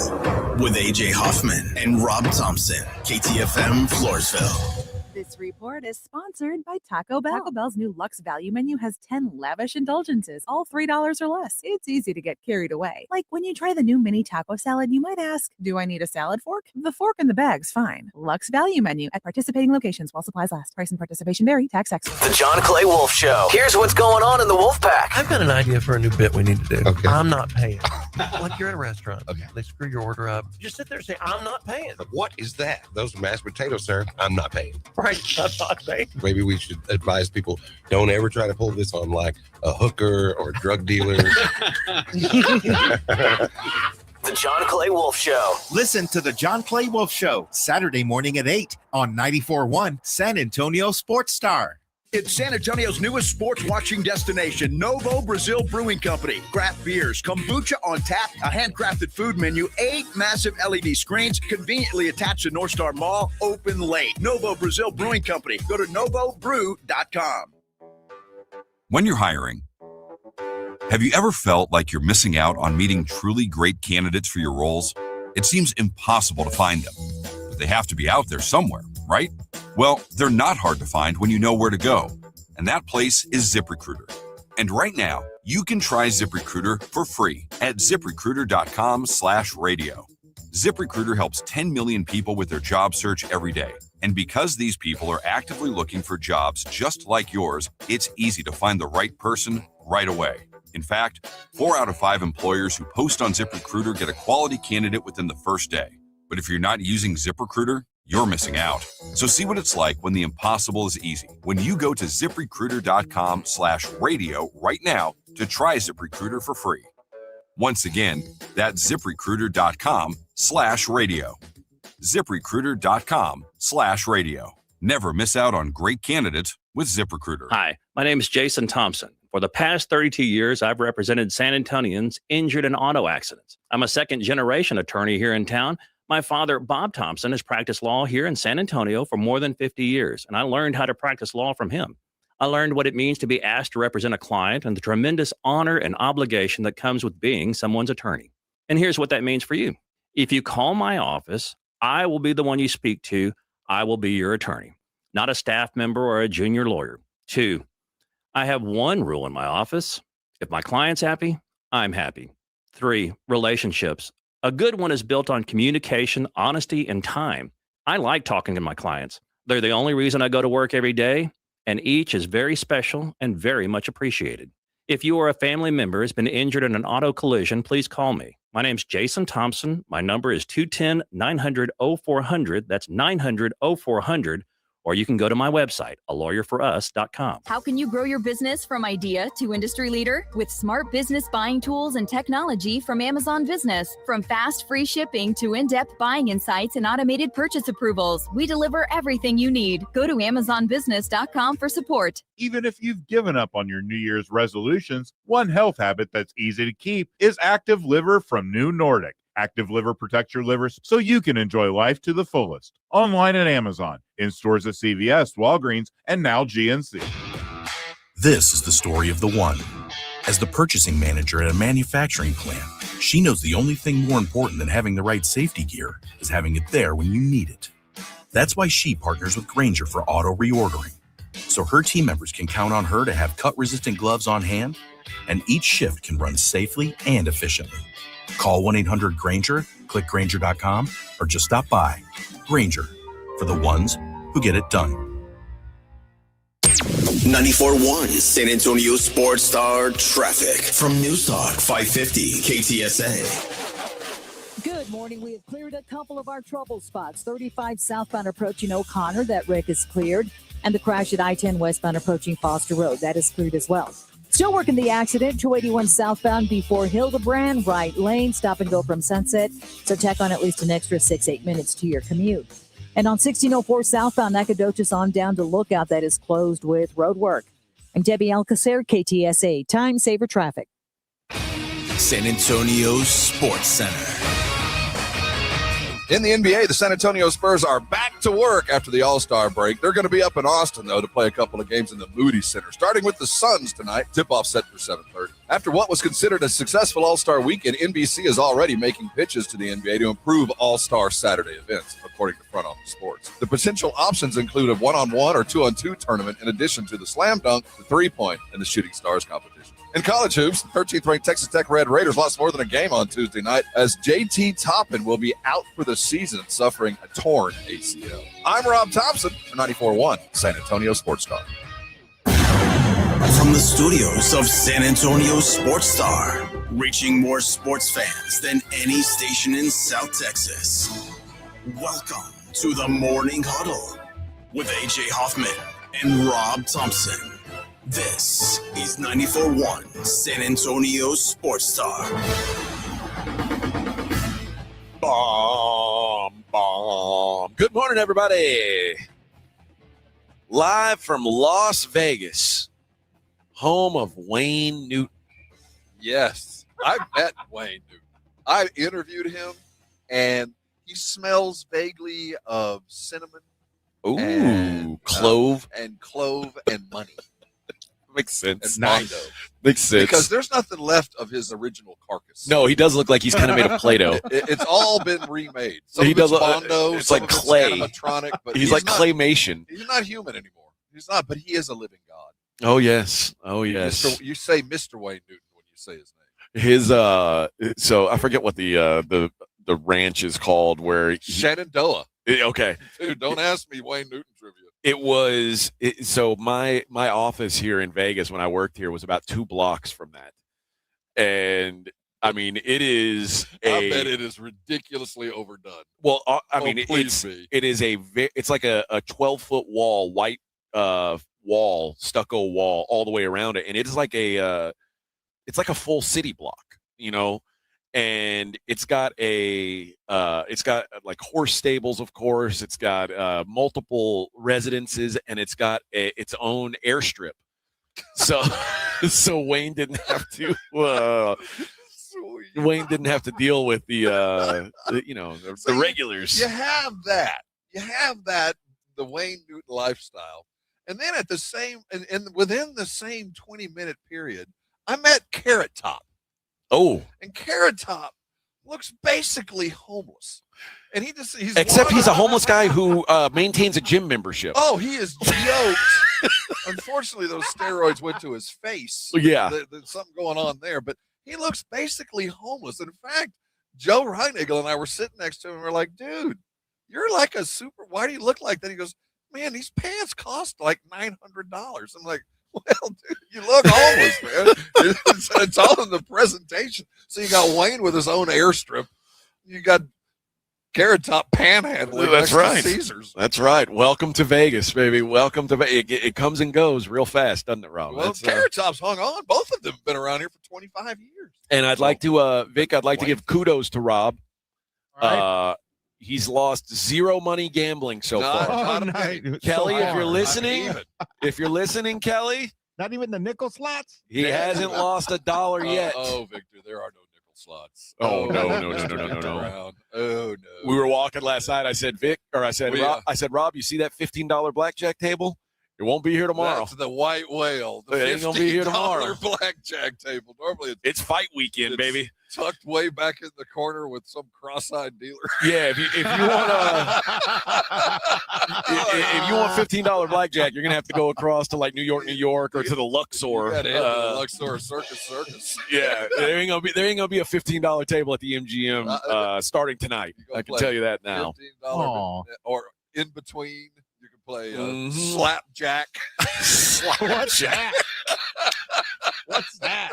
with AJ Hoffman and Rob Thompson, KTFM Floresville. This report is sponsored by Taco Bell. Taco Bell's new Luxe Value Menu has 10 lavish indulgences, all $3 or less. It's easy to get carried away. Like when you try the new mini taco salad, you might ask, do I need a salad fork? The fork in the bag's fine. Luxe Value Menu at participating locations while supplies last. Price and participation vary. Tax extra. The John Clay Wolf Show. Here's what's going on in the Wolf Pack. I've got an idea for a new bit we need to do. Okay. I'm not paying. Like you're at a restaurant. Okay. They screw your order up. Just sit there and say, I'm not paying. What is that? Those are mashed potatoes, sir. I'm not paying. Right. I'm not paying. Maybe we should advise people, don't ever try to pull this on like a hooker or a drug dealer. The John Clay Wolf Show. Listen to the John Clay Wolf Show, Saturday morning at 8 on 94.1 San Antonio Sports Star. It's San Antonio's newest sports watching destination, Novo Brazil Brewing Company. Craft beers, kombucha on tap, a handcrafted food menu, 8 massive LED screens conveniently attached to North Star Mall, open late. Novo Brazil Brewing Company. Go to novobrew.com. When you're hiring, have you ever felt like you're missing out on meeting truly great candidates for your roles? It seems impossible to find them, but they have to be out there somewhere, right? Well, they're not hard to find when you know where to go, and that place is ZipRecruiter. And right now, you can try ZipRecruiter for free at ZipRecruiter.com/radio. ZipRecruiter helps 10 million people with their job search every day. And because these people are actively looking for jobs just like yours, it's easy to find the right person right away. In fact, 4 out of 5 employers who post on ZipRecruiter get a quality candidate within the first day. But if you're not using ZipRecruiter, you're missing out. So see what it's like when the impossible is easy. When you go to ZipRecruiter.com/radio right now to try ZipRecruiter for free. Once again, that's ZipRecruiter.com/radio. ZipRecruiter.com/radio. Never miss out on great candidates with ZipRecruiter. Hi, my name is Jason Thompson. For the past 32 years, I've represented San Antonians injured in auto accidents. I'm a second-generation attorney here in town. My father, Bob Thompson, has practiced law here in San Antonio for more than 50 years, and I learned how to practice law from him. I learned what it means to be asked to represent a client and the tremendous honor and obligation that comes with being someone's attorney. And here's what that means for you. If you call my office, I will be the one you speak to. I will be your attorney, not a staff member or a junior lawyer. 2, I have one rule in my office. If my client's happy, I'm happy. 3, relationships. A good one is built on communication, honesty, and time. I like talking to my clients. They're the only reason I go to work every day, and each is very special and very much appreciated. If you or a family member has been injured in an auto collision, please call me. My name's Jason Thompson. My number is 210-900-0400. That's 900-0400. Or you can go to my website, alawyerforus.com. How can you grow your business from idea to industry leader? With smart business buying tools and technology from Amazon Business. From fast, free shipping to in-depth buying insights and automated purchase approvals, we deliver everything you need. Go to amazonbusiness.com for support. Even if you've given up on your New Year's resolutions, one health habit that's easy to keep is Active Liver from New Nordic. Active Liver protects your liver so you can enjoy life to the fullest. Online at Amazon, in stores at CVS, Walgreens, and now GNC. This is the story of the one. As the purchasing manager at a manufacturing plant, she knows the only thing more important than having the right safety gear is having it there when you need it. That's why she partners with Grainger for auto reordering, so her team members can count on her to have cut-resistant gloves on hand, and each shift can run safely and efficiently. Call 1-800-GRAINGER, click Grainger.com, or just stop by. Grainger, for the ones who get it done. 94.1 San Antonio Sports Star traffic from News Talk 550 KTSA. Good morning. We have cleared a couple of our trouble spots. 35 southbound approaching O'Connor, that wreck is cleared. And the crash at I-10 westbound approaching Foster Road, that is cleared as well. Still working the accident, 281 southbound before Hildebrand, right lane, stop and go from Sunset. So tack on at least an extra 6-8 minutes to your commute. And on 1604 southbound Nacogdoches on down to Lookout, that is closed with road work. I'm Debbie Alcacer, KTSA, Time Saver Traffic. San Antonio Sports Center. In the NBA, the San Antonio Spurs are back to work after the All-Star break. They're going to be up in Austin, though, to play a couple of games in the Moody Center, starting with the Suns tonight. Tip-off set for 7:30. After what was considered a successful All-Star weekend, NBC is already making pitches to the NBA to improve All-Star Saturday events, according to Front Office Sports. The potential options include a one-on-one or two-on-two tournament in addition to the slam dunk, the three-point, and the shooting stars competition. In college hoops, the 13th-ranked Texas Tech Red Raiders lost more than a game on Tuesday night as J.T. Toppin will be out for the season, suffering a torn ACL. I'm Rob Thompson for 94.1 San Antonio Sports Star. From the studios of San Antonio Sports Star, reaching more sports fans than any station in South Texas. Welcome to the Morning Huddle with A.J. Hoffman and Rob Thompson. This is 94.1 San Antonio Sports Star. Bomb. Good morning, everybody. Live from Las Vegas, home of Wayne Newton. Yes, I met Wayne Newton. I interviewed him, and he smells vaguely of cinnamon. Ooh, and, clove. And money. Makes sense. And Mondo. Makes sense. Because there's nothing left of his original carcass. No, he does look like he's kind of made of Play-Doh. It's all been remade. Some He of it's does. Mondo, It's some like of it's clay. animatronic, but He's like not, claymation. He's not human anymore. He's not, but he is a living God. Oh yes. Oh yes. You say Mr. Wayne Newton when you say his name. His so I forget what the ranch is called where Shenandoah. Okay. Dude, don't ask me Wayne Newton trivia. So my office here in Vegas when I worked here was about 2 blocks from that. And I mean, it is I bet it is ridiculously overdone. Well, I mean, it's like a 12-foot wall, white wall, stucco wall all the way around it, and it's like a full city block, you know. And it's got like horse stables, of course. It's got multiple residences, and it's got its own airstrip. So Wayne didn't have to. Wayne didn't have to deal with the regulars. You have that. The Wayne Newton lifestyle, and then at the same and within the same 20-minute period, I met Carrot Top. Oh, and Carrot Top looks basically homeless, and he's a homeless guy who maintains a gym membership. Oh, he is yoked. Unfortunately, those steroids went to his face. Yeah, there's something going on there, but he looks basically homeless. In fact, Joe Reinigle and I were sitting next to him, and we're like, "Dude, you're like a super. Why do you look like that?" He goes, "Man, these pants cost like $900." I'm like, well, dude, you look homeless, man. It's all in the presentation. So you got Wayne with his own airstrip. You got Carrot Top panhandling. That's right. Caesars. That's right. Welcome to Vegas, baby. Welcome to Vegas. It comes and goes real fast, doesn't it, Rob? Well, Carrot Top's hung on. Both of them have been around here for 25 years. And I'd like to, Vic, to give kudos to Rob. Right. He's lost zero money gambling so far. Kelly, if you're listening, Kelly. Not even the nickel slots? He hasn't lost $1 yet. Oh, Victor, there are no nickel slots. Oh, no. Oh, no. We were walking last night. I said, Rob, you see that $15 blackjack table? It won't be here tomorrow. That's the white whale. It ain't gonna be here tomorrow. Blackjack table. Normally it's fight weekend, baby. Tucked way back in the corner with some cross-eyed dealer. Yeah, if you want $15 blackjack, you're gonna have to go across to like New York, or to the Luxor. The Luxor Circus. Yeah, there ain't gonna be a $15 table at the MGM starting tonight. I can tell you that now. $15 or in between. You can play slapjack. Slapjack. What's that?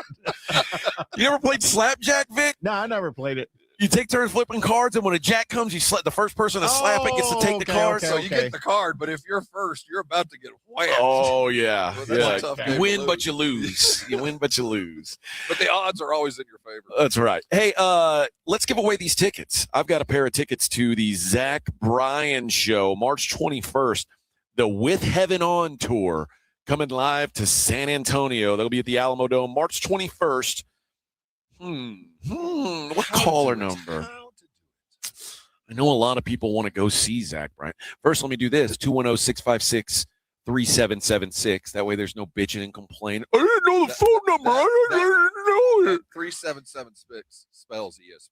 You never played slapjack, Vic? No, I never played it. You take turns flipping cards, and when a jack comes, you slap the first person to slap it gets to take the card. So you get the card, but if you're first, you're about to get whammed. Oh, yeah. Well, that's a tough game You to win, lose. but you lose. You win, but you lose. But the odds are always in your favor. That's right. Hey, let's give away these tickets. I've got a pair of tickets to the Zach Bryan show, March 21st, the With Heaven On tour, coming live to San Antonio. That'll be at the Alamo Dome, March 21st. What caller number? I know a lot of people want to go see Zach Bryan. First, let me do this. 210-656-3776. That way there's no bitching and complaining. I didn't know the phone number. I didn't know it. 3776 spells ESPN if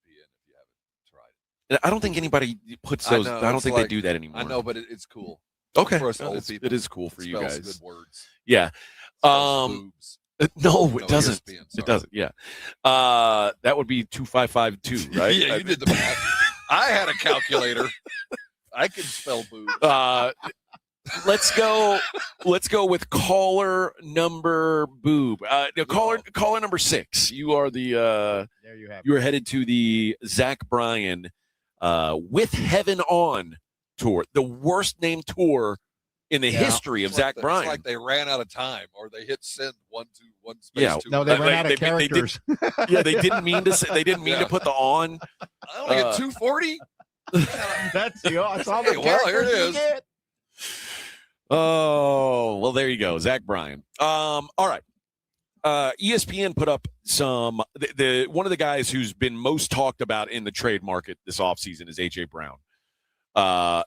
you haven't tried it. I don't think anybody puts those. I don't think they do that anymore. I know, but it's cool. Okay. For us old people. It is cool for you Spells guys. good words. Yeah. Boobs. No, it doesn't. ESPN, it doesn't. Yeah. That would be 2552, right? Yeah, you did the math. I had a calculator. I can spell boobs. Let's go with caller number boob. Caller number 6. You are the There you have it. you are headed to the Zach Bryan With Heaven On tour. The worst named tour in the history of Zach Bryan. It's like they ran out of time, or they hit send one space. Yeah, two. No, they ran out of characters. They didn't mean to say, they didn't mean to put the on. I only get 240. That's all the Hey, well, here it characters you is. get. Oh, well, there you go. Zach Bryan. All right. ESPN put up some one of the guys who's been most talked about in the trade market this offseason is AJ Brown.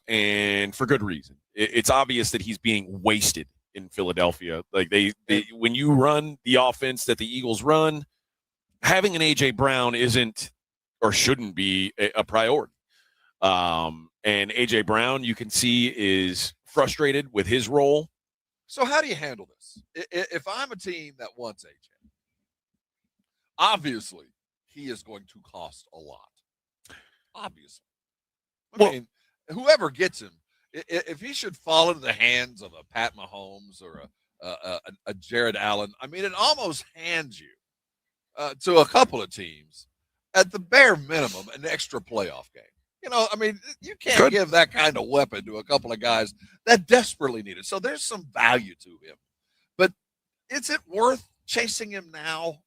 And for good reason. It's obvious that he's being wasted in Philadelphia. Like they when you run the offense that the Eagles run, having an AJ Brown isn't or shouldn't be a priority. And AJ Brown, you can see, is frustrated with his role. So how do you handle this? If I'm a team that wants AJ, obviously he is going to cost a lot. Obviously. I mean, whoever gets him, if he should fall into the hands of a Pat Mahomes or a Jared Allen, I mean, it almost hands you to a couple of teams, at the bare minimum, an extra playoff game. You know, I mean, you can't give that kind of weapon to a couple of guys that desperately need it. So there's some value to him. But is it worth chasing him now?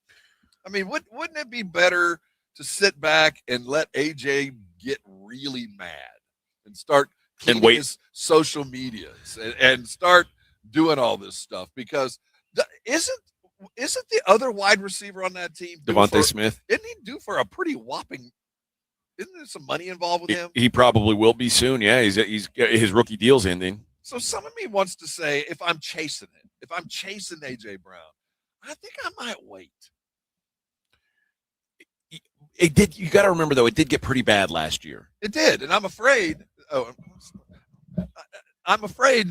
I mean, wouldn't it be better to sit back and let AJ get really mad and start cleaning his social medias and start doing all this stuff? Because isn't the other wide receiver on that team Devontae Smith? Isn't he due for a pretty whopping? Isn't there some money involved with him? He probably will be soon. Yeah, he's his rookie deal's ending. So some of me wants to say, if I'm chasing it, if I'm chasing AJ Brown, I think I might wait. It did. You got to remember though, it did get pretty bad last year. It did, and I'm afraid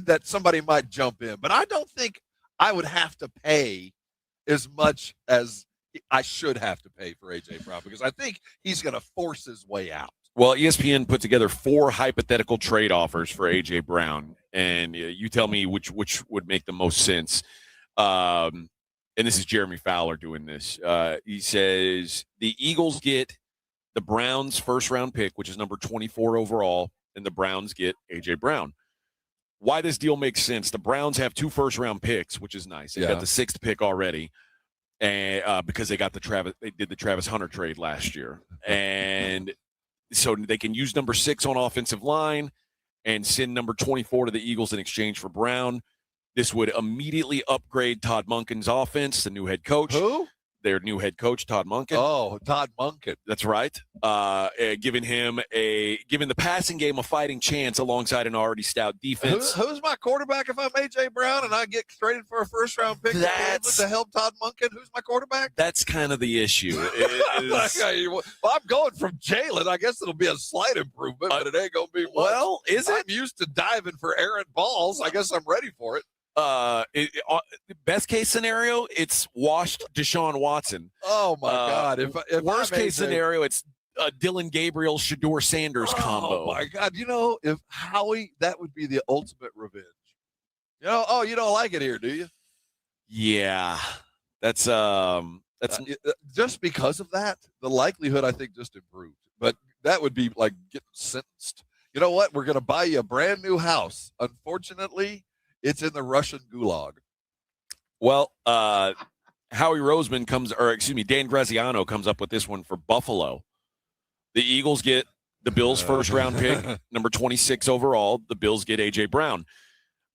that somebody might jump in, but I don't think I would have to pay as much as I should have to pay for AJ Brown, because I think he's going to force his way out. Well, ESPN put together 4 hypothetical trade offers for AJ Brown, and you tell me which would make the most sense. And this is Jeremy Fowler doing this. He says the Eagles get the Browns' first-round pick, which is number 24 overall, and the Browns get AJ Brown. Why this deal makes sense? The Browns have 2 first-round picks, which is nice. They got the 6th pick already. And because they did the Travis Hunter trade last year, and so they can use number 6 on offensive line and send number 24 to the Eagles in exchange for Brown. This would immediately upgrade Todd Monken's offense, the new head coach. Who? Their new head coach, Todd Monken. Oh, Todd Monken. That's right. Giving the passing game a fighting chance alongside an already stout defense. Who's my quarterback if I'm AJ Brown and I get traded for a first-round pick to help Todd Monken? Who's my quarterback? That's kind of the issue. Well, I'm going from Jalen. I guess it'll be a slight improvement, but it ain't going to be much. Well, is it? I'm used to diving for errant balls. I guess I'm ready for it. Best case scenario, it's washed Deshaun Watson. Oh my God! If worst case scenario, it's Dylan Gabriel, Shador Sanders combo. Oh my God! You know, if Howie, that would be the ultimate revenge. You don't like it here, do you? Yeah, that's just because of that, the likelihood I think just improved. But that would be like getting sentenced. You know what? We're going to buy you a brand new house. Unfortunately, it's in the Russian gulag. Well, Howie Roseman Dan Graziano comes up with this one for Buffalo. The Eagles get the Bills' first-round pick, number 26 overall. The Bills get A.J. Brown.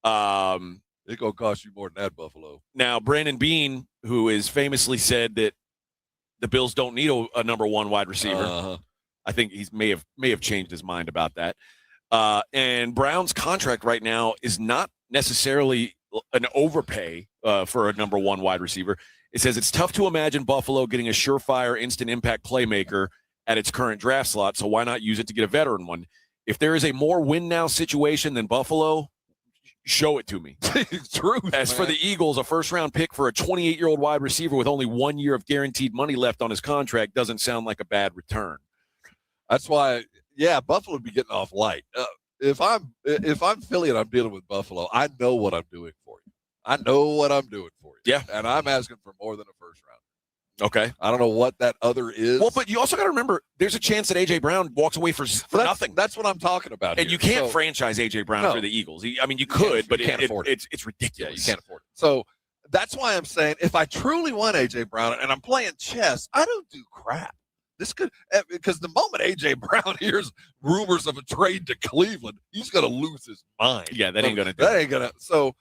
It's going to cost you more than that, Buffalo. Now, Brandon Beane, who has famously said that the Bills don't need a number one wide receiver. I think he may have changed his mind about that. And Brown's contract right now is not necessarily an overpay for a number one wide receiver. It says it's tough to imagine Buffalo getting a surefire instant impact playmaker at its current draft slot, so why not use it to get a veteran one? If there is a more win now situation than Buffalo, show it to me. True. As for the Eagles, a first-round pick for a 28-year-old wide receiver with only 1 year of guaranteed money left on his contract doesn't sound like a bad return. That's why, Buffalo would be getting off light. If I'm Philly and I'm dealing with Buffalo, I know what I'm doing for you. Yeah. And I'm asking for more than a first round. Okay. I don't know what that other is. Well, but you also got to remember, there's a chance that A.J. Brown walks away for nothing. That's what I'm talking about. And here. you can't franchise A.J. Brown for the Eagles. You could, but you can't afford it. It's ridiculous. Yeah, you can't afford it. So that's why I'm saying if I truly want A.J. Brown and I'm playing chess, I don't do crap. This could, because the moment A.J. Brown hears rumors of a trade to Cleveland, he's going to lose his mind. Yeah, that ain't going to do That ain't going to. So,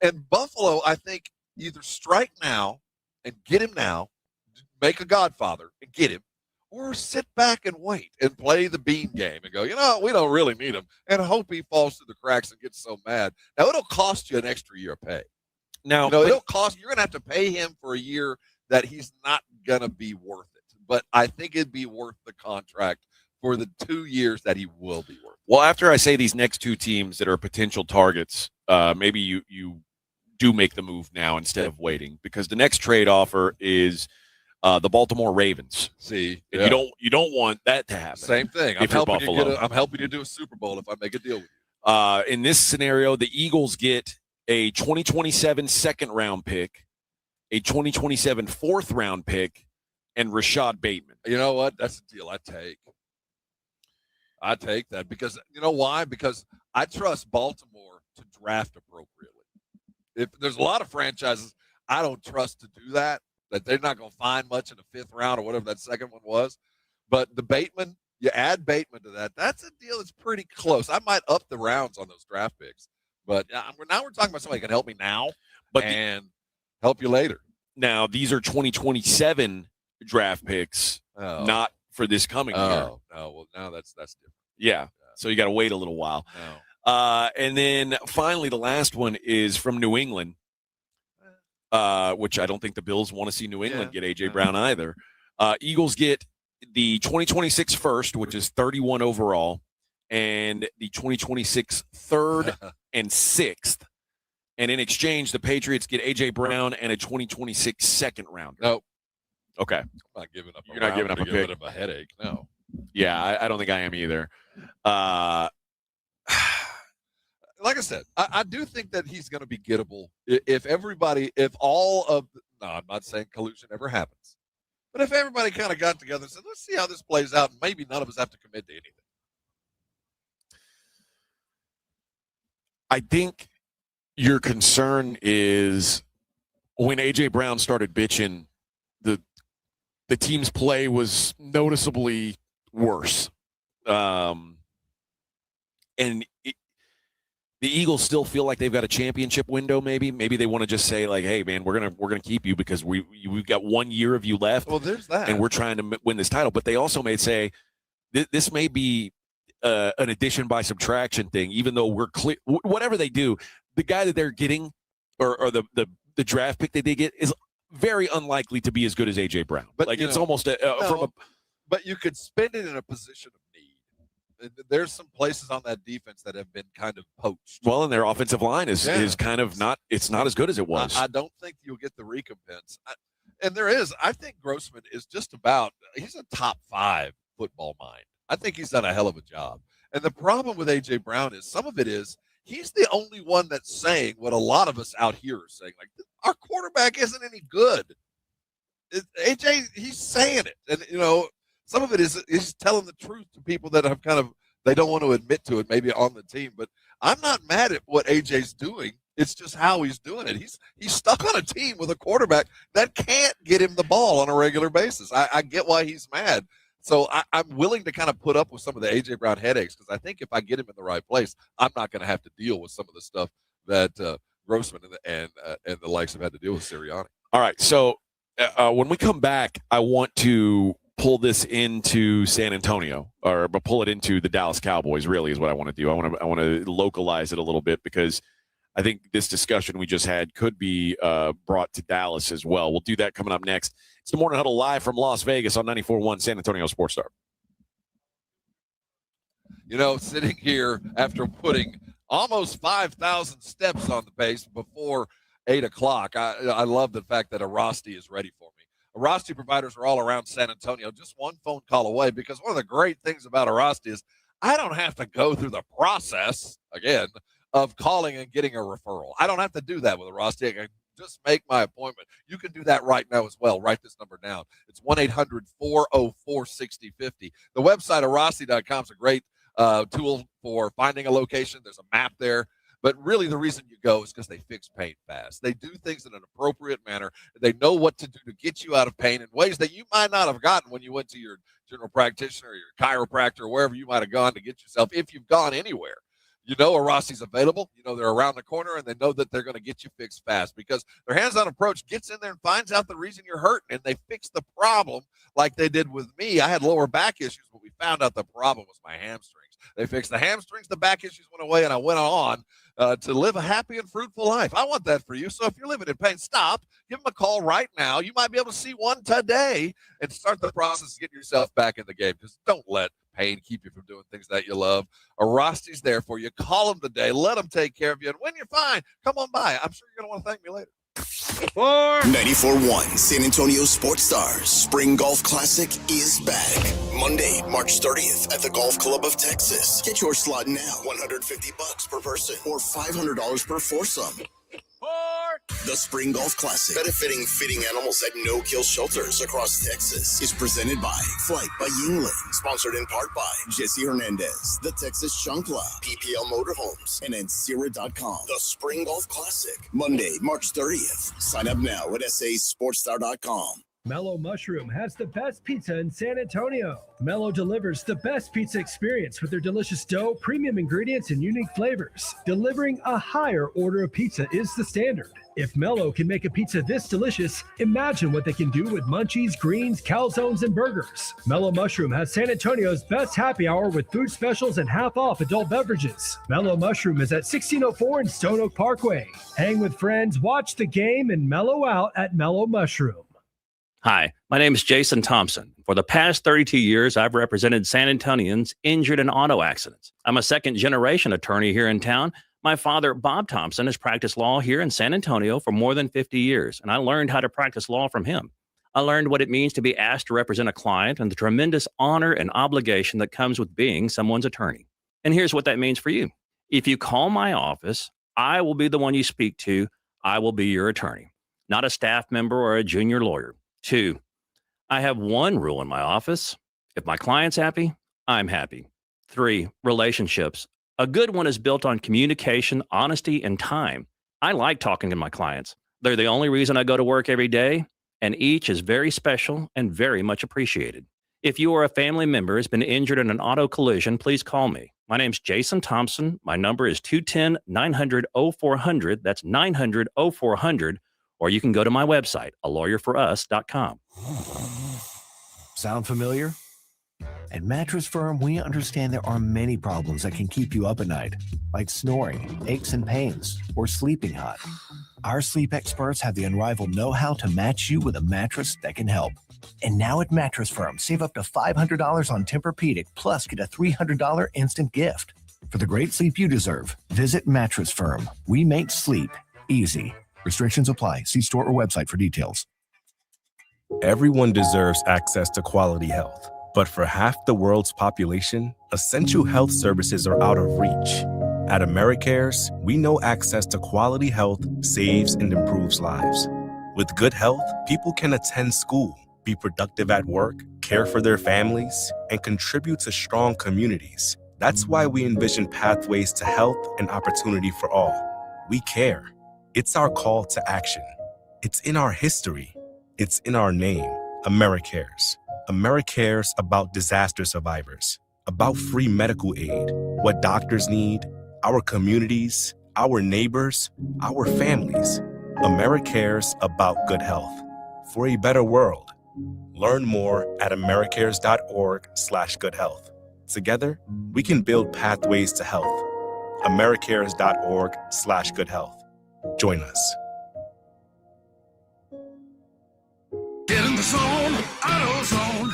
and Buffalo, I think, either strike now and get him now, make a Godfather and get him, or sit back and wait and play the Bean game and go, we don't really need him, and hope he falls through the cracks and gets so mad. Now, it'll cost you an extra year of pay. Now, it'll cost, you're going to have to pay him for a year that he's not going to be worth it. But I think it'd be worth the contract for the 2 years that he will be worth. Well, after I say these next two teams that are potential targets, maybe you do make the move now instead of waiting, because the next trade offer is the Baltimore Ravens. See, and you don't want that to happen. Same thing. I'm helping you do a Super Bowl if I make a deal with you. In this scenario, the Eagles get a 2027 second-round pick, a 2027 fourth-round pick, and Rashad Bateman. You know what? That's a deal I take that because you know why? Because I trust Baltimore to draft appropriately. If there's a lot of franchises I don't trust to do that they're not going to find much in the fifth round or whatever that second one was. But the Bateman, you add Bateman to that, that's a deal that's pretty close. I might up the rounds on those draft picks. But now we're talking about somebody who can help me now and help you later. Now, these are 2027 draft picks, not for this coming year. No, well, now that's different. Yeah, so you got to wait a little while. And then finally, the last one is from New England, which I don't think the Bills want to see New England get A.J. Brown either. Eagles get the 2026 first, which is 31 overall, and the 2026 third and sixth. And in exchange, the Patriots get A.J. Brown and a 2026 second rounder. Nope. Okay. I'm not giving up. You're not giving up a pick. A headache. No. Yeah, I don't think I am either. Like I said, I do think that he's going to be gettable if I'm not saying collusion ever happens, but if everybody kind of got together and said, let's see how this plays out, and maybe none of us have to commit to anything. I think your concern is when A.J. Brown started bitching, the team's play was noticeably worse. And the Eagles still feel like they've got a championship window. Maybe they want to just say like, "Hey, man, we're gonna keep you because we've got 1 year of you left." Well, there's that, and we're trying to win this title. But they also may say this may be an addition by subtraction thing. Even though we're clear, whatever they do, the guy that they're getting or the draft pick that they get is very unlikely to be as good as A.J. Brown. But like it's almost but you could spend it in a position of need. There's some places on that defense that have been kind of poached. Well, and their offensive line is kind of not as good as it was. I don't think you'll get the recompense. I think Grossman is just he's a top 5 football mind. I think he's done a hell of a job. And the problem with A.J. Brown is some of it is he's the only one that's saying what a lot of us out here are saying. Like, our quarterback isn't any good. AJ, he's saying it. And, some of it is he's telling the truth to people that have they don't want to admit to it, maybe on the team. But I'm not mad at what AJ's doing. It's just how he's doing it. He's stuck on a team with a quarterback that can't get him the ball on a regular basis. I get why he's mad. So I'm willing to kind of put up with some of the A.J. Brown headaches because I think if I get him in the right place, I'm not going to have to deal with some of the stuff that Grossman and the likes have had to deal with Sirianni. All right, so when we come back, I want to pull this into San Antonio, or pull it into the Dallas Cowboys. Really, is what I want to do. I want to localize it a little bit because I think this discussion we just had could be brought to Dallas as well. We'll do that coming up next. It's the Morning Huddle live from Las Vegas on 94.1 San Antonio Sports Star. Sitting here after putting almost 5,000 steps on the pace before 8 o'clock, I love the fact that Arasti is ready for me. Arasti providers are all around San Antonio, just one phone call away, because one of the great things about Arasti is I don't have to go through the process, again, of calling and getting a referral. I don't have to do that with Arasti. I can just make my appointment. You can do that right now as well. Write this number down. It's 1-800-404-6050. The website, Arasti.com, is a great tool for finding a location. There's a map there. But really the reason you go is because they fix pain fast. They do things in an appropriate manner. They know what to do to get you out of pain in ways that you might not have gotten when you went to your general practitioner or your chiropractor or wherever you might have gone to get yourself, if you've gone anywhere. Arasti's available. They're around the corner, and they know that they're going to get you fixed fast because their hands-on approach gets in there and finds out the reason you're hurting, and they fix the problem like they did with me. I had lower back issues, but we found out the problem was my hamstrings. They fixed the hamstrings, the back issues went away, and I went on to live a happy and fruitful life. I want that for you. So if you're living in pain, stop. Give them a call right now. You might be able to see one today and start the process of getting yourself back in the game. Just don't let pain keep you from doing things that you love. Arasti's there for you. Call them today. Let them take care of you. And when you're fine, come on by. I'm sure you're going to want to thank me later. 94.1 San Antonio Sports Stars Spring Golf Classic is back. Monday, March 30th at the Golf Club of Texas. Get your slot now. $150 per person or $500 per foursome. The Spring Golf Classic, benefiting fitting animals at no-kill shelters across Texas, is presented by Flight by Yingling, sponsored in part by Jesse Hernandez, the Texas Chunkla, PPL Motorhomes, and Encira.com. The Spring Golf Classic, Monday, March 30th. Sign up now at sasportstar.com. Mellow Mushroom has the best pizza in San Antonio. Mellow delivers the best pizza experience with their delicious dough, premium ingredients, and unique flavors. Delivering a higher order of pizza is the standard. If Mellow can make a pizza this delicious, imagine what they can do with munchies, greens, calzones, and burgers. Mellow Mushroom has San Antonio's best happy hour with food specials and half off adult beverages. Mellow Mushroom is at 1604 in Stone Oak Parkway. Hang with friends, watch the game, and mellow out at Mellow Mushroom. Hi, my name is Jason Thompson. For the past 32 years, I've represented San Antonians injured in auto accidents. I'm a second-generation attorney here in town. My father, Bob Thompson, has practiced law here in San Antonio for more than 50 years, and I learned how to practice law from him. I learned what it means to be asked to represent a client and the tremendous honor and obligation that comes with being someone's attorney. And here's what that means for you. If you call my office, I will be the one you speak to. I will be your attorney, not a staff member or a junior lawyer. 2, I have one rule in my office. If my client's happy, I'm happy. 3, relationships. A good one is built on communication, honesty, and time. I like talking to my clients. They're the only reason I go to work every day, and each is very special and very much appreciated. If you or a family member has been injured in an auto collision, please call me. My name's Jason Thompson. My number is 210-900-0400. That's 900-0400. Or you can go to my website, alawyerforus.com. Sound familiar? At Mattress Firm, we understand there are many problems that can keep you up at night, like snoring, aches and pains, or sleeping hot. Our sleep experts have the unrivaled know-how to match you with a mattress that can help. And now at Mattress Firm, save up to $500 on Tempur-Pedic, plus get a $300 instant gift. For the great sleep you deserve, visit Mattress Firm. We make sleep easy. Restrictions apply. See store or website for details. Everyone deserves access to quality health. But for half the world's population, essential health services are out of reach. At AmeriCares, we know access to quality health saves and improves lives. With good health, people can attend school, be productive at work, care for their families, and contribute to strong communities. That's why we envision pathways to health and opportunity for all. We care. It's our call to action. It's in our history. It's in our name, AmeriCares. AmeriCares about disaster survivors, about free medical aid, what doctors need, our communities, our neighbors, our families. AmeriCares about good health for a better world. Learn more at americares.org/goodhealth. Together, we can build pathways to health. americares.org/goodhealth. Join us. Get in the zone, AutoZone.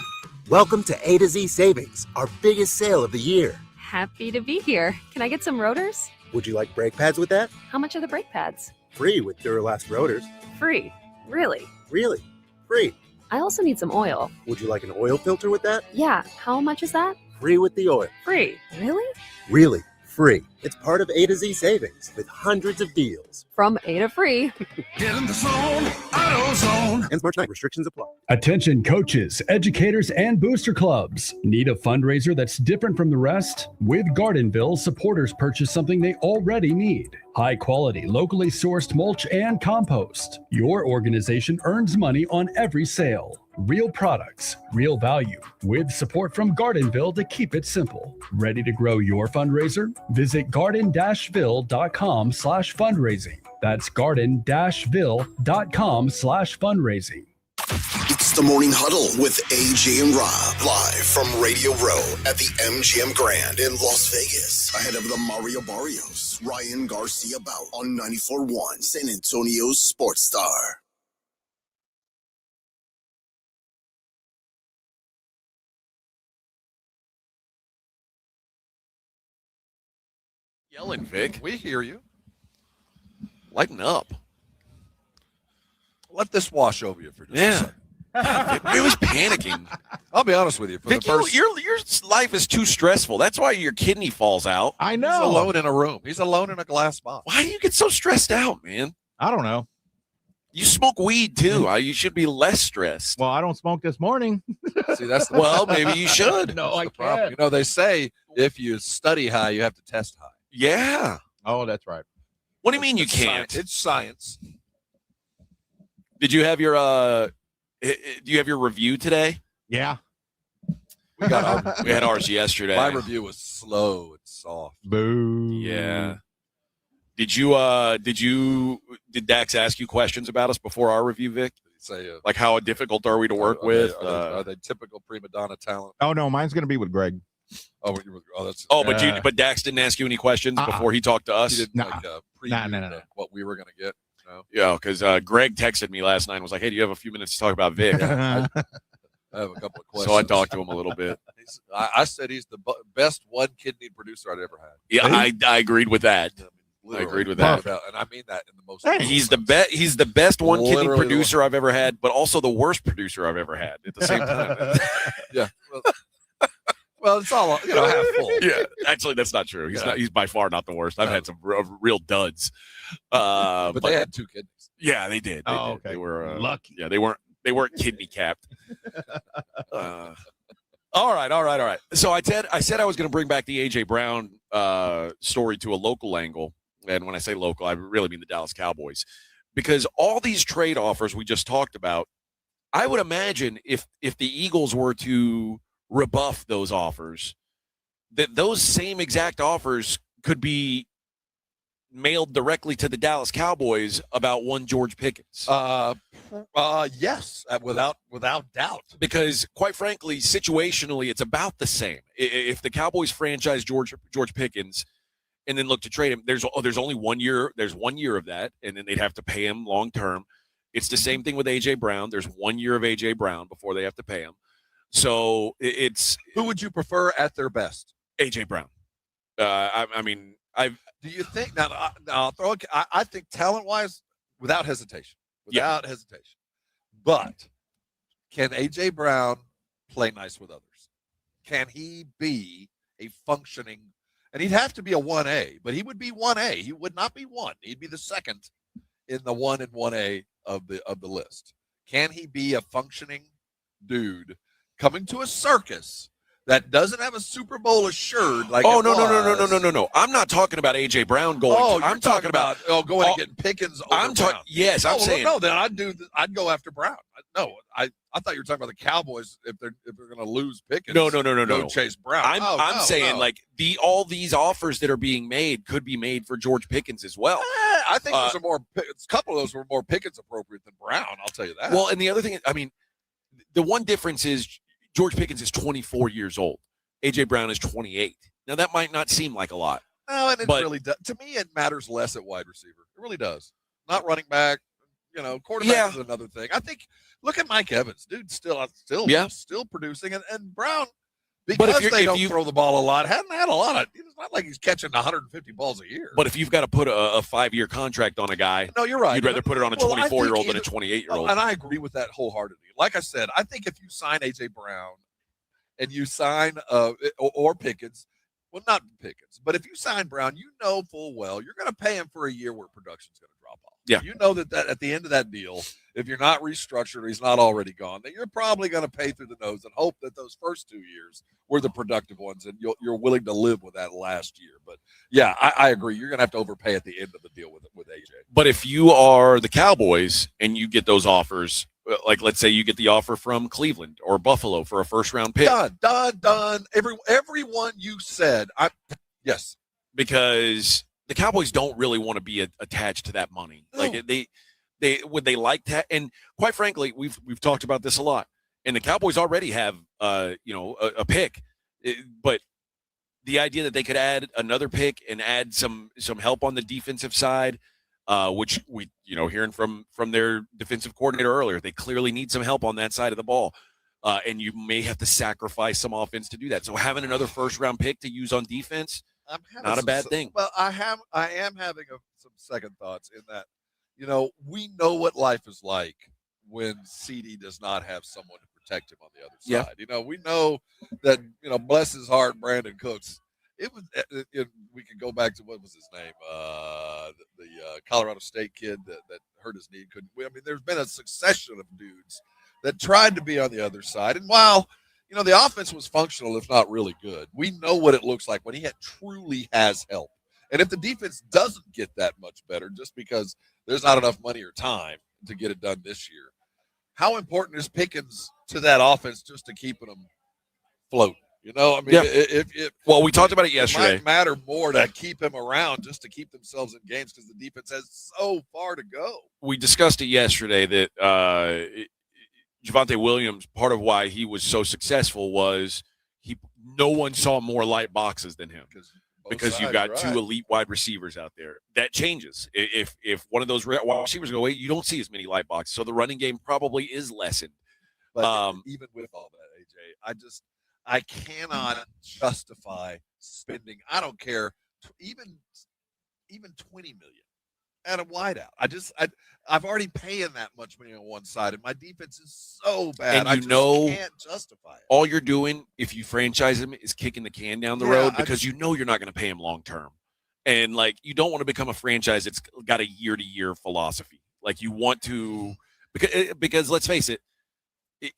Welcome to A to Z Savings, our biggest sale of the year. Happy to be here. Can I get some rotors? Would you like brake pads with that? How much are the brake pads? Free with Duralast rotors. Free. Really? Really? Free. I also need some oil. Would you like an oil filter with that? Yeah. How much is that? Free with the oil. Free. Really? Really? Free. It's part of A to Z Savings with hundreds of deals. From A to free. Get in the zone, AutoZone. Ends March 9th. Restrictions apply. Attention coaches, educators, and booster clubs. Need a fundraiser that's different from the rest? With Gardenville, supporters purchase something they already need. High quality, locally sourced mulch and compost. Your organization earns money on every sale. Real products, real value, with support from Gardenville to keep it simple. Ready to grow your fundraiser? Visit garden-ville.com/fundraising. That's garden-ville.com/fundraising. It's the Morning Huddle with AJ and Rob, live from Radio Row at the MGM Grand in Las Vegas. Ahead of the Mario Barrios, Ryan Garcia bout on 94.1 San Antonio's Sports Star. Yelling, Vic. We hear you. Lighten up. Let this wash over you for just a second. He was panicking. I'll be honest with you. For Vic, the first, your life is too stressful. That's why your kidney falls out. I he's know. alone in a room. He's alone in a glass box. Why do you get so stressed out, man? I don't know. You smoke weed too. You should be less stressed. Well, I don't smoke this morning. See, that's the Well, maybe you should. No, I problem. can't. You know, they say if you study high, you have to test high. Yeah. Oh, that's right. What do you mean you It's can't? science. It's science. Did you have your do you have your review today? Yeah. We got We had ours yesterday. my review was slow and soft. Boo. Yeah. Did Dax ask you questions about us before our review, Vic? Say, Like how difficult are we to work with? Are they typical prima donna talent? Oh, no. Mine's going to be with Greg. That's but Dax didn't ask you any questions before he talked to us? he didn't preview No. what we were going to get. No. Yeah, because Greg texted me last night and was like, hey, do you have a few minutes to talk about Vic? I have a couple of questions. So I talked to him a little bit. I said he's the best one kidney producer I'd ever had. Yeah, I agreed with that. Literally, I agreed with that. and I mean that in the most. He's the best one kidney Literally the producer I've ever had, but also the worst producer I've ever had at the same time. Yeah. Well, it's all half full. Yeah, actually, that's not true. He's not. He's by far not the worst. I've had some real duds. But they had two kidneys. Yeah, they did. They did. Okay. They were lucky. Yeah, they weren't kidney capped. All right. So I said I was going to bring back the AJ Brown story to a local angle, and when I say local, I really mean the Dallas Cowboys, because all these trade offers we just talked about, I would imagine if the Eagles were to rebuff those offers, that those same exact offers could be mailed directly to the Dallas Cowboys about one George Pickens. Yes, without doubt. Because quite frankly, situationally, it's about the same. If the Cowboys franchise George Pickens and then look to trade him, there's only 1 year. There's 1 year of that, and then they'd have to pay him long term. It's the same thing with AJ Brown. There's 1 year of AJ Brown before they have to pay him. So it's who would you prefer at their best? AJ Brown. Do you think now? I'll throw. I think talent-wise, without hesitation. But can AJ Brown play nice with others? Can he be a functioning And he'd have to be a 1A, but he would be 1A. He would not be 1. He'd be the second in the 1 and 1A of the list. Can he be a functioning dude coming to a circus that doesn't have a Super Bowl assured? Like, no. I'm not talking about A.J. Brown going. I'm talking about going and getting Pickens over I'm talking. Brown. Yes, I'm saying. No, then I'd go after Brown. No, I thought you were talking about the Cowboys if they're going to lose Pickens. No. Go chase Brown. I'm saying like all these offers that are being made could be made for George Pickens as well. I think there's a couple of those were more Pickens appropriate than Brown. I'll tell you that. Well, and the other thing, I mean, the one difference is George Pickens is 24 years old. A.J. Brown is 28. Now, that might not seem like a lot. No, and it really does. To me, it matters less at wide receiver. It really does. Not running back. Quarterback is another thing. I think, look at Mike Evans. Dude, still producing. And Brown, because they don't throw the ball a lot, hadn't had a lot of – it's not like he's catching 150 balls a year. But if you've got to put a 5-year contract on a guy, no, you're right. You'd rather put it on a 24-year-old than a 28-year-old. And I agree with that wholeheartedly. Like I said, I think if you sign A.J. Brown and you sign or Pickens, well, not Pickens, but if you sign Brown, you know full well you're going to pay him for a year where production's going to drop off. Yeah. You know that at the end of that deal, if you're not restructured or he's not already gone, then you're probably going to pay through the nose and hope that those first 2 years were the productive ones and you're willing to live with that last year. But, yeah, I agree. You're going to have to overpay at the end of the deal with AJ. But if you are the Cowboys and you get those offers, like let's say you get the offer from Cleveland or Buffalo for a first-round pick. Done. Everyone you said, yes. Because the Cowboys don't really want to be attached to that money. No. Like they would they like that? And quite frankly, we've talked about this a lot. And the Cowboys already have a pick, but the idea that they could add another pick and add some help on the defensive side, which we hearing from their defensive coordinator earlier, they clearly need some help on that side of the ball. And you may have to sacrifice some offense to do that. So having another first-round pick to use on defense, not a bad thing. Well, I am having some second thoughts in that, we know what life is like when CD does not have someone to protect him on the other side. We know that, bless his heart, Brandon Cooks. It was. We could go back to what was his name, the Colorado State kid that hurt his knee. There's been a succession of dudes that tried to be on the other side, and while the offense was functional, if not really good, we know what it looks like when he truly has help. And if the defense doesn't get that much better, just because there's not enough money or time to get it done this year, how important is Pickens to that offense just to keeping them floating? We talked about it yesterday. It might matter more to keep him around just to keep themselves in games because the defense has so far to go. We discussed it yesterday that Javonte Williams, part of why he was so successful was no one saw more light boxes than him because you've got two elite wide receivers out there. That changes. If one of those wide receivers go away, you don't see as many light boxes. So the running game probably is lessened. But even with all that, AJ, I cannot justify spending. I don't care, even $20 million at a wideout. I've already paying that much money on one side, and my defense is so bad. And I can't justify it. All you're doing, if you franchise him, is kicking the can down the road because you're not going to pay him long term. And you don't want to become a franchise that's got a year-to-year philosophy. You want to, because let's face it,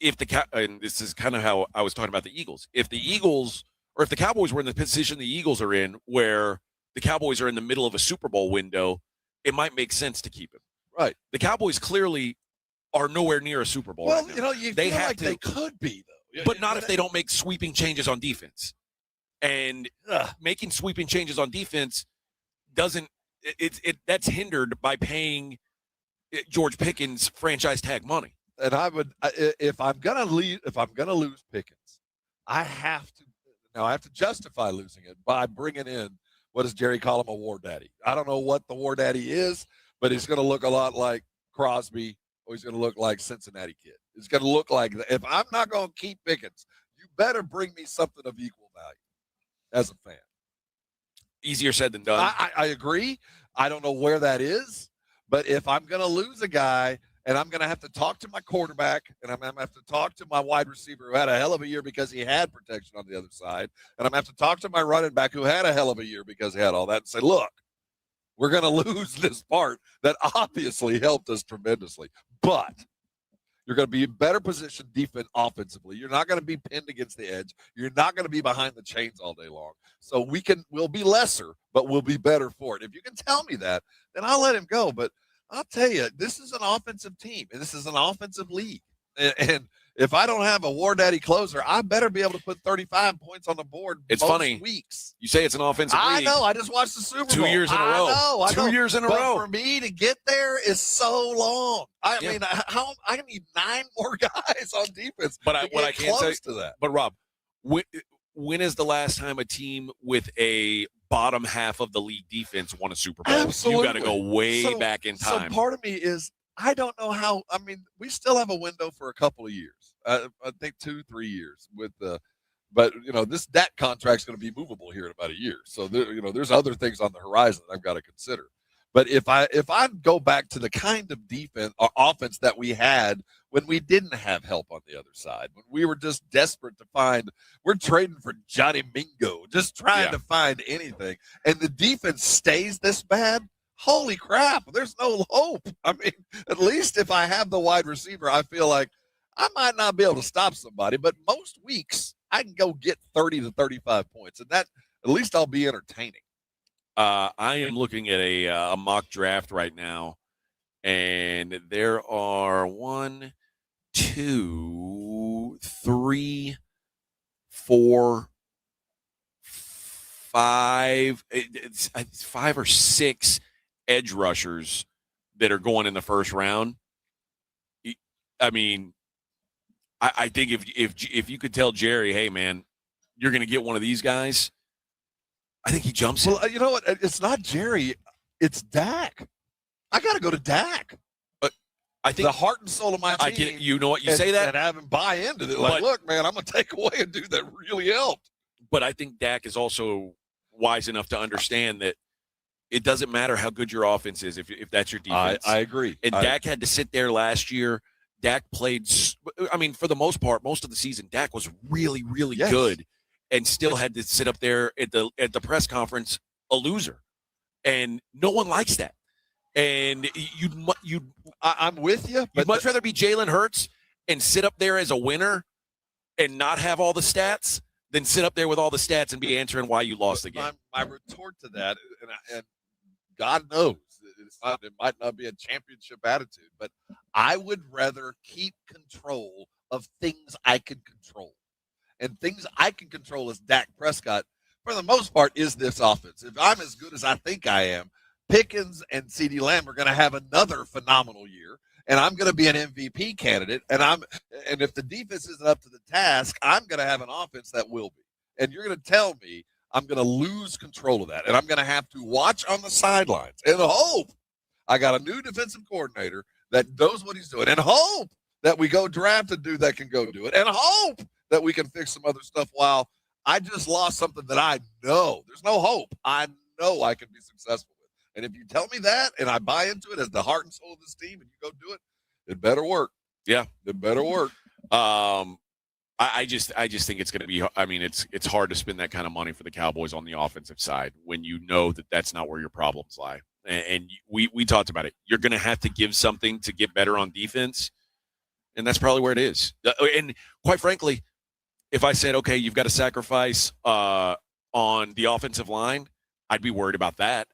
if and this is kind of how I was talking about the Eagles. If the Cowboys were in the position the Eagles are in, where the Cowboys are in the middle of a Super Bowl window, it might make sense to keep him. Right. The Cowboys clearly are nowhere near a Super Bowl. Well, right they have to. They could be though, but not if they don't make sweeping changes on defense. And making sweeping changes on defense doesn't. That's hindered by paying George Pickens franchise tag money. And I would, if I'm gonna lose Pickens, I have to justify losing it by bringing in, what does Jerry call him, a war daddy? I don't know what the war daddy is, but he's going to look a lot like Crosby, or he's going to look like Cincinnati kid. It's going to look like that. If I'm not going to keep Pickens, you better bring me something of equal value as a fan. Easier said than done. I agree. I don't know where that is, but if I'm going to lose a guy and I'm going to have to talk to my quarterback, and I'm going to have to talk to my wide receiver who had a hell of a year because he had protection on the other side, and I'm going to have to talk to my running back who had a hell of a year because he had all that, and say, look, we're going to lose this part that obviously helped us tremendously, but you're going to be in better position offensively. You're not going to be pinned against the edge. You're not going to be behind the chains all day long. So we'll be lesser, but we'll be better for it. If you can tell me that, then I'll let him go. But I'll tell you, this is an offensive team, and this is an offensive league. And if I don't have a War Daddy closer, I better be able to put 35 points on the board It's most funny. weeks. You say it's an offensive league. I know. I just watched the Super Bowl. 2 years in a row. I know. 2 years in a But row. for me to get there is so long. I mean, I need 9 more guys on defense. But what I can't say to that. But Rob, when is the last time a team with a bottom half of the league defense won a Super Bowl? Absolutely. You got to go way back in time. So part of me is I don't know how. I mean, we still have a window for a couple of years. I think 2-3 years with the. But that contract's going to be movable here in about a year. So there's other things on the horizon that I've got to consider. But if I go back to the kind of defense or offense that we had when we didn't have help on the other side, when we were just desperate to find, we're trading for Johnny Mingo, just trying to find anything, and the defense stays this bad. Holy crap! There's no hope. I mean, at least if I have the wide receiver, I feel like I might not be able to stop somebody, but most weeks I can go get 30 to 35 points, and that at least I'll be entertaining. I am looking at a mock draft right now, and there are 1, 2, 3, 4, 5. It's 5 or 6 edge rushers that are going in the first round. I mean, I think if you could tell Jerry, hey man, you're going to get one of these guys, I think he jumps in. Well, you know what? It's not Jerry. It's Dak. I got to go to Dak. I think the heart and soul of my team. I get, you know what? You say that. And have him buy into it. Like, look, man, I'm going to take away a dude that really helped. But I think Dak is also wise enough to understand that it doesn't matter how good your offense is if that's your defense. I agree. And Dak had to sit there last year. Dak played, I mean, for the most part, most of the season, Dak was really, really good. And still had to sit up there at the press conference a loser, and no one likes that. And I'm with you. You'd much rather be Jalen Hurts and sit up there as a winner and not have all the stats than sit up there with all the stats and be answering why you lost the game. My retort to that, and God knows, it might not be a championship attitude, but I would rather keep control of things I can control. And things I can control as Dak Prescott, for the most part, is this offense. If I'm as good as I think I am, Pickens and CeeDee Lamb are going to have another phenomenal year, and I'm going to be an MVP candidate. And if the defense isn't up to the task, I'm going to have an offense that will be. And you're going to tell me I'm going to lose control of that, and I'm going to have to watch on the sidelines and hope I got a new defensive coordinator that knows what he's doing, and hope that we go draft a dude that can go do it, and hope that we can fix some other stuff while I just lost something that I know. There's no hope. I know I can be successful with. And if you tell me that and I buy into it as the heart and soul of this team and you go do it, it better work. Yeah. It better work. I just think it's going to be, I mean, it's hard to spend that kind of money for the Cowboys on the offensive side when you know that that's not where your problems lie. And we talked about it. You're going to have to give something to get better on defense. And that's probably where it is. And quite frankly, if I said, okay, you've got to sacrifice on the offensive line, I'd be worried about that.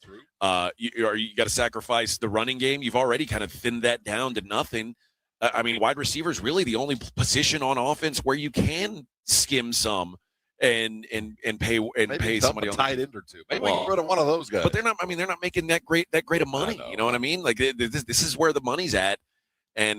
You got to sacrifice the running game. You've already kind of thinned that down to nothing. I mean, wide receiver is really the only position on offense where you can skim some and pay somebody on tight end or two. Maybe we can get rid of one of those guys. But they're not. I mean, they're not making that great of money. You know what I mean? Like this is where the money's at, and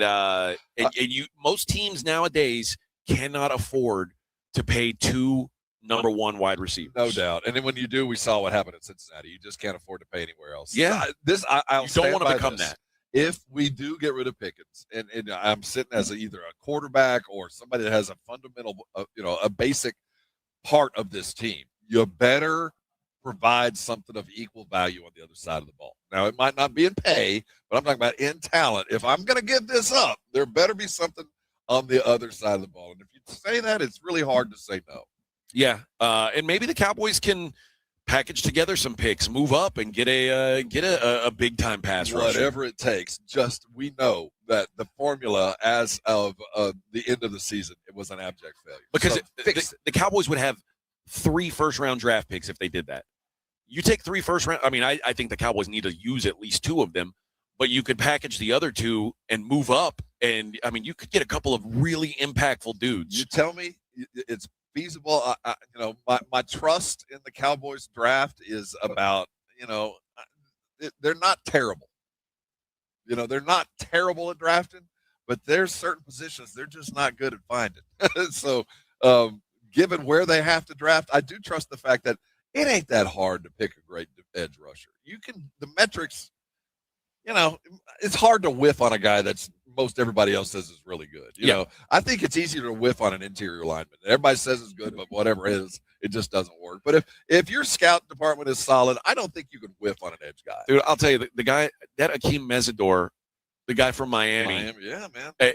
most teams nowadays cannot afford to pay 2 number 1 wide receivers. No doubt. And then when you do, we saw what happened at Cincinnati. You just can't afford to pay anywhere else. Yeah. I'll you don't want to become this. that. If we do get rid of Pickens, and I'm sitting as either a quarterback or somebody that has a fundamental, a basic part of this team, you better provide something of equal value on the other side of the ball. Now, it might not be in pay, but I'm talking about in talent. If I'm going to give this up, there better be something on the other side of the ball. And if you say that, it's really hard to say no. Yeah, and maybe the Cowboys can package together some picks, move up, and get a big time pass rusher. Whatever it takes. Just we know that the formula as of the end of the season, it was an abject failure. Because So the Cowboys would have 3 first-round draft picks if they did that. You take 3 first-round. I mean, I think the Cowboys need to use at least 2 of them, but you could package the other 2 and move up. And I mean, you could get a couple of really impactful dudes. You tell me it's feasible. My trust in the Cowboys draft is about, they're not terrible. They're not terrible at drafting, but there's certain positions they're just not good at finding. So, given where they have to draft, I do trust the fact that it ain't that hard to pick a great edge rusher. The metrics, it's hard to whiff on a guy that's most everybody else says is really good. You know, I think it's easier to whiff on an interior lineman. Everybody says it's good, but whatever it is, it just doesn't work. But if your scout department is solid, I don't think you can whiff on an edge guy. Dude, I'll tell you, the guy, that Akeem Mesidor, the guy from Miami, yeah, man.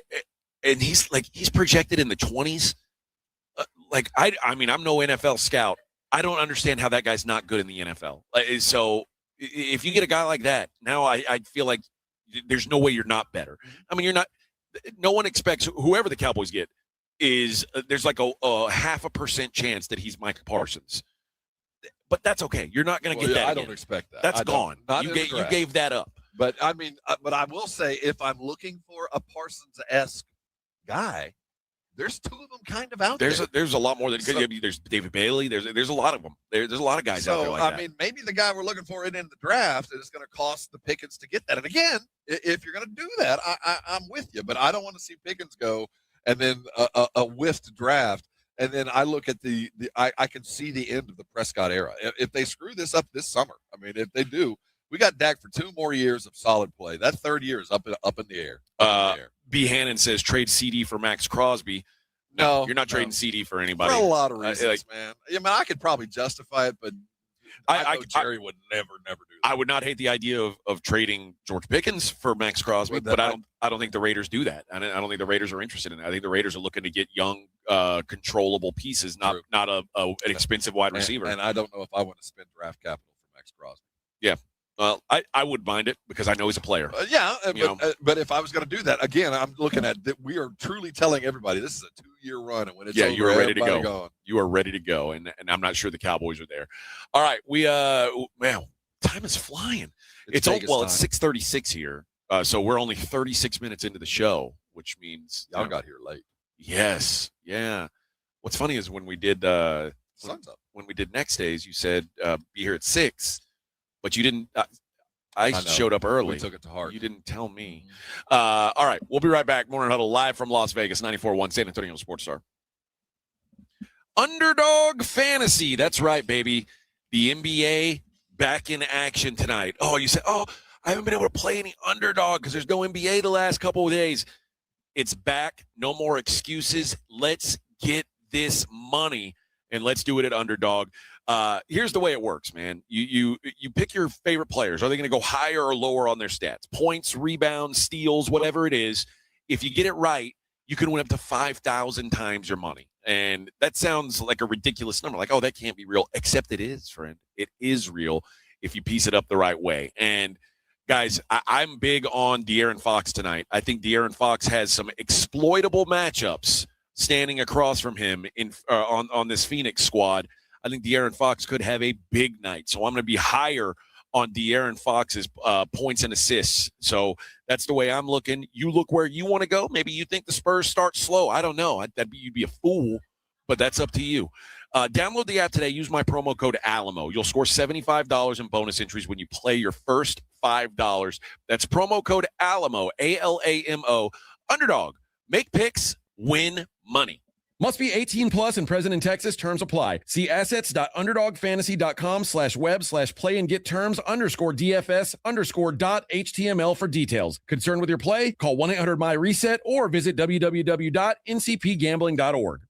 And he's projected in the 20s. I'm no NFL scout. I don't understand how that guy's not good in the NFL. So if you get a guy like that, now I feel like there's no way you're not better. I mean, you're not. No one expects whoever the Cowboys get is there's like a 0.5% chance that he's Micah Parsons. But that's okay. You're not going to get that. I again. don't expect that. That's gone. You gave that up. But I mean, but I will say, if I'm looking for a Parsons-esque guy, there's 2 of them kind of out there. There's a lot more than there's David Bailey. There's a lot of them. There's a lot of guys out there like that. I mean, maybe the guy we're looking for isn't in the draft, and it's going to cost the Pickens to get that. And again, if you're going to do that, I'm with you. But I don't want to see Pickens go and then a whiffed draft. And then I look at I can see the end of the Prescott era. If they screw this up this summer, I mean, if they do, we got Dak for 2 more years of solid play. That 3rd year is up in the air. B. Hannon says trade CD for Max Crosby. No, you're not trading CD for anybody. For a lot of reasons, man. I mean, I could probably justify it, but I know Jerry would never do that. I would not hate the idea of trading George Pickens for Max Crosby, but I don't think the Raiders do that. I don't think the Raiders are interested in that. I think the Raiders are looking to get young, controllable pieces, not an expensive wide receiver. And I don't know if I want to spend draft capital for Max Crosby. Yeah. Well, I would mind it because I know he's a player. But if I was going to do that, again, I'm looking at that. We are truly telling everybody this is a 2-year run, and when it's over, you are ready to go. Gone. You are ready to go, and I'm not sure the Cowboys are there. All right, time is flying. It's 6:36 here, so we're only 36 minutes into the show, which means y'all got here late. Yes, yeah. What's funny is when we did when we did next days, you said be here at 6. But you didn't. I showed up early. We took it to heart. You didn't tell me. All right, we'll be right back. Morning Huddle live from Las Vegas, 94.1 San Antonio Sports Star. Underdog Fantasy. That's right, baby. The NBA back in action tonight. Oh, you said, I haven't been able to play any Underdog because there's no NBA the last couple of days. It's back. No more excuses. Let's get this money, and let's do it at Underdog. Here's the way it works, man. You pick your favorite players. Are they going to go higher or lower on their stats? Points, rebounds, steals, whatever it is. If you get it right, you can win up to 5,000 times your money. And that sounds like a ridiculous number. Like, that can't be real. Except it is, friend. It is real if you piece it up the right way. And guys, I'm big on De'Aaron Fox tonight. I think De'Aaron Fox has some exploitable matchups standing across from him on this Phoenix squad. I think De'Aaron Fox could have a big night. So I'm going to be higher on De'Aaron Fox's points and assists. So that's the way I'm looking. You look where you want to go. Maybe you think the Spurs start slow. I don't know. You'd be a fool, but that's up to you. Download the app today. Use my promo code Alamo. You'll score $75 in bonus entries when you play your first $5. That's promo code Alamo, ALAMO. Underdog. Make picks, win money. Must be 18 plus and present in Texas. Terms apply. See assets.underdogfantasy.com/web/play and get terms _DFS_.html for details. Concerned with your play? Call 1-800-MY-RESET or visit www.ncpgambling.org.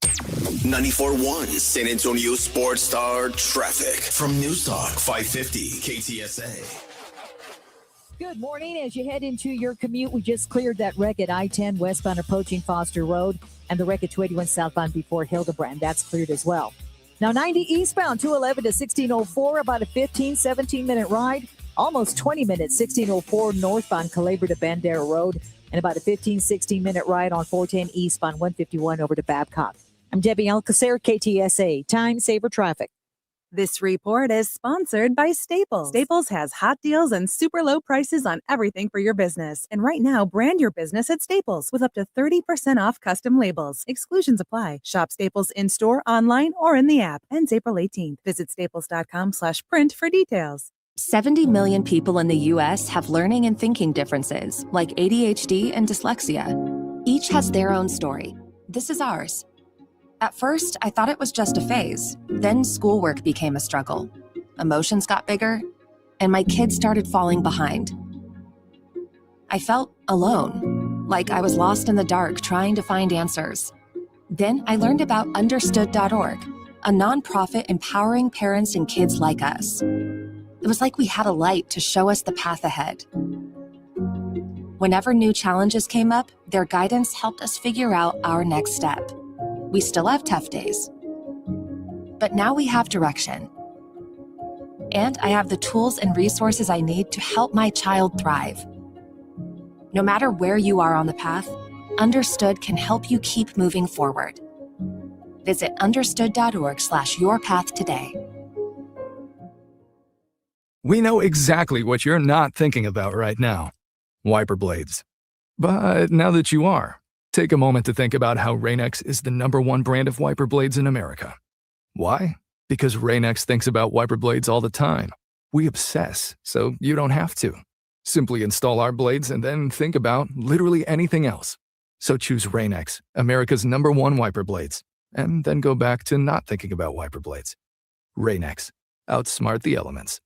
94.1 San Antonio Sports Star traffic from News Talk 550 KTSA. Good morning. As you head into your commute, we just cleared that wreck at I-10 westbound approaching Foster Road and the wreck at 281 southbound before Hildebrand. That's cleared as well. Now 90 eastbound 211 to 1604, about a 17-minute ride. Almost 20 minutes, 1604 northbound Calabria to Bandera Road, and about a 16-minute ride on 410 eastbound 151 over to Babcock. I'm Debbie Alcacer, KTSA, Time Saver Traffic. This report is sponsored by Staples. Staples has hot deals and super low prices on everything for your business. And right now, brand your business at Staples with up to 30% off custom labels. Exclusions apply. Shop Staples in-store, online, or in the app. Ends April 18th. Visit staples.com/print for details. 70 million people in the U.S. have learning and thinking differences, like ADHD and dyslexia. Each has their own story. This is ours. At first, I thought it was just a phase. Then schoolwork became a struggle. Emotions got bigger, and my kids started falling behind. I felt alone, like I was lost in the dark trying to find answers. Then I learned about Understood.org, a nonprofit empowering parents and kids like us. It was like we had a light to show us the path ahead. Whenever new challenges came up, their guidance helped us figure out our next step. We still have tough days, but now we have direction. And I have the tools and resources I need to help my child thrive. No matter where you are on the path, Understood can help you keep moving forward. Visit understood.org/yourpath today. We know exactly what you're not thinking about right now. Wiper blades. But now that you are, take a moment to think about how Rain-X is the #1 brand of wiper blades in America. Why? Because Rain-X thinks about wiper blades all the time. We obsess, so you don't have to. Simply install our blades and then think about literally anything else. So choose Rain-X, America's #1 wiper blades, and then go back to not thinking about wiper blades. Rain-X. Outsmart the elements.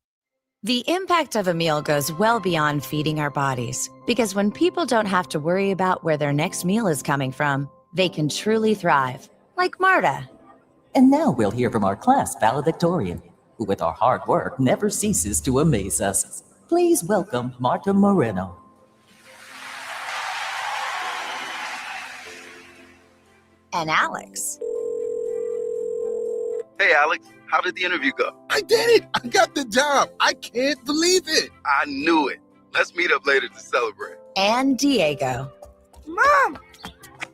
The impact of a meal goes well beyond feeding our bodies, because when people don't have to worry about where their next meal is coming from, they can truly thrive, like Marta. And now we'll hear from our class valedictorian, who with our hard work never ceases to amaze us. Please welcome Marta Moreno. And Alex. Hey, Alex, how did the interview go? I did it. I got the job. I can't believe it. I knew it. Let's meet up later to celebrate. And Diego. Mom,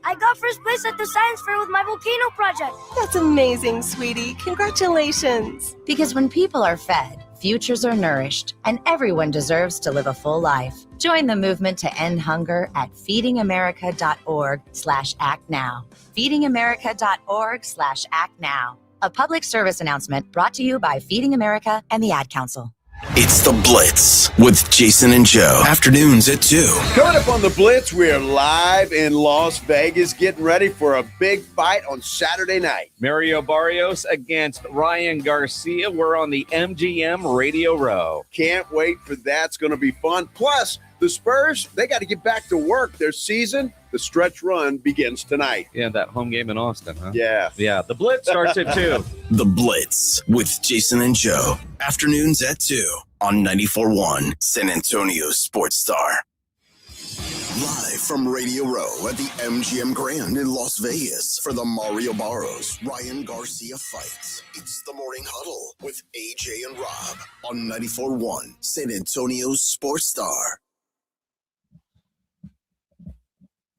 I got first place at the science fair with my volcano project. That's amazing, sweetie. Congratulations. Because when people are fed, futures are nourished, and everyone deserves to live a full life. Join the movement to end hunger at feedingamerica.org/actnow. feedingamerica.org/actnow. A public service announcement brought to you by Feeding America and the Ad Council. It's The Blitz with Jason and Joe. Afternoons at 2. Coming up on The Blitz, we are live in Las Vegas, getting ready for a big fight on Saturday night. Mario Barrios against Ryan Garcia. We're on the MGM Radio Row. Can't wait for that. It's going to be fun. Plus, the Spurs, they got to get back to work. Their season, the stretch run, begins tonight. Yeah, that home game in Austin, huh? Yeah. Yeah, The Blitz starts at 2. The Blitz with Jason and Joe. Afternoons at 2 on 94.1 San Antonio Sports Star. Live from Radio Row at the MGM Grand in Las Vegas for the Mario Barrios Ryan Garcia fight. It's the Morning Huddle with AJ and Rob on 94.1 San Antonio Sports Star.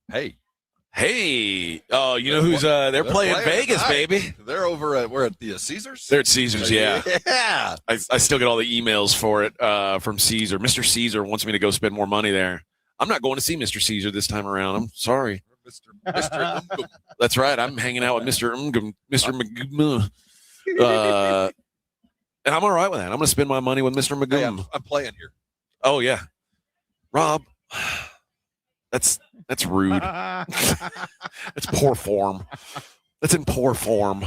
Hey. Oh, you know who's they're playing Vegas, tonight. Baby. They're over we're at the Caesars? They're at Caesars, yeah. Yeah. I still get all the emails for it from Caesar. Mr. Caesar wants me to go spend more money there. I'm not going to see Mr. Caesar this time around. I'm sorry. Mr. That's right. I'm hanging out with Mr. Mr. Magoo. And I'm all right with that. I'm going to spend my money with Mr. Magoo. Hey, I'm playing here. Oh, yeah. Rob, that's rude. That's poor form. That's in poor form.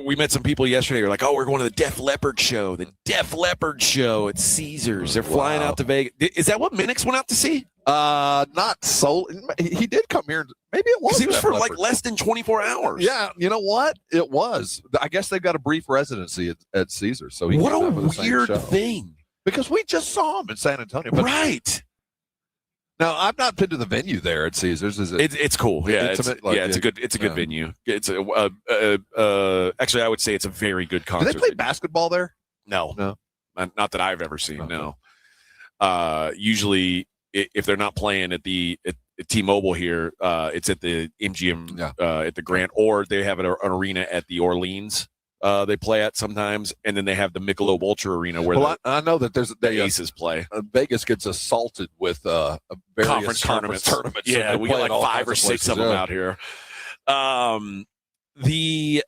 We met some people yesterday who were like, oh, we're going to the Def Leppard show. The Def Leppard show at Caesars. They're flying out to Vegas. Is that what Minix went out to see? Not so. He did come here. Maybe it was. He was Def for Leppard. like less than 24 hours. Yeah, you know what? It was. I guess they've got a brief residency at Caesars. So what a weird thing. Because we just saw him in San Antonio. But right. Now, I've not been to the venue there at Caesars. Is it? It's cool. Yeah, it's a good yeah. venue. It's actually, I would say it's a very good Do concert. they play venue. basketball there? No, not that I've ever seen. No. Usually, if they're not playing at T-Mobile here, it's at the MGM at the Grant, or they have an arena at the Orleans. They play at sometimes, and then they have the Michelob Ultra Arena where I know that the Aces play. Vegas gets assaulted with various conference tournaments. Yeah, we get like 5 or 6 of them out here. The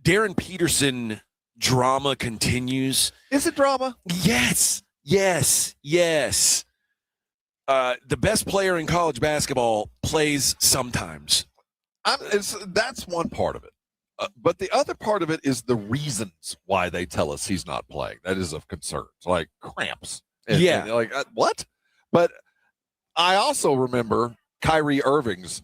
Darren Peterson drama continues. Is it drama? Yes. The best player in college basketball plays sometimes. That's one part of it. But the other part of it is the reasons why they tell us he's not playing. That is of concern. It's like cramps. And you're like, what? But I also remember Kyrie Irving's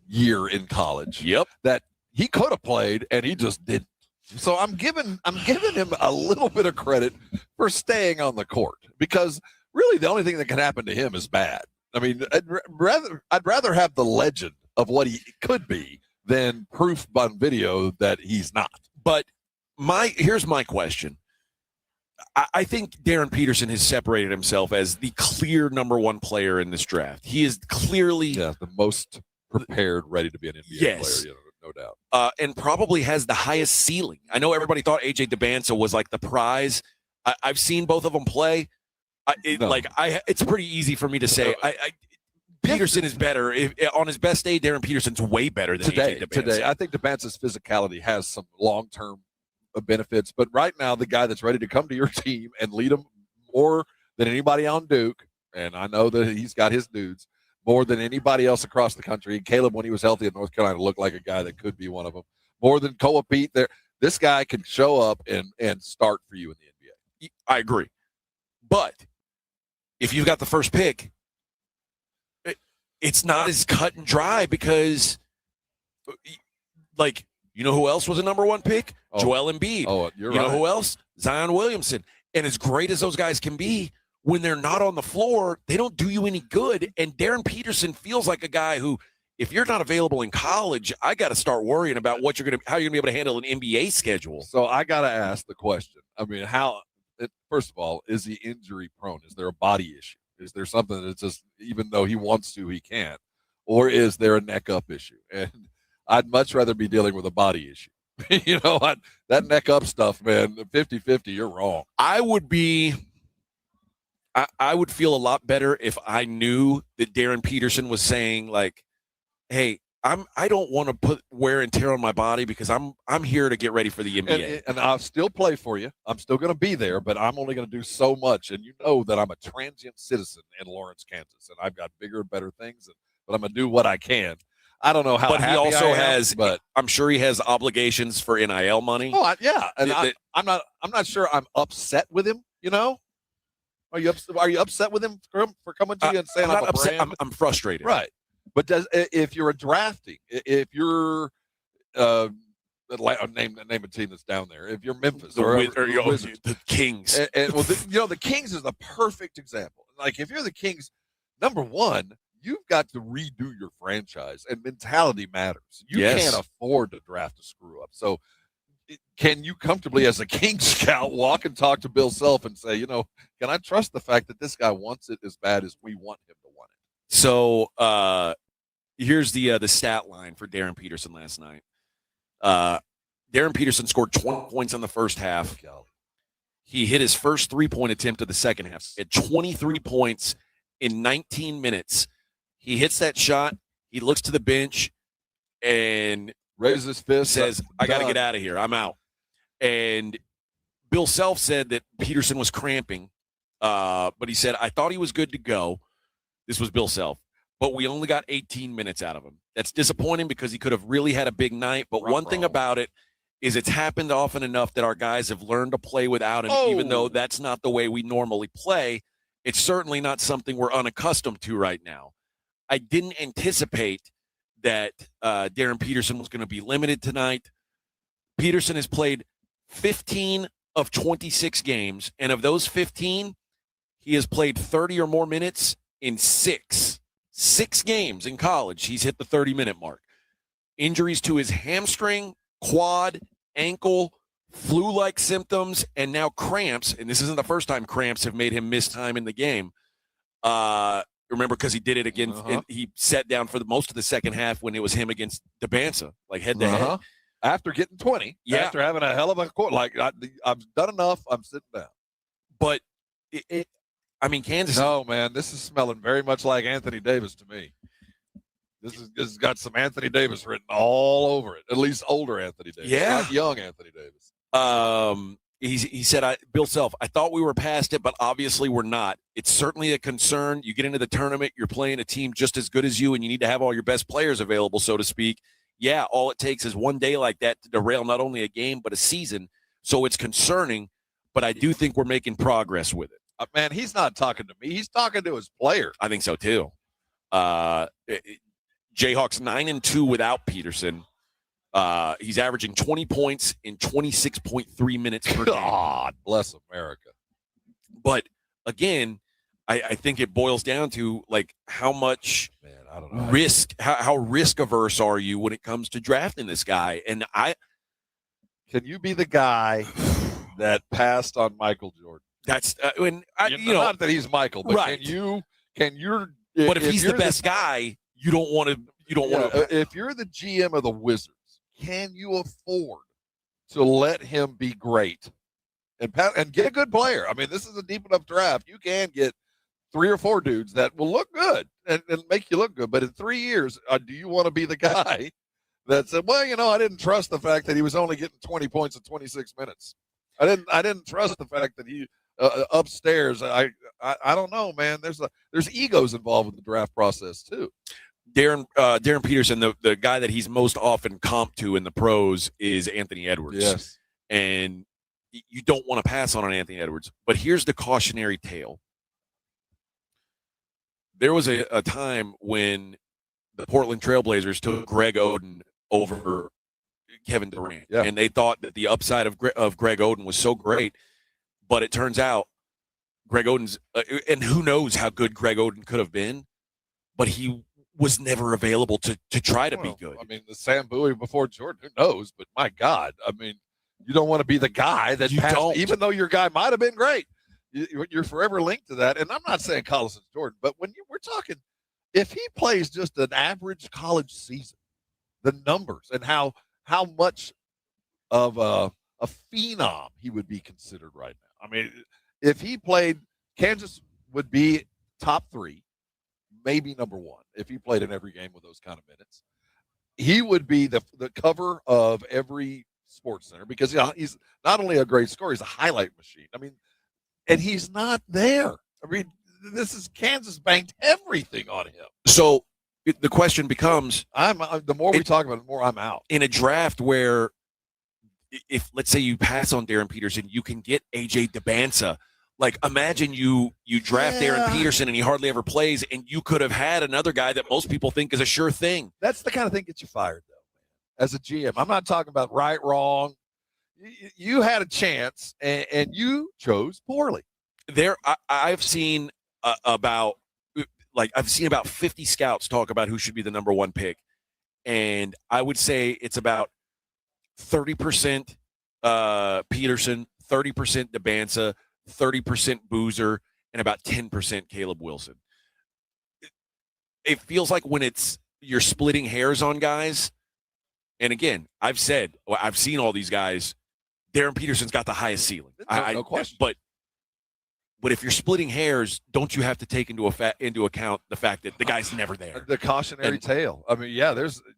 year in college. Yep. That he could have played and he just didn't. So I'm giving him a little bit of credit for staying on the court, because really the only thing that can happen to him is bad. I mean, I'd rather have the legend of what he could be than proof on video that he's not. But here's my question. I think Darren Peterson has separated himself as the clear number one player in this draft. He is clearly the most prepared, ready to be an NBA player, no doubt. And probably has the highest ceiling. I know everybody thought AJ DeBanza was like the prize. I've seen both of them play. It's pretty easy for me to say. Peterson is better. On his best day, Darren Peterson's way better than AJ DeBanza. Today, I think DeBanza's physicality has some long-term benefits, but right now, the guy that's ready to come to your team and lead them more than anybody on Duke, and I know that he's got his dudes, more than anybody else across the country. Caleb, when he was healthy in North Carolina, looked like a guy that could be one of them. More than Koa Pete, this guy can show up and start for you in the NBA. I agree. But if you've got the first pick, it's not as cut and dry, because, like, you know who else was a number one pick? Joel Embiid. You're right. You know right. who else? Zion Williamson. And as great as those guys can be, when they're not on the floor, they don't do you any good. And Darren Peterson feels like a guy who, if you're not available in college, I got to start worrying about how you're going to be able to handle an NBA schedule. So I got to ask the question. I mean, first of all, is he injury prone? Is there a body issue? Is there something that's just, even though he wants to, he can't? Or is there a neck up issue? And I'd much rather be dealing with a body issue. That neck up stuff, man, 50-50, you're wrong. I would feel a lot better if I knew that Darren Peterson was saying, like, hey, I don't want to put wear and tear on my body because I'm here to get ready for the NBA. And I'll still play for you. I'm still going to be there, but I'm only going to do so much. And you know that I'm a transient citizen in Lawrence, Kansas, and I've got bigger and better things, but I'm going to do what I can. I don't know how. But he also has. But I'm sure he has obligations for NIL money. Oh, yeah, and I'm not sure I'm upset with him. You know, are you upset with him for coming to you and saying I'm upset? Brand? I'm frustrated. Right. But if you're drafting, if you're name a team that's down there, if you're Memphis or the Kings, the Kings is the perfect example. Like, if you're the Kings, number one, you've got to redo your franchise, and mentality matters. You can't afford to draft a screw up. So, can you comfortably, as a Kings scout, walk and talk to Bill Self and say, can I trust the fact that this guy wants it as bad as we want him to want it? So here's the stat line for Darren Peterson last night. Darren Peterson scored 20 points in the first half. He hit his first three-point attempt of the second half at 23 points in 19 minutes. He hits that shot. He looks to the bench and raises his fist, says, I got to get out of here. I'm out. And Bill Self said that Peterson was cramping, but he said, I thought he was good to go. This was Bill Self. But we only got 18 minutes out of him. That's disappointing because he could have really had a big night. But one thing about it is it's happened often enough that our guys have learned to play without him, even though that's not the way we normally play. It's certainly not something we're unaccustomed to right now. I didn't anticipate that Darren Peterson was going to be limited tonight. Peterson has played 15 of 26 games, and of those 15, he has played 30 or more minutes in six games in college. He's hit the 30-minute mark. Injuries to his hamstring, quad, ankle, flu-like symptoms, and now cramps, and this isn't the first time cramps have made him miss time in the game. Remember, because he did it again, and he sat down for most of the second half when it was him against DeBanza, like head-to-head. After getting 20, after having a hell of a quarter, like I've done enough, I'm sitting down. But Kansas. No, man, this is smelling very much like Anthony Davis to me. This has got some Anthony Davis written all over it. At least older Anthony Davis, not young Anthony Davis. He said, Bill Self, I thought we were past it, but obviously we're not. It's certainly a concern. You get into the tournament, you're playing a team just as good as you, and you need to have all your best players available, so to speak. Yeah, all it takes is one day like that to derail not only a game but a season. So it's concerning, but I do think we're making progress with it. Man, he's not talking to me. He's talking to his players. I think so, too. Jayhawks 9-2 without Peterson. He's averaging 20 points in 26.3 minutes per game. God bless America. But, again, I think it boils down to, like, how much risk, how risk-averse are you when it comes to drafting this guy? And can you be the guy that passed on Michael Jordan? That's not that he's Michael, but right. But if he's the best guy, you don't want to. If you're the GM of the Wizards, can you afford to let him be great and get a good player? I mean, this is a deep enough draft. You can get 3 or 4 dudes that will look good and make you look good. But in 3 years, do you want to be the guy that said, well, I didn't trust the fact that he was only getting 20 points in 26 minutes. I didn't trust the fact that he upstairs. I don't know, man. There's egos involved with the draft process too. Darren Peterson, the guy that he's most often comped to in the pros is Anthony Edwards. Yes. And you don't want to pass on Anthony Edwards. But here's the cautionary tale. There was a time when the Portland Trailblazers took Greg Oden over Kevin Durant. Yeah. And they thought that the upside of Greg Oden was so great. But it turns out Greg Oden's and who knows how good Greg Oden could have been, but he was never available to try to be good. I mean, the Sam Bowie before Jordan, who knows? But my God, I mean, you don't want to be the guy that passed, even though your guy might have been great. You're forever linked to that. And I'm not saying Collison's Jordan, but when we're talking, if he plays just an average college season, the numbers and how much of a phenom he would be considered right now. I mean, if he played, Kansas would be top 3, maybe number 1, if he played in every game with those kind of minutes. He would be the cover of every Sports Center because he's not only a great scorer, he's a highlight machine. I mean, and he's not there. I mean, this is Kansas banked everything on him. So the question becomes, the more we talk about it, the more I'm out. In a draft where, if let's say you pass on Darren Peterson, you can get AJ DeBanza. Like, imagine you draft Darren Peterson and he hardly ever plays, and you could have had another guy that most people think is a sure thing. That's the kind of thing that gets you fired, though, as a GM. I'm not talking about right, wrong. You had a chance, and you chose poorly. I've seen about 50 scouts talk about who should be the number 1 pick, and I would say it's about 30% Peterson, 30% DeBanza, 30% Boozer, and about 10% Caleb Wilson. It feels like when you're splitting hairs on guys, and again, I've seen all these guys. Darren Peterson's got the highest ceiling. No question. But if you're splitting hairs, don't you have to take into account the fact that the guy's never there? The cautionary tale. I mean,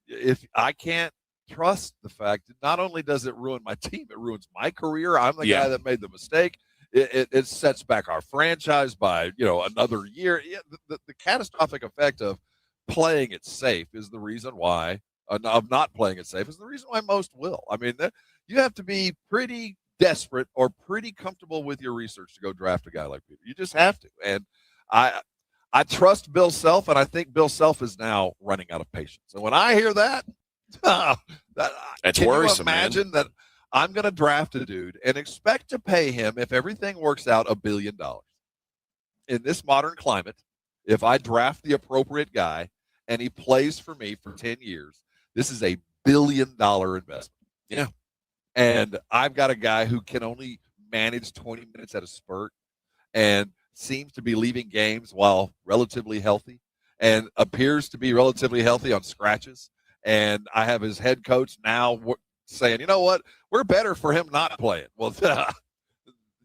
if I can't trust the fact that not only does it ruin my team, it ruins my career. I'm the guy that made the mistake. It sets back our franchise by another year. The catastrophic effect of playing it safe is the reason why of not playing it safe is the reason why most will. I mean, you have to be pretty desperate or pretty comfortable with your research to go draft a guy like Peter. You just have to. And I trust Bill Self, and I think Bill Self is now running out of patience. And when I hear that, That's can worrisome, you imagine that I'm going to draft a dude and expect to pay him, if everything works out, $1 billion. In this modern climate, if I draft the appropriate guy and he plays for me for 10 years, this is a $1 billion investment. Yeah. And I've got a guy who can only manage 20 minutes at a spurt and seems to be leaving games while relatively healthy and appears to be relatively healthy on scratches. And I have his head coach now saying, you know what, we're better for him not playing. Well,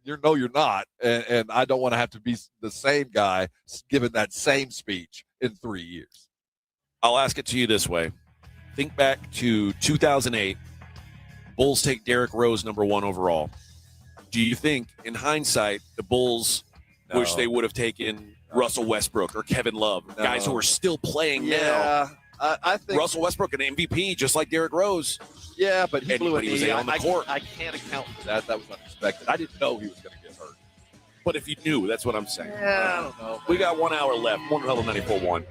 you're not. And I don't want to have to be the same guy giving that same speech in 3 years. I'll ask it to you this way. Think back to 2008. Bulls take Derrick Rose number 1 overall. Do you think, in hindsight, the Bulls wish they would have taken Russell Westbrook or Kevin Love, guys who are still playing now? I think Russell Westbrook, an MVP, just like Derrick Rose. Yeah, but he blew a he was knee on the court. I can't account for that. That was unexpected. I didn't know he was going to get hurt. But if you knew, that's what I'm saying. Yeah, I don't know. We got 1 hour left. Morning Huddle 94.1.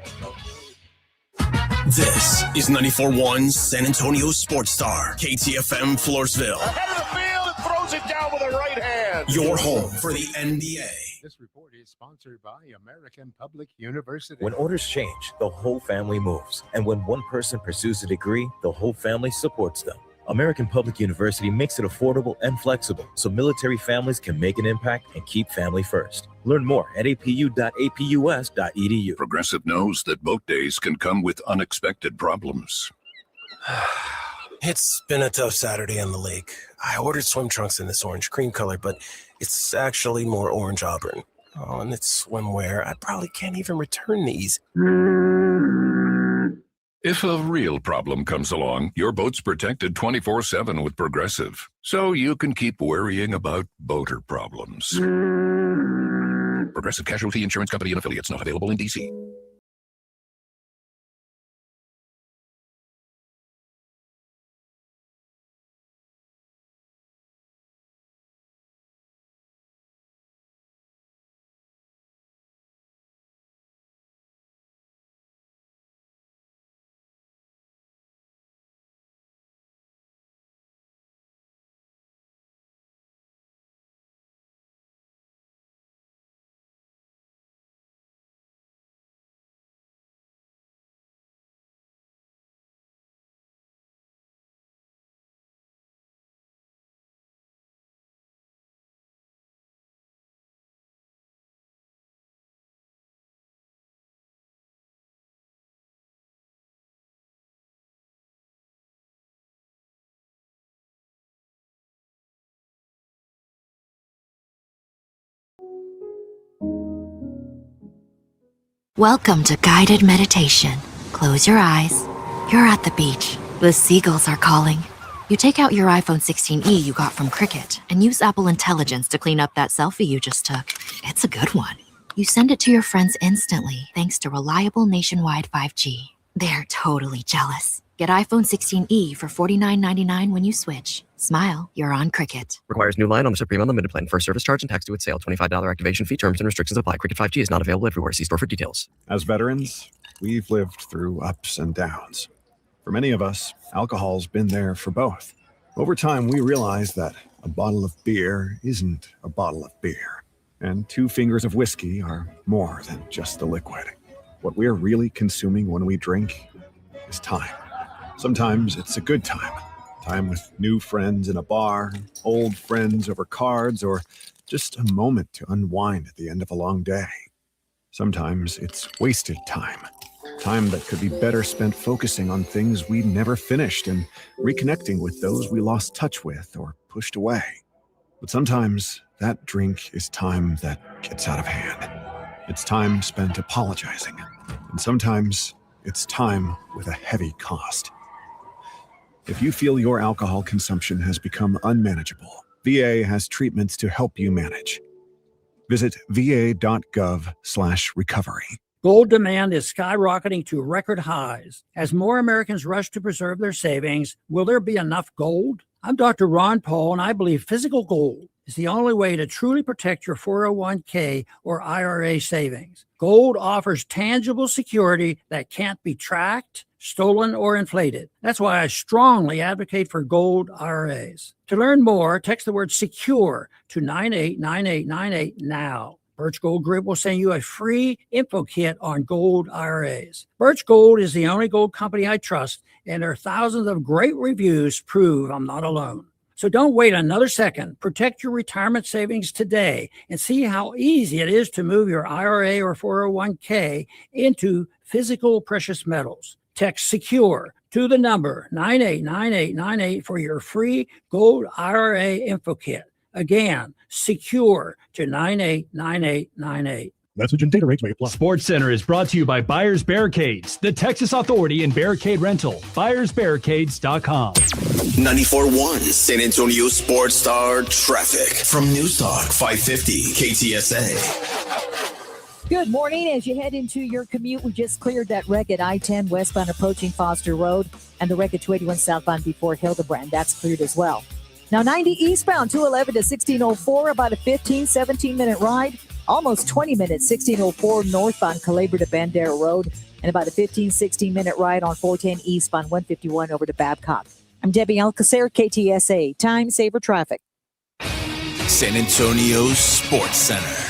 This is 94.1 San Antonio Sports Star, KTFM Floresville. Ahead of the field and throws it down with a right hand. Your home for the NBA. This report is sponsored by American Public University. When orders change, the whole family moves. And when one person pursues a degree, the whole family supports them. American Public University makes it affordable and flexible so military families can make an impact and keep family first. Learn more at apu.apus.edu. Progressive knows that boat days can come with unexpected problems. It's been a tough Saturday on the lake. I ordered swim trunks in this orange cream color, but it's actually more orange auburn. Oh, and it's swimwear. I probably can't even return these. If a real problem comes along, your boat's protected 24/7 with Progressive, so you can keep worrying about boater problems. Progressive Casualty Insurance Company and Affiliates, not available in D.C. Welcome to guided meditation. Close your eyes. You're at the beach. The seagulls are calling. You take out your iPhone 16e you got from Cricket and use Apple Intelligence to clean up that selfie you just took. It's a good one. You send it to your friends instantly thanks to reliable nationwide 5G. They're totally jealous. Get iPhone 16e for $49.99 when you switch. Smile, you're on Cricket. Requires new line on the Supreme Unlimited plan. First service charge and tax due at sale. $25 activation fee. Terms and restrictions apply. Cricket 5G is not available everywhere. See store for details. As veterans, we've lived through ups and downs. For many of us, alcohol's been there for both. Over time, we realized that a bottle of beer isn't a bottle of beer. And 2 fingers of whiskey are more than just the liquid. What we're really consuming when we drink is time. Sometimes it's a good time. Time with new friends in a bar, old friends over cards, or just a moment to unwind at the end of a long day. Sometimes it's wasted time. Time that could be better spent focusing on things we never finished and reconnecting with those we lost touch with or pushed away. But sometimes that drink is time that gets out of hand. It's time spent apologizing. And sometimes it's time with a heavy cost. If you feel your alcohol consumption has become unmanageable, VA has treatments to help you manage. Visit va.gov/recovery. Gold demand is skyrocketing to record highs. As more Americans rush to preserve their savings, will there be enough gold? I'm Dr. Ron Paul, and I believe physical gold is the only way to truly protect your 401k or IRA savings. Gold offers tangible security that can't be tracked, stolen, or inflated. That's why I strongly advocate for gold IRAs. To learn more, text the word SECURE to 989898 now. Birch Gold Group will send you a free info kit on gold IRAs. Birch Gold is the only gold company I trust, and their thousands of great reviews prove I'm not alone. So don't wait another second. Protect your retirement savings today and see how easy it is to move your IRA or 401k into physical precious metals. Text SECURE to the number 989898 for your free gold IRA info kit. Again, SECURE to 989898. Message and data rates may apply. Sports Center is brought to you by Buyers Barricades, the Texas authority in barricade rental. BuyersBarricades.com. 94.1 San Antonio Sports Star traffic from News Talk 550 KTSA. Good morning. As you head into your commute, we just cleared that wreck at I-10 westbound approaching Foster Road and the wreck at 281 southbound before Hildebrand. That's cleared as well. Now 90 eastbound 211 to 1604, about a 17-minute ride. Almost 20 minutes, 1604 northbound Calabria to Bandera Road, and about a 16-minute ride on 410 eastbound 151 over to Babcock. I'm Debbie Alcacer, KTSA, Time Saver Traffic. San Antonio Sports Center.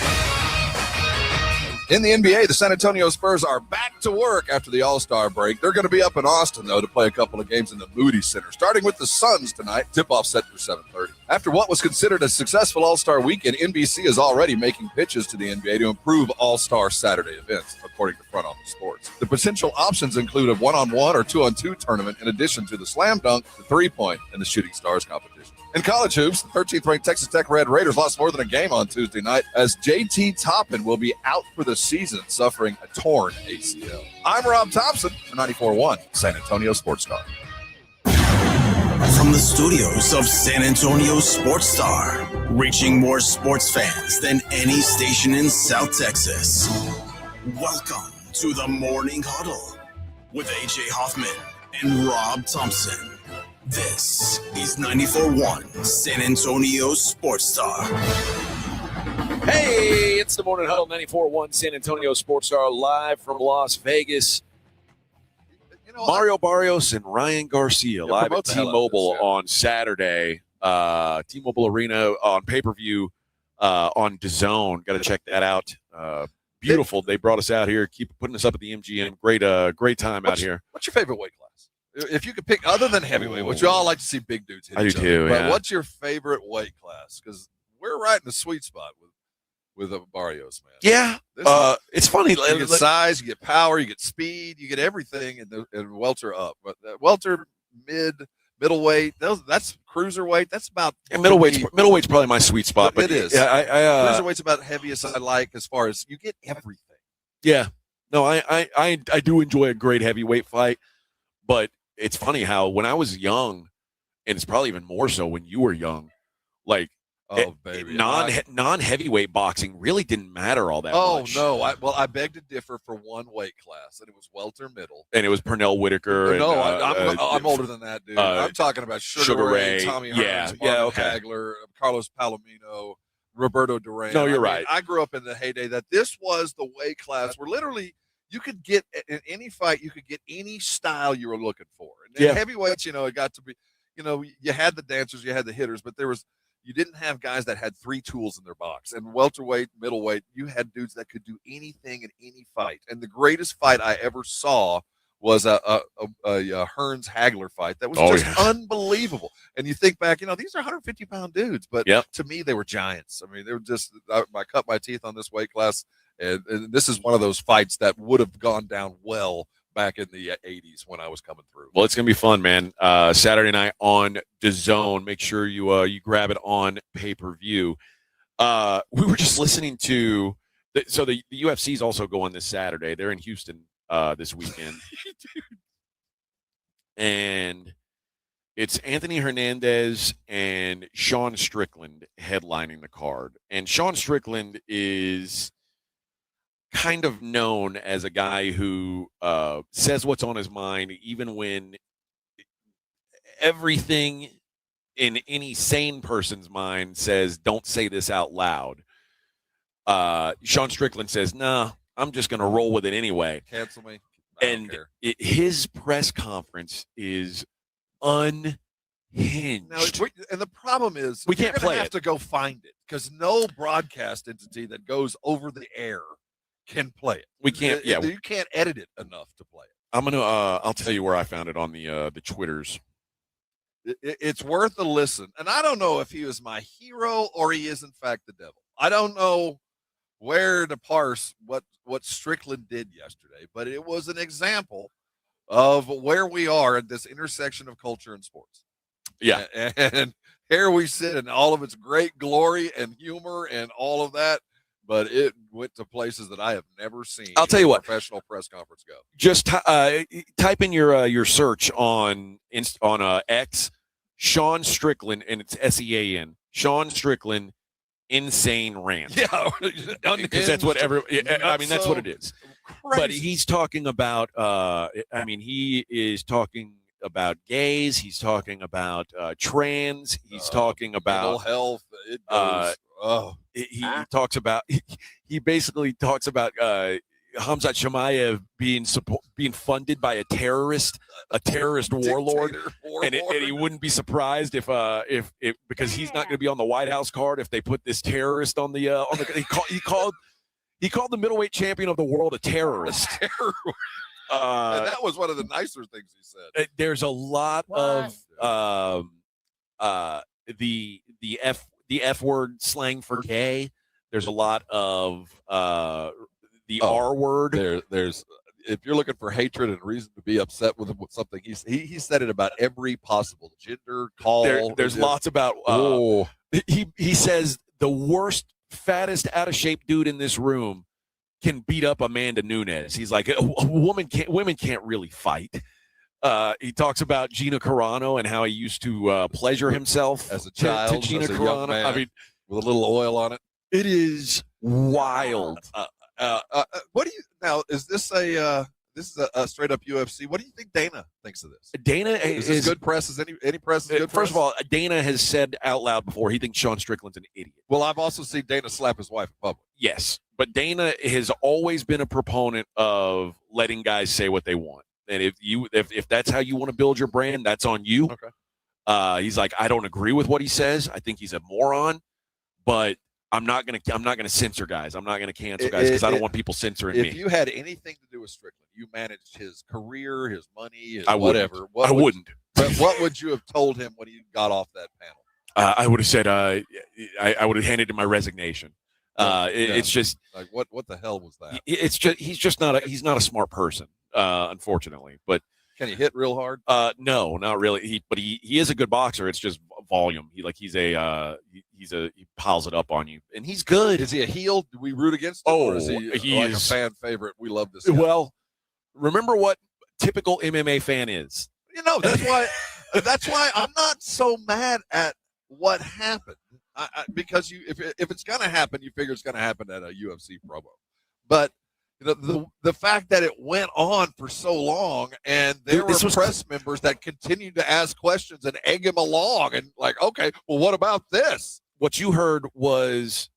In the NBA, the San Antonio Spurs are back to work after the All-Star break. They're going to be up in Austin, though, to play a couple of games in the Moody Center, starting with the Suns tonight. Tip-off set for 7:30. After what was considered a successful All-Star weekend, NBC is already making pitches to the NBA to improve All-Star Saturday events, according to Front Office Sports. The potential options include a one-on-one or two-on-two tournament in addition to the slam dunk, the three-point, and the shooting stars competition. In college hoops, the 13th-ranked Texas Tech Red Raiders lost more than a game on Tuesday night as J.T. Toppin will be out for the season, suffering a torn ACL. I'm Rob Thompson for 94.1 San Antonio Sports Star. From the studios of San Antonio Sports Star, reaching more sports fans than any station in South Texas. Welcome to the Morning Huddle with A.J. Hoffman and Rob Thompson. This is 94.1 San Antonio Sports Star. Hey, it's the Morning Huddle, 94.1 San Antonio Sports Star, live from Las Vegas. Mario Barrios and Ryan Garcia live at T-Mobile on Saturday. T-Mobile Arena on pay-per-view on DAZN. Got to check that out. Beautiful. They brought us out here, keep putting us up at the MGM. Great time out here. What's your favorite weight class? If you could pick, other than heavyweight, which you all like to see big dudes hit I each do other, too, but yeah. what's your favorite weight class? Because we're right in the sweet spot with Barrios, man. Yeah, it's funny. You get size, you get power, you get speed, you get everything in welter up. But welter, middleweight, that's cruiserweight. That's about middleweight's probably my sweet spot. But it is. Yeah, cruiserweight's about heaviest I like as far as you get everything. Yeah, no, I do enjoy a great heavyweight fight, but it's funny how when I was young, and it's probably even more so when you were young, like non-heavyweight boxing really didn't matter all that much. Oh no, I beg to differ for one weight class, and it was welter middle, and it was Pernell Whitaker. No, and, I'm older than that, dude. I'm talking about Sugar Ray, Tommy Hearns, Marvin Hagler, Carlos Palomino, Roberto Duran. No, you're right. I grew up in the heyday that this was the weight class where literally you could get in any fight, you could get any style you were looking for. And heavyweights, it got to be, you had the dancers, you had the hitters, but you didn't have guys that had three tools in their box. And welterweight, middleweight, you had dudes that could do anything in any fight. And the greatest fight I ever saw was a Hearns Hagler fight that was unbelievable. And you think back, these are 150-pound dudes, but to me they were giants. I mean, they were just. I cut my teeth on this weight class, and this is one of those fights that would have gone down well back in the 80s when I was coming through. Well, it's gonna be fun, man. Saturday night on DAZN. Make sure you grab it on pay-per-view. We were just listening to the UFC is also going this Saturday. They're in Houston this weekend. And it's Anthony Hernandez and Sean Strickland headlining the card. And Sean Strickland is kind of known as a guy who says what's on his mind, even when everything in any sane person's mind says, don't say this out loud. Sean Strickland says, nah, I'm just going to roll with it anyway. Cancel me. And his press conference is unhinged. Now, and the problem is we can't play have to go find it because no broadcast entity that goes over the air can play it. We can't. You can't edit it enough to play it. I'm gonna. I'll tell you where I found it on the Twitters. It's worth a listen, and I don't know if he was my hero or he is in fact the devil. I don't know where to parse what Strickland did yesterday, but it was an example of where we are at this intersection of culture and sports. Yeah. And here we sit in all of its great glory and humor and all of that, but it went to places that I have never seen. I'll tell you what, professional press conference go. Just type in your search on X, Sean Strickland, and it's SEAN. Sean Strickland, insane rant. Yeah, because that's what that's what it is. Crazy. But he's talking about. He is talking about gays. He's talking about trans. He's talking about mental health. He talks about. He basically talks about Hamzat Shamayev being funded by a terrorist warlord, and he wouldn't be surprised if because he's not going to be on the White House card if they put this terrorist on the he called the middleweight champion of the world a terrorist. And that was one of the nicer things he said. There's a lot of the F word slang for gay. There's a lot of the R word. There's if you're looking for hatred and reason to be upset with something, he said it about every possible gender call. There's lots about. He says the worst, fattest, out of shape dude in this room can beat up Amanda Nunes. He's like, women can't really fight. He talks about Gina Carano and how he used to pleasure himself as a child, to Gina as a Carano. young man, with a little oil on it. It is wild. What do you now? Is this a straight up UFC? What do you think Dana thinks of this? Dana is this good press? Is any press is good? First of all, Dana has said out loud before he thinks Sean Strickland's an idiot. Well, I've also seen Dana slap his wife in public. Yes, but Dana has always been a proponent of letting guys say what they want, and if that's how you want to build your brand, that's on you. Okay. He's like, I don't agree with what he says. I think he's a moron, but I'm not gonna censor guys. I'm not gonna cancel guys because I don't want people censoring me. If you had anything to do with Strickland, you managed his career, his money, I whatever. wouldn't. But what would you have told him when he got off that panel? I would have said I would have handed him my resignation. It's just like what the hell was that? It's just he's not a smart person, unfortunately. But can he hit real hard? No, not really. He is a good boxer. It's just volume. He piles it up on you, and he's good. Is he a heel? Do we root against him? Oh, or is he like a fan favorite? We love this guy. Well, remember what typical MMA fan is. That's why I'm not so mad at what happened. Because if it's going to happen, you figure it's going to happen at a UFC promo. But the fact that it went on for so long, and there were press members that continued to ask questions and egg him along, and like, okay, well, what about this? What you heard was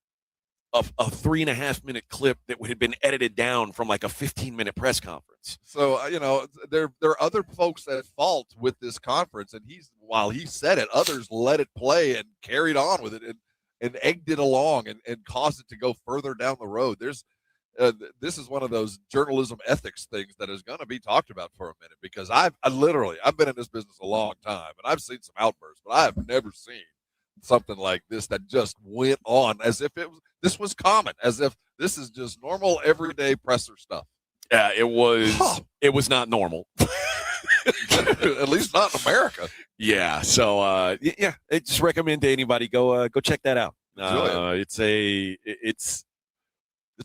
a 3.5-minute clip that had been edited down from like a 15-minute press conference. So there are other folks at fault with this conference, and while he said it, others let it play and carried on with it and egged it along and caused it to go further down the road. This is one of those journalism ethics things that is going to be talked about for a minute, because I've been in this business a long time, and I've seen some outbursts, but I have never seen something like this that just went on as if this was common, as if this is just normal everyday presser stuff. Yeah, it was not normal. At least not in America. Yeah. So I just recommend to anybody go check that out. It's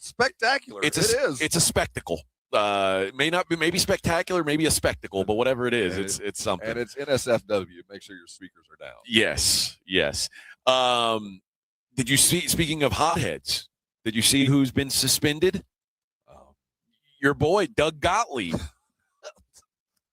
spectacular. It is. It's a spectacle. Maybe spectacular, maybe a spectacle, but whatever it is, it's something. And it's NSFW. Make sure your speakers are down. Yes. Did you see? Speaking of hotheads, did you see who's been suspended? Your boy Doug Gottlieb.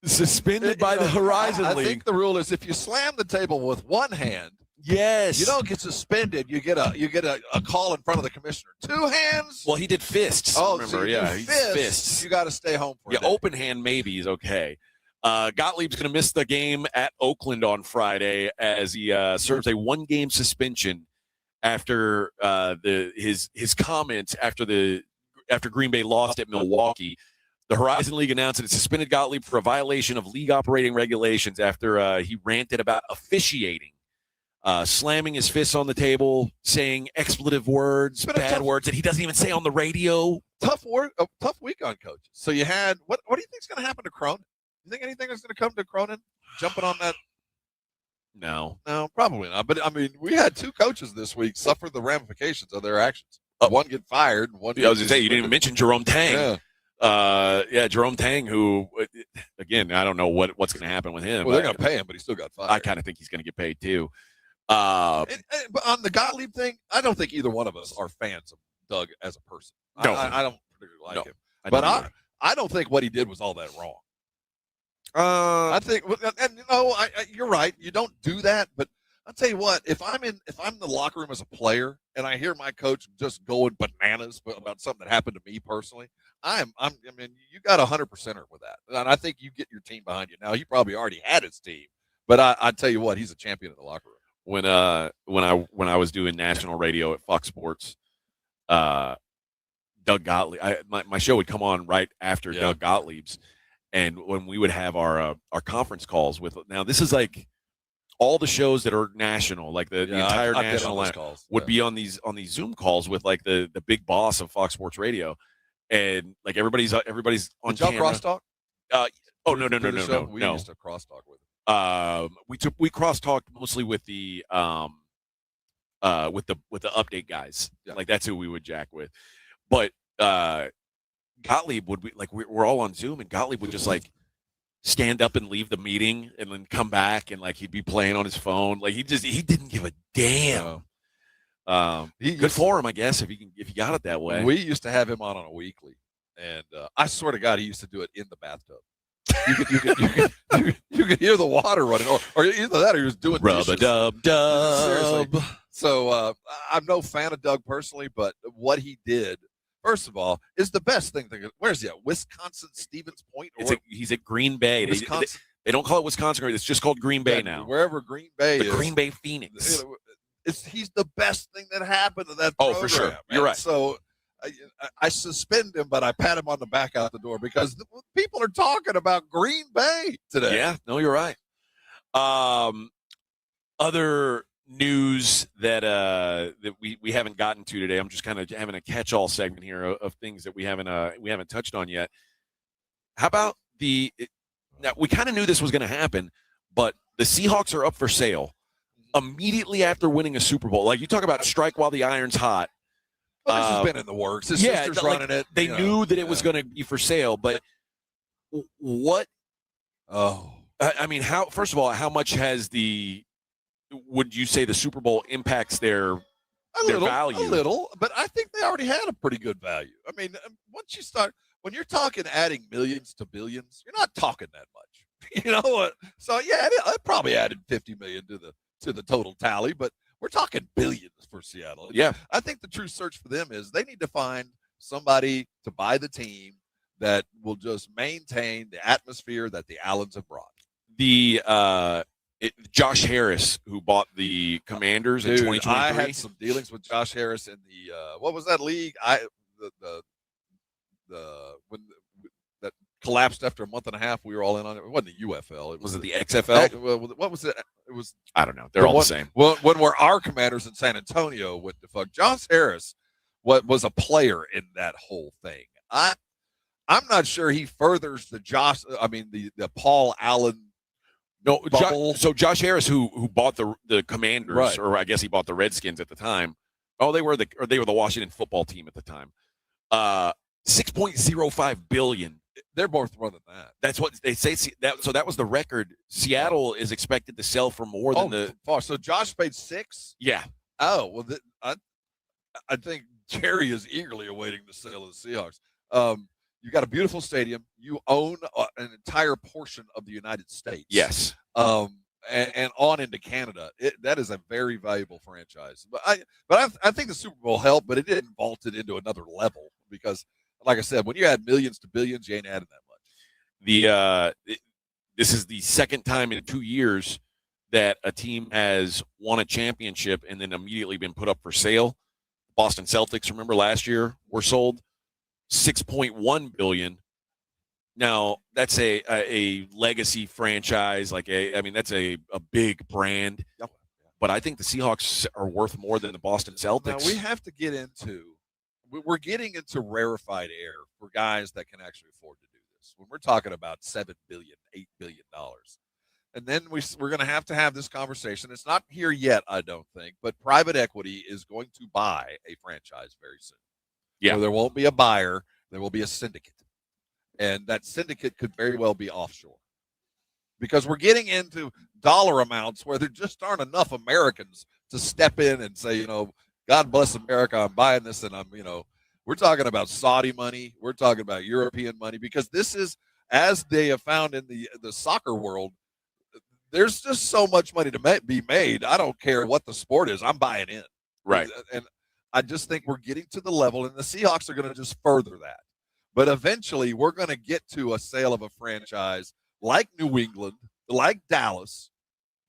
Suspended by the Horizon I League. think the rule is if you slam the table with one hand, yes, you don't get suspended. You get a call in front of the commissioner. Two hands. Well, he did fists. Oh, remember? so Yeah, fists. You got to stay home for a day. Open hand maybe is okay. Gottlieb's going to miss the game at Oakland on Friday as he serves a 1-game suspension after his comments after Green Bay lost at Milwaukee. The Horizon League announced that it suspended Gottlieb for a violation of league operating regulations after he ranted about officiating, slamming his fists on the table, saying expletive words, bad words that he doesn't even say on the radio. Tough week on coaches. So you had what do you think is going to happen to Cronin? You think anything is going to come to Cronin jumping on that? No, probably not. But I mean, we had 2 coaches this week suffer the ramifications of their actions. One get fired. One. I was going to say you didn't even mention Jerome Tang. Jerome Tang, who again, I don't know what's going to happen with him. Well, they're going to pay him, but he still got fired. I kind of think he's going to get paid too. But on the Gottlieb thing, I don't think either one of us are fans of Doug as a person. No, I don't particularly like him. But I don't think what he did was all that wrong. I think, and you're right. You don't do that, but I'll tell you what. If I'm in the locker room as a player and I hear my coach just going bananas about something that happened to me personally, I mean, you got 100%er with that, and I think you get your team behind you. Now he probably already had his team, but I tell you what, he's a champion in the locker room. When I was doing national radio at Fox Sports, Doug Gottlieb, my show would come on right after Doug Gottlieb's. And when we would have our conference calls with, now this is like all the shows that are national, like the entire national would be on these Zoom calls with like the big boss of Fox Sports Radio, and like everybody's on Did y'all camera. crosstalk? No. We used to crosstalk with him. We crosstalked mostly with the update guys. Yeah. Like that's who we would jack with, but. Gottlieb would be like, we're all on Zoom, and Gottlieb would just like stand up and leave the meeting and then come back, and like he'd be playing on his phone. Like he didn't give a damn. Good for him, I guess, if you got it that way. We used to have him on a weekly, and I swear to God, he used to do it in the bathtub. You could hear the water running, or either that, or he was doing rub-a-dub-dub. Seriously. So I'm no fan of Doug personally, but what he did. First of all, is the best thing. Where's he at? Wisconsin, Stevens Point? He's at Green Bay. They don't call it Wisconsin. It's just called Green Bay now. Wherever Green Bay is. The Green Bay Phoenix. He's the best thing that happened to that program. Oh, for sure. Man. You're right. So I suspend him, but I pat him on the back out the door because people are talking about Green Bay today. Yeah, no, you're right. Other news that we haven't gotten to today. I'm just kind of having a catch-all segment here of things that we haven't touched on yet. How about now we kind of knew this was going to happen, but the Seahawks are up for sale immediately after winning a Super Bowl. Like you talk about strike while the iron's hot. Well, this has been in the works. His sister's running it. They knew that it was going to be for sale, but what? Oh, I mean, first of all, how much has would you say the Super Bowl impacts their value? A little, but I think they already had a pretty good value. I mean, once you start, when you're talking adding millions to billions, you're not talking that much. You know what? So yeah, it probably added 50 million to the total tally, but we're talking billions for Seattle. Yeah, I think the true search for them is they need to find somebody to buy the team that will just maintain the atmosphere that the Allens have brought. Josh Harris, who bought the Commanders in 2023. I had some dealings with Josh Harris in the what was that league? When that collapsed after a month and a half. We were all in on it. It wasn't the UFL. Was it the XFL? What was it? It was. I don't know. They're all the same. Well, when were our Commanders in San Antonio went to fuck, Josh Harris was a player in that whole thing. I'm not sure he furthers the Paul Allen. No, so Josh Harris, who bought the Commanders, right, or I guess he bought the Redskins at the time. Oh, they were the Washington football team at the time. $6.05 billion. They're both more than that. That's what they say. So that was the record. Seattle is expected to sell for more than the. So Josh paid $6. Yeah. Oh well, I think Jerry is eagerly awaiting the sale of the Seahawks. You got a beautiful stadium. You own an entire portion of the United States. Yes. And on into Canada. That is a very valuable franchise. But I think the Super Bowl helped, but it didn't vault it into another level because, like I said, when you add millions to billions, you ain't adding that much. This is the second time in 2 years that a team has won a championship and then immediately been put up for sale. Boston Celtics, remember last year, were sold $6.1 billion. Now, that's a legacy franchise. That's a big brand. Yep. But I think the Seahawks are worth more than the Boston Celtics. Now, we have to get we're getting into rarefied air for guys that can actually afford to do this. When we're talking about $7 billion, $8 billion. And then we're going to have this conversation. It's not here yet, I don't think, but private equity is going to buy a franchise very soon. Yeah. So there won't be a buyer. There will be a syndicate. And that syndicate could very well be offshore because we're getting into dollar amounts where there just aren't enough Americans to step in and say, God bless America, I'm buying this. And we're talking about Saudi money. We're talking about European money because this is, as they have found in the soccer world, there's just so much money to be made. I don't care what the sport is. I'm buying in. Right. And I just think we're getting to the level, and the Seahawks are going to just further that. But eventually, we're going to get to a sale of a franchise like New England, like Dallas,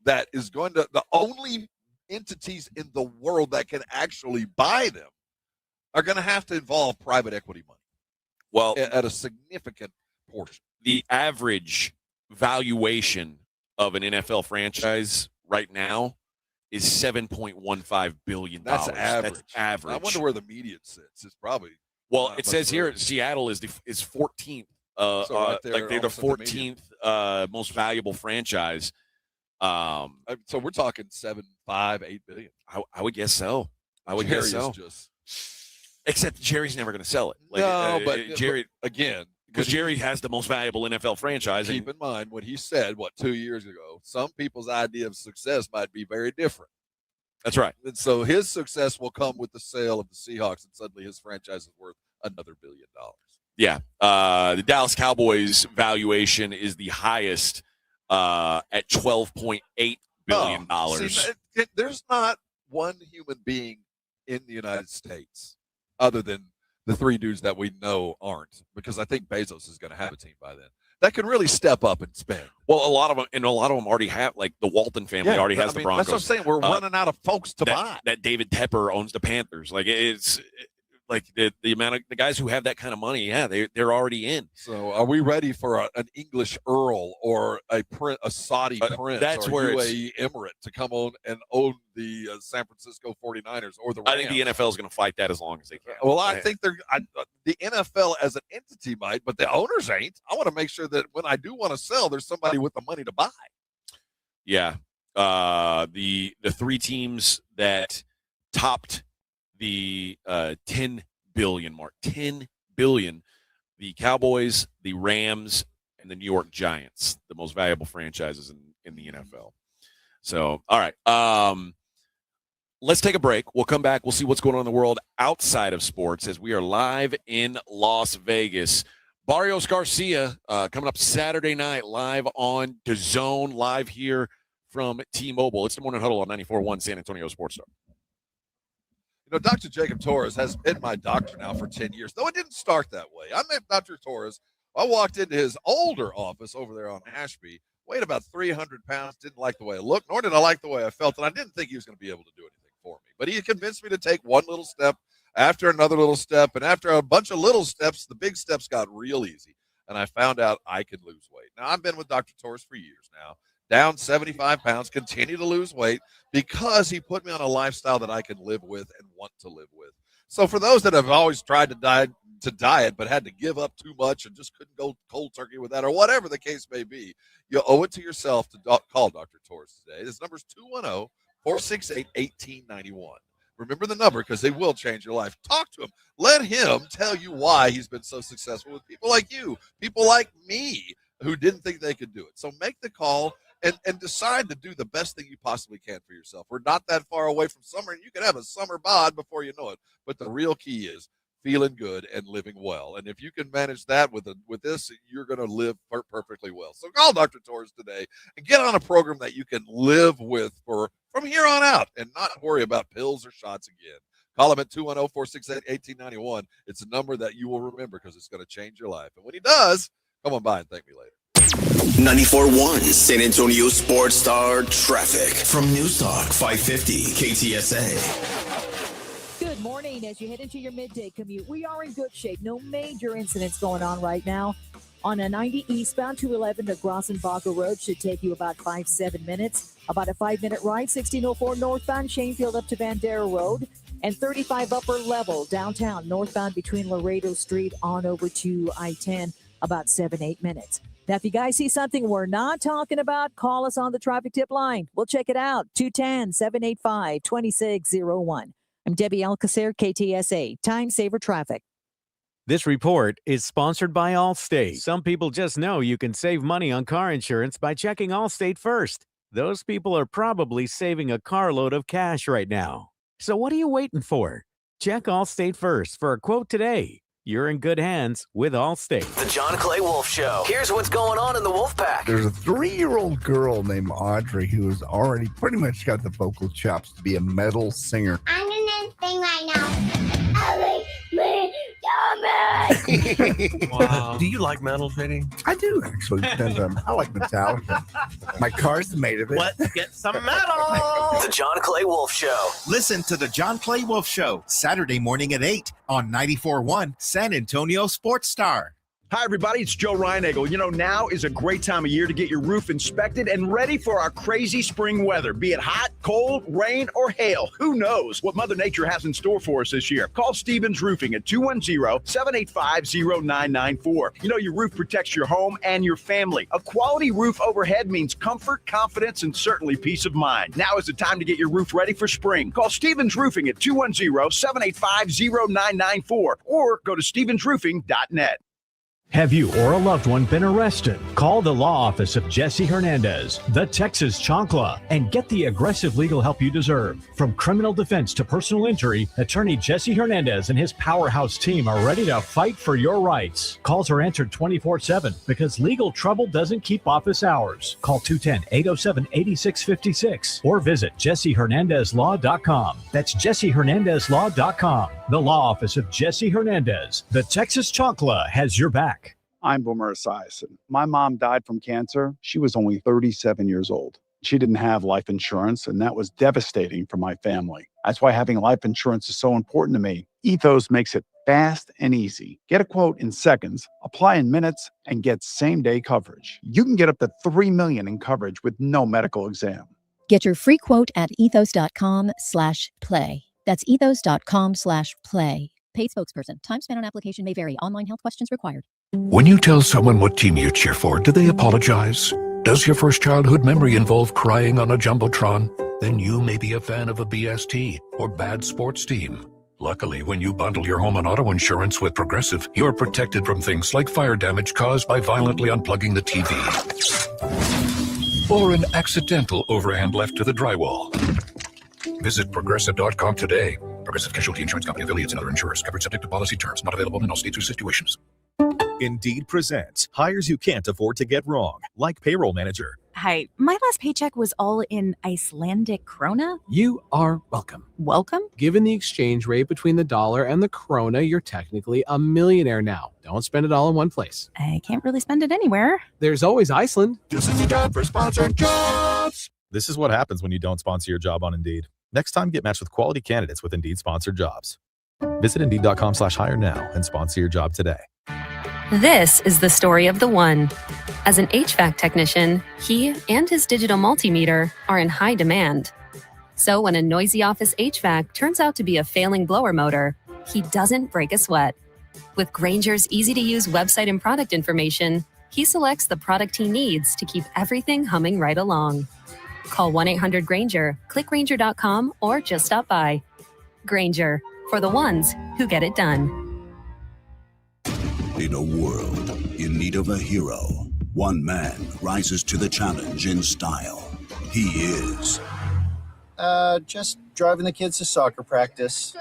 that is going to – the only entities in the world that can actually buy them are going to have to involve private equity money. Well, at a significant portion. The average valuation of an NFL franchise right now is $7.15 billion. That's average. That's average. I wonder where the median sits. It's probably – well, it says here Seattle is 14th. So right there, they're the 14th most valuable franchise. So we're talking 7, 5, 8 billion. I would guess so. I would Jerry guess so. Except Jerry's never going to sell it. But Jerry again, because Jerry has the most valuable NFL franchise. Keep in mind what he said 2 years ago. Some people's idea of success might be very different. That's right. And so his success will come with the sale of the Seahawks, and suddenly his franchise is worth another $1 billion. Yeah. The Dallas Cowboys valuation is the highest at $12.8 billion. There's not one human being in the United States other than the three dudes that we know aren't, because I think Bezos is going to have a team by then that can really step up and spend. Well, a lot of them already have, like the Walton family already has the Broncos. That's what I'm saying. We're running out of folks to buy. That David Tepper owns the Panthers. Like it's like the amount of the guys who have that kind of money. Yeah, they're already in. So are we ready for an English Earl or a Saudi prince that's or where UAE Emirate to come on and own the San Francisco 49ers or the Rams? I think the NFL is going to fight that as long as they can. Well, I think the NFL as an entity might, but the owners ain't. I want to make sure that when I do want to sell, there's somebody with the money to buy. Yeah. The three teams that topped the 10 billion mark, 10 billion, the Cowboys, the Rams, and the New York Giants, the most valuable franchises in the NFL. So, all right. Let's take a break. We'll come back. We'll see what's going on in the world outside of sports as we are live in Las Vegas. Barrios Garcia coming up Saturday night live on DAZN, live here from T-Mobile. It's the Morning Huddle on 94.1 San Antonio Sports Star. Dr. Jacob Torres has been my doctor now for 10 years, though it didn't start that way. I met Dr. Torres. I walked into his older office over there on Ashby, weighed about 300 pounds, didn't like the way I looked, nor did I like the way I felt, and I didn't think he was going to be able to do anything for me. But he convinced me to take one little step after another little step, and after a bunch of little steps, the big steps got real easy, and I found out I could lose weight. Now, I've been with Dr. Torres for years now, down 75 pounds, continue to lose weight because he put me on a lifestyle that I can live with and want to live with. So for those that have always tried to diet but had to give up too much and just couldn't go cold turkey with that or whatever the case may be, you owe it to yourself to call Dr. Torres today. His number is 210-468-1891. Remember the number because they will change your life. Talk to him. Let him tell you why he's been so successful with people like you, people like me who didn't think they could do it. So make the call. And decide to do the best thing you possibly can for yourself. We're not that far away from summer, and you can have a summer bod before you know it. But the real key is feeling good, and living well. And if you can manage that with this, you're going to live perfectly well. So call Dr. Torres today and get on a program that you can live with from here on out and not worry about pills or shots again. Call him at 210-468-1891. It's a number that you will remember because it's going to change your life. And when he does, come on by and thank me later. 94.1 San Antonio Sports Star traffic from News Talk 550 KTSA. Good morning. As you head into your midday commute, we are in good shape. No major incidents going on right now. On a 90 eastbound 211 to Grossenbacher Road should take you about 5-7 minutes. About a 5-minute ride, 1604 northbound Shanefield up to Bandera Road. And 35 upper level downtown northbound between Laredo Street on over to I-10, about 7-8 minutes. Now, if you guys see something we're not talking about, call us on the traffic tip line. We'll check it out. 210-785-2601. I'm Debbie Alcacer, KTSA, Time Saver Traffic. This report is sponsored by Allstate. Some people just know you can save money on car insurance by checking Allstate first. Those people are probably saving a carload of cash right now. So what are you waiting for? Check Allstate first for a quote today. You're in good hands with Allstate. The John Clay Wolf Show. Here's what's going on in the Wolf Pack. There's a 3-year-old girl named Audrey who has already pretty much got the vocal chops to be a metal singer. I'm gonna sing right now. Wow. Do you like metal, Vinny? I do, actually. Depends on, I like Metallica. My car's made of it. Let's get some metal. The John Clay Wolf Show. Listen to the John Clay Wolf Show, Saturday morning at 8 on 94.1 San Antonio Sports Star. Hi, everybody. It's Joe Reinagel. You know, now is a great time of year to get your roof inspected and ready for our crazy spring weather. Be it hot, cold, rain, or hail. Who knows what Mother Nature has in store for us this year? Call Stevens Roofing at 210-785-0994. You know, your roof protects your home and your family. A quality roof overhead means comfort, confidence, and certainly peace of mind. Now is the time to get your roof ready for spring. Call Stevens Roofing at 210-785-0994 or go to stevensroofing.net. Have you or a loved one been arrested? Call the law office of Jesse Hernandez, the Texas Chancla, and get the aggressive legal help you deserve. From criminal defense to personal injury, attorney Jesse Hernandez and his powerhouse team are ready to fight for your rights. Calls are answered 24/7 because legal trouble doesn't keep office hours. Call 210-807-8656 or visit jessehernandezlaw.com. That's jessehernandezlaw.com. The law office of Jesse Hernandez, the Texas Chancla, has your back. I'm Boomer Esiason. My mom died from cancer. She was only 37 years old. She didn't have life insurance, and that was devastating for my family. That's why having life insurance is so important to me. Ethos makes it fast and easy. Get a quote in seconds, apply in minutes, and get same-day coverage. You can get up to $3 million in coverage with no medical exam. Get your free quote at ethos.com/play. That's ethos.com/play. Paid spokesperson. Time spent on application may vary. Online health questions required. When you tell someone what team you cheer for, do they apologize? Does your first childhood memory involve crying on a Jumbotron? Then you may be a fan of a BST or bad sports team. Luckily, when you bundle your home and auto insurance with Progressive, you're protected from things like fire damage caused by violently unplugging the TV or an accidental overhand left to the drywall. Visit Progressive.com today. Progressive Casualty Insurance Company, affiliates, and other insurers. Covered subject to policy terms. Not available in all states or situations. Indeed presents hires you can't afford to get wrong, like payroll manager. Hi, my last paycheck was all in Icelandic krona. You are welcome. Welcome? Given the exchange rate between the dollar and the krona, you're technically a millionaire now. Don't spend it all in one place. I can't really spend it anywhere. There's always Iceland. This is the job for sponsored jobs. This is what happens when you don't sponsor your job on Indeed. Next time, get matched with quality candidates with Indeed sponsored jobs. Visit Indeed.com/hire now and sponsor your job today. This is the story of the one. As an HVAC technician, he and his digital multimeter are in high demand. So when a noisy office HVAC turns out to be a failing blower motor, he doesn't break a sweat. With Grainger's easy-to-use website and product information, he selects the product he needs to keep everything humming right along. Call 1-800-GRAINGER, click Grainger.com, or just stop by. Grainger, for the ones who get it done. In a world in need of a hero, one man rises to the challenge in style. He is Just driving the kids to soccer practice.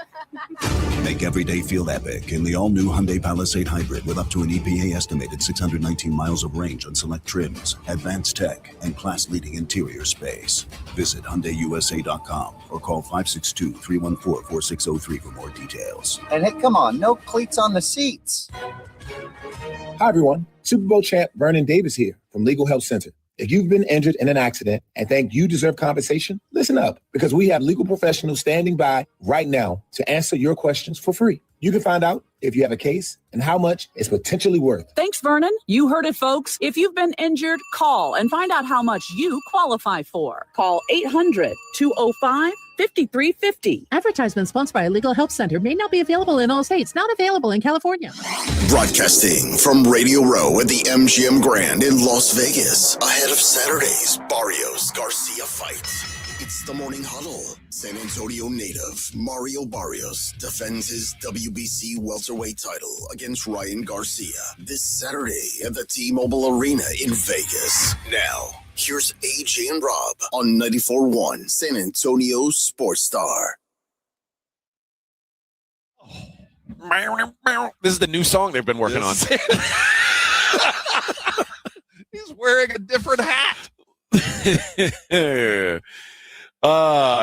Make every day feel epic in the all-new Hyundai Palisade Hybrid with up to an EPA-estimated 619 miles of range on select trims, advanced tech, and class-leading interior space. Visit HyundaiUSA.com or call 562-314-4603 for more details. And hey, come on, no cleats on the seats. Hi, everyone. Super Bowl champ Vernon Davis here from Legal Help Center. If you've been injured in an accident and think you deserve compensation, listen up, because we have legal professionals standing by right now to answer your questions for free. You can find out if you have a case and how much it's potentially worth. Thanks, Vernon. You heard it, folks. If you've been injured, call and find out how much you qualify for. Call 800-205-5350. Advertisement sponsored by Legal Help Center may not be available in all states. Not available in California. Broadcasting from Radio Row at the MGM Grand in Las Vegas. Ahead of Saturday's Barrios Garcia fight. It's the Morning Huddle. San Antonio native Mario Barrios defends his WBC welterweight title against Ryan Garcia this Saturday at the T-Mobile Arena in Vegas. Now, here's AJ and Rob on 94.1 San Antonio Sports Star. This is the new song they've been working on. He's wearing a different hat.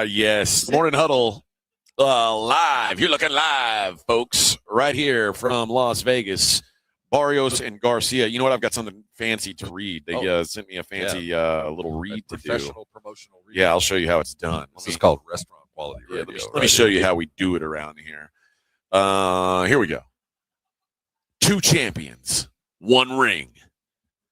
Yes. Morning Huddle live. You're looking live, folks, right here from Las Vegas. Barrios and Garcia. You know what? I've got something fancy to read. They sent me a fancy little read to do. Professional promotional read. Yeah, I'll show you how it's done. This is called restaurant quality radio. Let me show you how we do it around here. Here we go. 2 champions, 1 ring,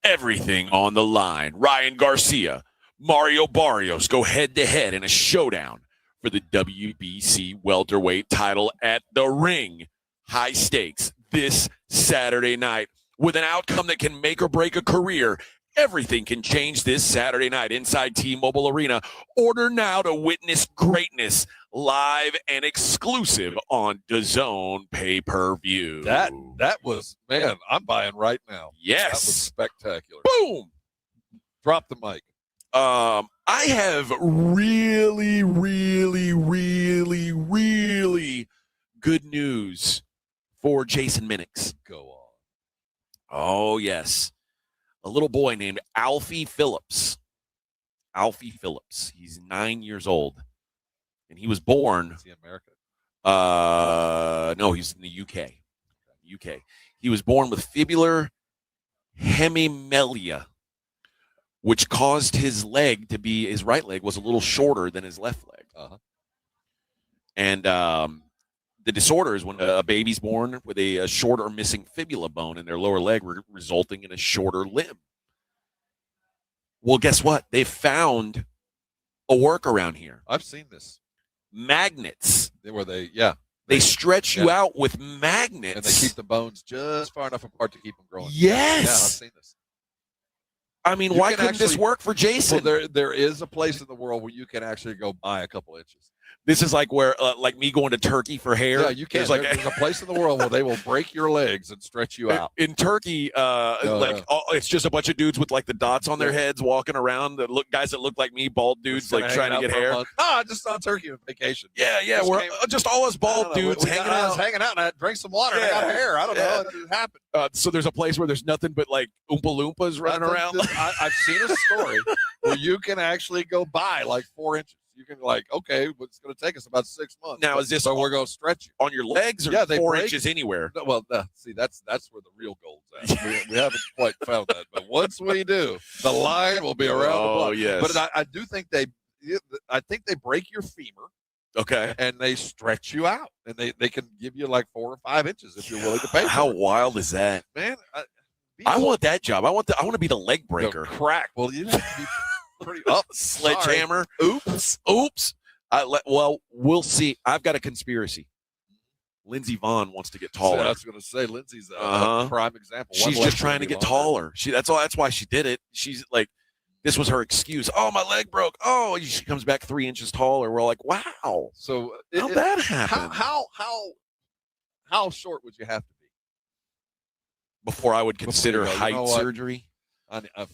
everything on the line. Ryan Garcia, Mario Barrios go head-to-head in a showdown for the WBC welterweight title at the ring. High stakes this Saturday night with an outcome that can make or break a career. Everything can change this Saturday night inside T-Mobile Arena. Order now to witness greatness live and exclusive on DAZN pay-per-view. That was, man, I'm buying right now. Yes. That was spectacular. Boom. Drop the mic. I have really, really, really, really good news for Jason Minix. Go on. Oh, yes. A little boy named Alfie Phillips. Alfie Phillips. He's 9 years old. And he was born. Is he American? No, he's in the UK. UK. He was born with fibular hemimelia, which caused his right leg was a little shorter than his left leg. Uh-huh. And the disorder is when a baby's born with a short or missing fibula bone in their lower leg, resulting in a shorter limb. Well, guess what? They found a workaround here. I've seen this. Magnets. They stretch you out with magnets. And they keep the bones just far enough apart to keep them growing. Yes. Yeah, I've seen this. I mean, why couldn't this work for Jason? Well, there is a place in the world where you can actually go buy a couple inches. This is like where, like me going to Turkey for hair. Yeah, you can. There's a place in the world where they will break your legs and stretch you out. In Turkey, it's just a bunch of dudes with like the dots on their heads walking around. Guys that look like me, bald dudes, like trying to get hair. No, just on Turkey on vacation. Yeah, we're just all us bald dudes hanging out. I was hanging out and I drank some water and I got hair. I don't know what happened. So there's a place where there's nothing but like Oompa Loompas running around. I've seen a story where you can actually go buy like 4 inches. You can okay, but it's going to take us about 6 months. Now, is this so we're going to stretch you on your legs or 4 inches anywhere? No, well, see, that's where the real gold's at. we haven't quite found that, but once we do, the line will be around the block. Oh, yes. But I do think they break your femur. Okay. And they stretch you out, and they can give you like 4 or 5 inches if you're willing to pay. How wild is that, man? I want that job. I want to be the leg breaker. The crack. Well, you have to be pretty up. Sledgehammer. Oops. Well, we'll see. I've got a conspiracy. Lindsey Vonn wants to get taller. I was going to say Lindsey's a prime example. She's just trying to get taller. That's why she did it. She's like, this was her excuse. Oh, my leg broke. Oh, she comes back 3 inches taller. We're like, wow. So how'd that happen? How short would you have to be before I would consider height surgery?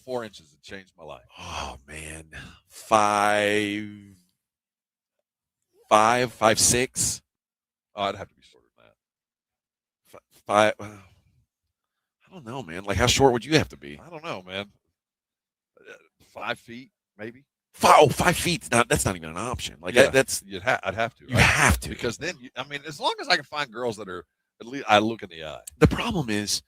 4 inches would change my life. Oh man, 5'8". 5'6". Oh, I'd have to be shorter than that. 5. I don't know, man. Like, how short would you have to be? I don't know, man. 5 feet, maybe. 5 feet. That's not even an option. Like that's I'd have to. You have to, because then as long as I can find girls that are at least I look in the eye. The problem is,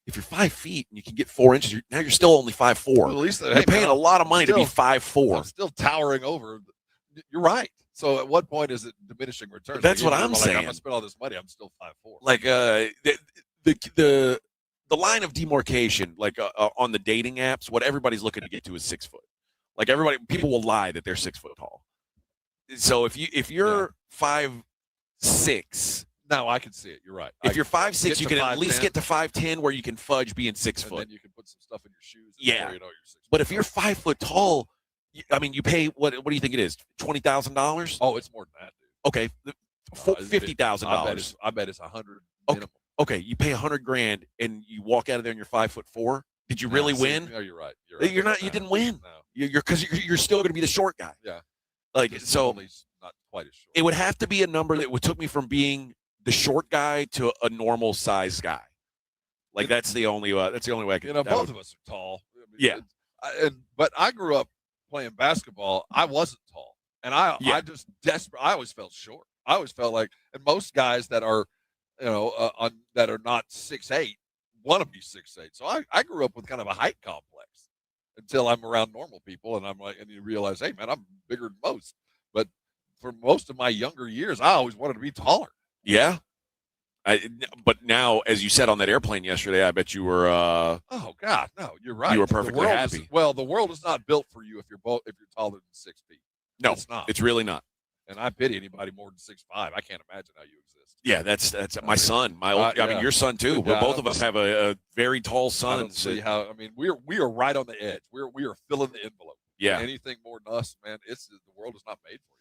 if you're 5 feet and you can get 4 inches, now you're still only 5'4". Well, at least you're paying a lot of money to be 5'4". I'm still towering over. You're right. So at what point is it diminishing returns? That's what I'm saying. I'm gonna spend all this money. I'm still 5'4". Like the line of demarcation, like on the dating apps, what everybody's looking to get to is 6 foot. Like people will lie that they're 6 foot tall. So if you're 5'6". No, I can see it. You're right. If you're 5'6", you can at least get to 5'10", where you can fudge being 6 foot. And then you can put some stuff in your shoes. Yeah. You know you're 6 but if you're 5 foot tall, you pay what do you think it is? $20,000? Oh, it's more than that, dude. Okay, $50,000. I bet it's 100. Okay. Okay, you pay $100,000 and you walk out of there and you're 5'4". Did you really win? No, you're right. You're not. You didn't win. No. You're still going to be the short guy. Yeah. Like Just so. only not quite as short. It would have to be a number that took me from being the short guy to a normal size guy. Like that's the only way I can. Both of us are tall. Yeah. But I grew up playing basketball. I wasn't tall, and I just desperate. I always felt short. I always felt like, and most guys that are, that are not 6'8" want to be 6'8". So I grew up with kind of a height complex until I'm around normal people, and I'm like, and you realize, hey man, I'm bigger than most. But for most of my younger years, I always wanted to be taller. Yeah. But now, as you said on that airplane yesterday, I bet you were. Oh God, no, you're right. You were perfectly happy. The world is not built for you if you're taller than 6 feet. No, it's not. It's really not. And I pity anybody more than 6'5". I can't imagine how you exist. Yeah, that's my son. I mean, your son too. Yeah, Both of us have a very tall son. I don't see how. I mean, we are right on the edge. We are filling the envelope. Yeah. Anything more than us, man, the world is not made for you.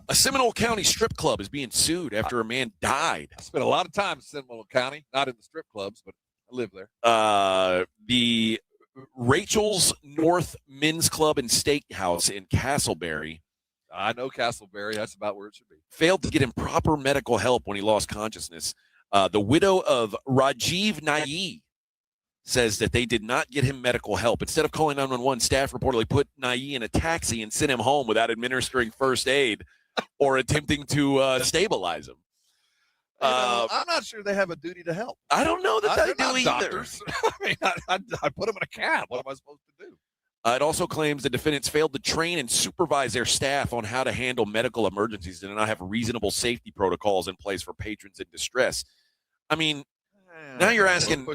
A Seminole County strip club is being sued after a man died. I spent a lot of time in Seminole County, not in the strip clubs, but I live there. The Rachel's North Men's Club and Steakhouse in Castleberry. I know Castleberry. That's about where it should be. Failed to get him proper medical help when he lost consciousness. The widow of Rajiv Nayi says that they did not get him medical help. Instead of calling 911, staff reportedly put Nayi in a taxi and sent him home without administering first aid or attempting to stabilize him. I'm not sure they have a duty to help. I don't know that they do either. Doctors. I mean, I put them in a cab. What am I supposed to do? It also claims the defendants failed to train and supervise their staff on how to handle medical emergencies and did not have reasonable safety protocols in place for patrons in distress. I mean, now you're asking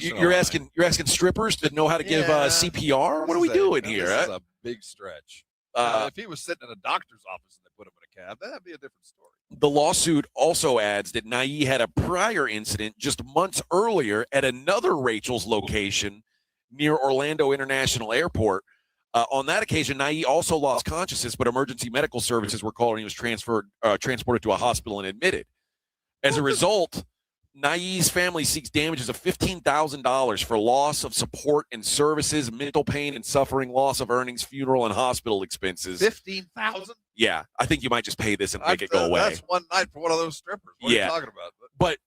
strippers to know how to give CPR. What are we doing here? This is a big stretch. If he was sitting in a doctor's office and they put him in a cab, that'd be a different story. The lawsuit also adds that Nayi had a prior incident just months earlier at another Rachel's location near Orlando International Airport. On that occasion, Nayi also lost consciousness, but emergency medical services were called and he was transported to a hospital and admitted. As a result, Nayi's family seeks damages of $15,000 for loss of support and services, mental pain and suffering, loss of earnings, funeral, and hospital expenses. $15,000? Yeah, I think you might just pay this and make it go away. That's one night for one of those strippers. What are you talking about? But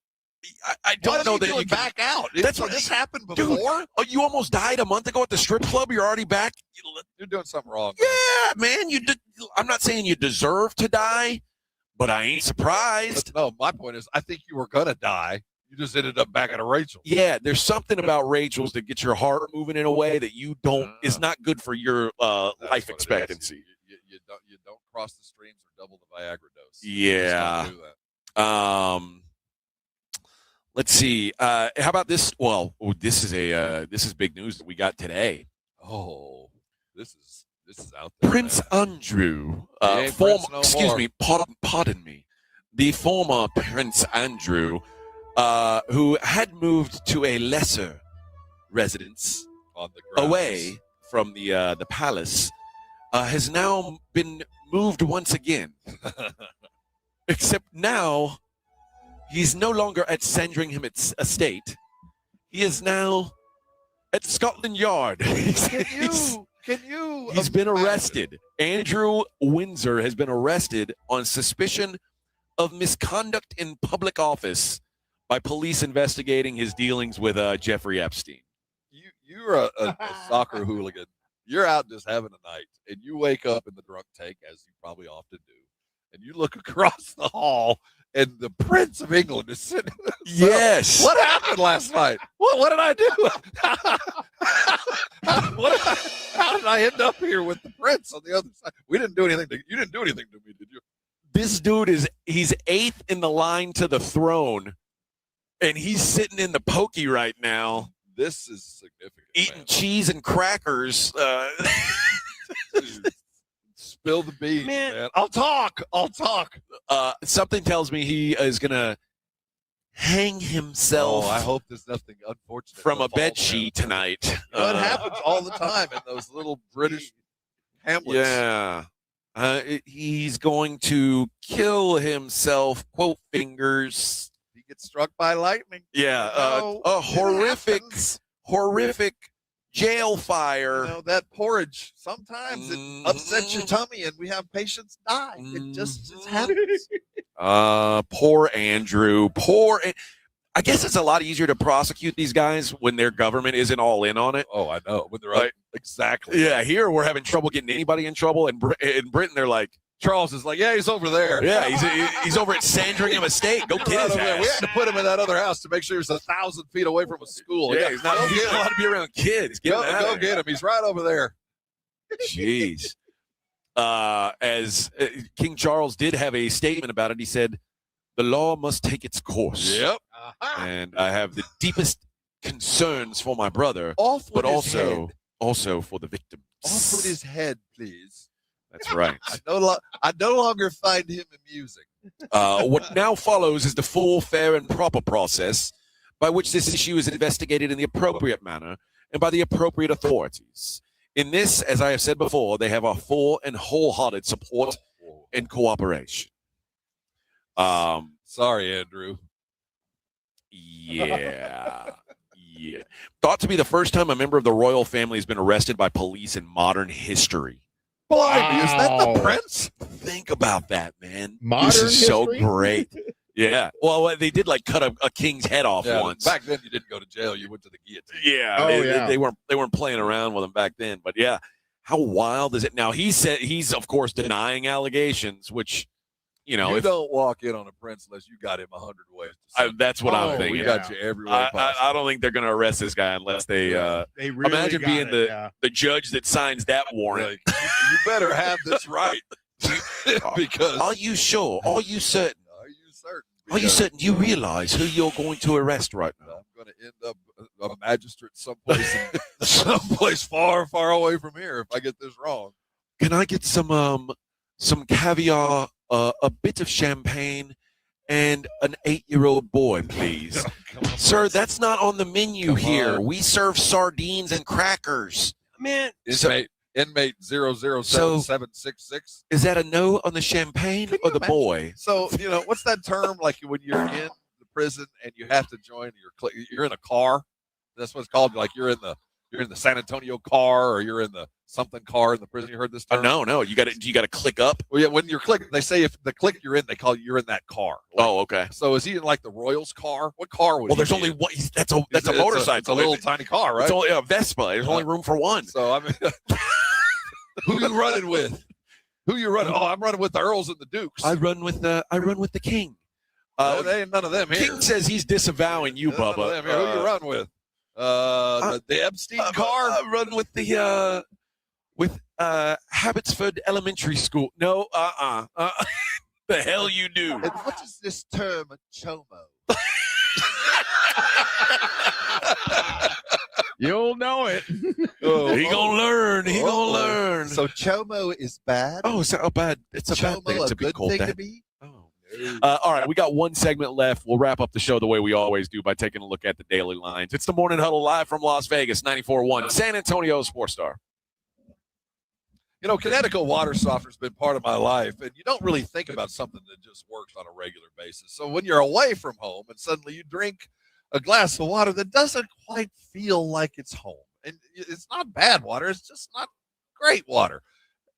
I don't know that you can back out. That's what this happened before. Dude, you almost died a month ago at the strip club. You're already back. You're doing something wrong. Yeah, man. I'm not saying you deserve to die, but I ain't surprised. But no, my point is, I think you were gonna die. You just ended up back at a Rachel. Yeah, there's something about Rachel's that gets your heart moving in a way that you don't is not good for your life expectancy. You don't cross the streams or double the Viagra dose. Yeah. Just don't do that. Let's see. How about this? Well, this is big news that we got today. Oh, this is out there. Prince Andrew, pardon me, the former Prince Andrew, who had moved to a lesser residence on the grounds away from the palace, has now been moved once again. Except now, he's no longer at Sandringham Estate. He is now at Scotland Yard. Can Can you? He's been arrested. Andrew Windsor has been arrested on suspicion of misconduct in public office by police investigating his dealings with Jeffrey Epstein. You're a soccer hooligan. You're out just having a night, and you wake up in the drunk tank, as you probably often do, and you look across the hall, and the Prince of England is sitting there. Yes. What happened last night? What did I do? How did I end up here with the Prince on the other side? We didn't do anything. You didn't do anything to me, did you? This dude he's 8th in the line to the throne, and he's sitting in the pokey right now. This is significant. Eating cheese and crackers. Spill the beans, man. I'll talk. Something tells me he is going to hang himself. Oh, I hope there's nothing unfortunate from a bed sheet tonight. It happens all the time in those little British hamlets. Yeah. He's going to kill himself, quote fingers. He gets struck by lightning. Yeah. A horrific jail fire. You know, that porridge, sometimes it upsets your tummy, and we have patients die. It just happens. Poor Andrew. I guess it's a lot easier to prosecute these guys when their government isn't all in on it. Oh, I know. When they're exactly. Yeah, here we're having trouble getting anybody in trouble. And in Britain, they're like, Charles is like, yeah, he's over there. Yeah, he's over at Sandringham Estate. Go get his ass. We had to put him in that other house to make sure he's 1,000 feet away from a school. Yeah, he's not allowed to be around kids. Go get him. He's right over there. Jeez. As King Charles did have a statement about it, he said, "The law must take its course." Yep. And I have the deepest concerns for my brother, but also for the victims. Off with his head, please. That's right. I no longer find him amusing. What now follows is the full, fair, and proper process by which this issue is investigated in the appropriate manner and by the appropriate authorities. In this, as I have said before, they have our full and wholehearted support and cooperation. Sorry, Andrew. Yeah. Yeah. Thought to be the first time a member of the royal family has been arrested by police in modern history. Blimey, is that the Prince? Think about that, man. Modern this is so history? great. Yeah. Well, they did cut a king's head off once. Back then, you didn't go to jail; you went to the guillotine. Yeah. They weren't playing around with him back then. But yeah, how wild is it? Now he said he's of course denying allegations, which you don't walk in on a Prince unless you got him 100 ways. That's what I'm thinking. We got you everywhere possible. I don't think they're going to arrest this guy unless they really imagine being the judge that signs that warrant. You better have this right. Because are you sure? Are you certain? Are you certain you realize who you're going to arrest right now? I'm going to end up a magistrate someplace far, far away from here if I get this wrong. Can I get some caviar, a bit of champagne, and an 8-year-old boy, please? Sir, that's not on the menu here. We serve sardines and crackers. Man, Inmate 007766. Is that a no on the champagne or the boy? So, what's that term like when you're in the prison and you have to join you're in a car? That's what it's called. Like you're in the San Antonio car or you're in the something car in the prison. You heard this term? No. You got to click up. Well, yeah, when you're clicking, they say if the click you're in, they call you're in that car. Oh, okay. So is he in like the Royals car? What car would Well, he there's only one. That's a motorcycle. It's a little tiny car, right? It's only a Vespa. There's only room for one. So I mean, who you running with? Who you running? Oh, I'm running with the Earls and the Dukes. I run with the king. There ain't none of them here. King says he's disavowing you, Bubba. None of them here. Who you run with? The Epstein car. I run with the Habbotsford Elementary School. No, the hell you do. And what is this term, chomo? You'll know it. He gonna learn. He gonna learn. So chomo is bad. Oh, it's not bad. It's a bad thing to be called that. All right, we got one segment left. We'll wrap up the show the way we always do by taking a look at the daily lines. It's the Morning Huddle live from Las Vegas, 94.1 San Antonio Sports Star. Connecticut water softener's been part of my life, and you don't really think about something that just works on a regular basis. So when you're away from home and suddenly you drink a glass of water that doesn't quite feel like it's home, and it's not bad water, it's just not great water.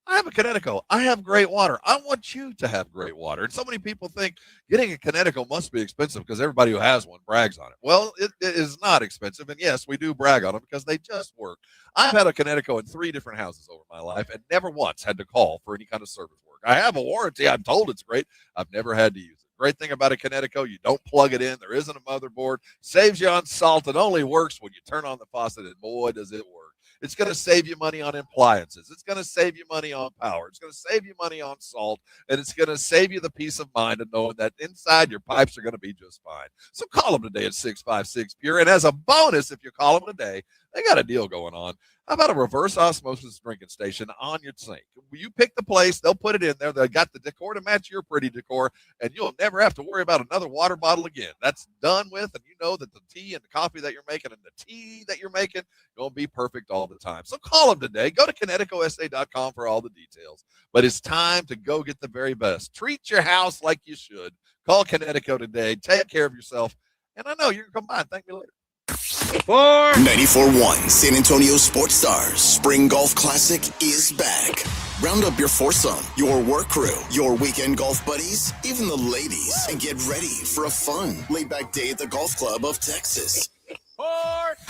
I have a Connecticut. I have great water. I want you to have great water. And so many people think getting a Connecticut must be expensive because everybody who has one brags on it. Well, it is not expensive. And yes, we do brag on them because they just work. I've had a Connecticut in 3 different houses over my life and never once had to call for any kind of service work. I have a warranty. I'm told it's great. I've never had to use it. Great thing about a Connecticut, you don't plug it in. There isn't a motherboard. Saves you on salt. It only works when you turn on the faucet, and boy, does it work. It's going to save you money on appliances. It's going to save you money on power. It's going to save you money on salt. And it's going to save you the peace of mind of knowing that inside your pipes are going to be just fine. So call them today at 656 Pure. And as a bonus, if you call them today, they got a deal going on. How about a reverse osmosis drinking station on your sink? You pick the place, they'll put it in there. They got the decor to match your pretty decor, and you'll never have to worry about another water bottle again. That's done with, and you know that the tea and the coffee that you're making and the tea that you're making going to be perfect all the time. So call them today. Go to ConnecticutSA.com for all the details. But it's time to go get the very best. Treat your house like you should. Call Connecticut today. Take care of yourself. And I know you're going to come by and thank me later. 94.1 San Antonio Sports Stars Spring Golf Classic is back. Round up your foursome, your work crew, your weekend golf buddies, even the ladies, and get ready for a fun, laid-back day at the Golf Club of Texas.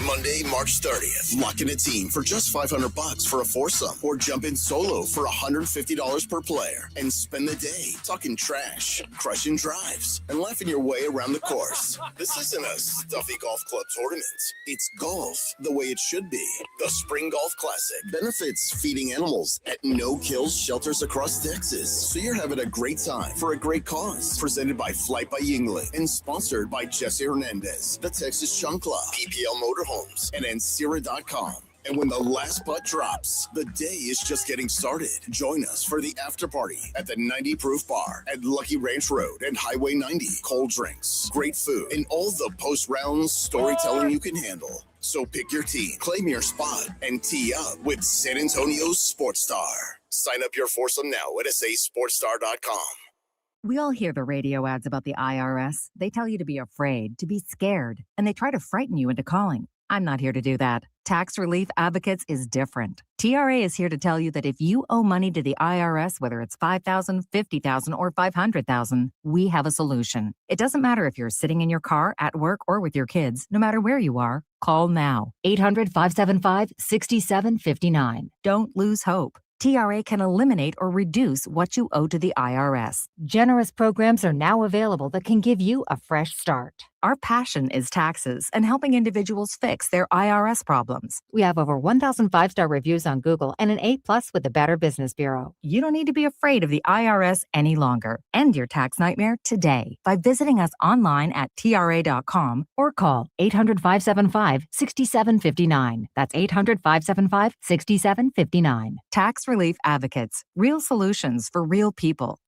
Monday, March 30th. Lock in a team for just $500 for a foursome, or jump in solo for $150 per player and spend the day talking trash, crushing drives, and laughing your way around the course. This isn't a stuffy golf club tournament. It's golf the way it should be. The Spring Golf Classic benefits feeding animals at no-kill shelters across Texas. So you're having a great time for a great cause. Presented by Flight by Yingling and sponsored by Jesse Hernandez, the Texas Chancla, PPL Motorhomes, and Ancira.com. And when the last putt drops, the day is just getting started. Join us for the after party at the 90 Proof Bar at Lucky Ranch Road and Highway 90. Cold drinks, great food, and all the post-round storytelling you can handle. So pick your team, claim your spot, and tee up with San Antonio's Sports Star. Sign up your foursome now at sasportstar.com. We all hear the radio ads about the IRS. They tell you to be afraid, to be scared, and they try to frighten you into calling. I'm not here to do that. Tax Relief Advocates is different. TRA is here to tell you that if you owe money to the IRS, whether it's $5,000, $50,000, or $500,000, we have a solution. It doesn't matter if you're sitting in your car, at work, or with your kids. No matter where you are, call now. 800-575-6759. Don't lose hope. TRA can eliminate or reduce what you owe to the IRS. Generous programs are now available that can give you a fresh start. Our passion is taxes and helping individuals fix their IRS problems. We have over 1,000 five-star reviews on Google and an A+ with the Better Business Bureau. You don't need to be afraid of the IRS any longer. End your tax nightmare today by visiting us online at TRA.com or call 800-575-6759. That's 800-575-6759. Tax Relief Advocates. Real solutions for real people.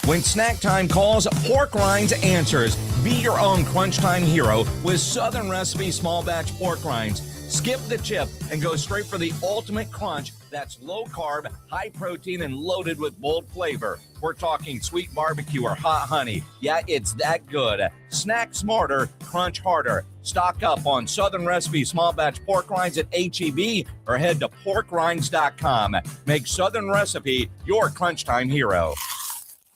When snack time calls, Pork Rinds answers. Be your own crunch time hero with Southern Recipe Small Batch Pork Rinds. Skip the chip and go straight for the ultimate crunch that's low carb, high protein, and loaded with bold flavor. We're talking sweet barbecue or hot honey. Yeah, it's that good. Snack smarter, crunch harder. Stock up on Southern Recipe Small Batch Pork Rinds at HEB or head to porkrinds.com. Make Southern Recipe your crunch time hero.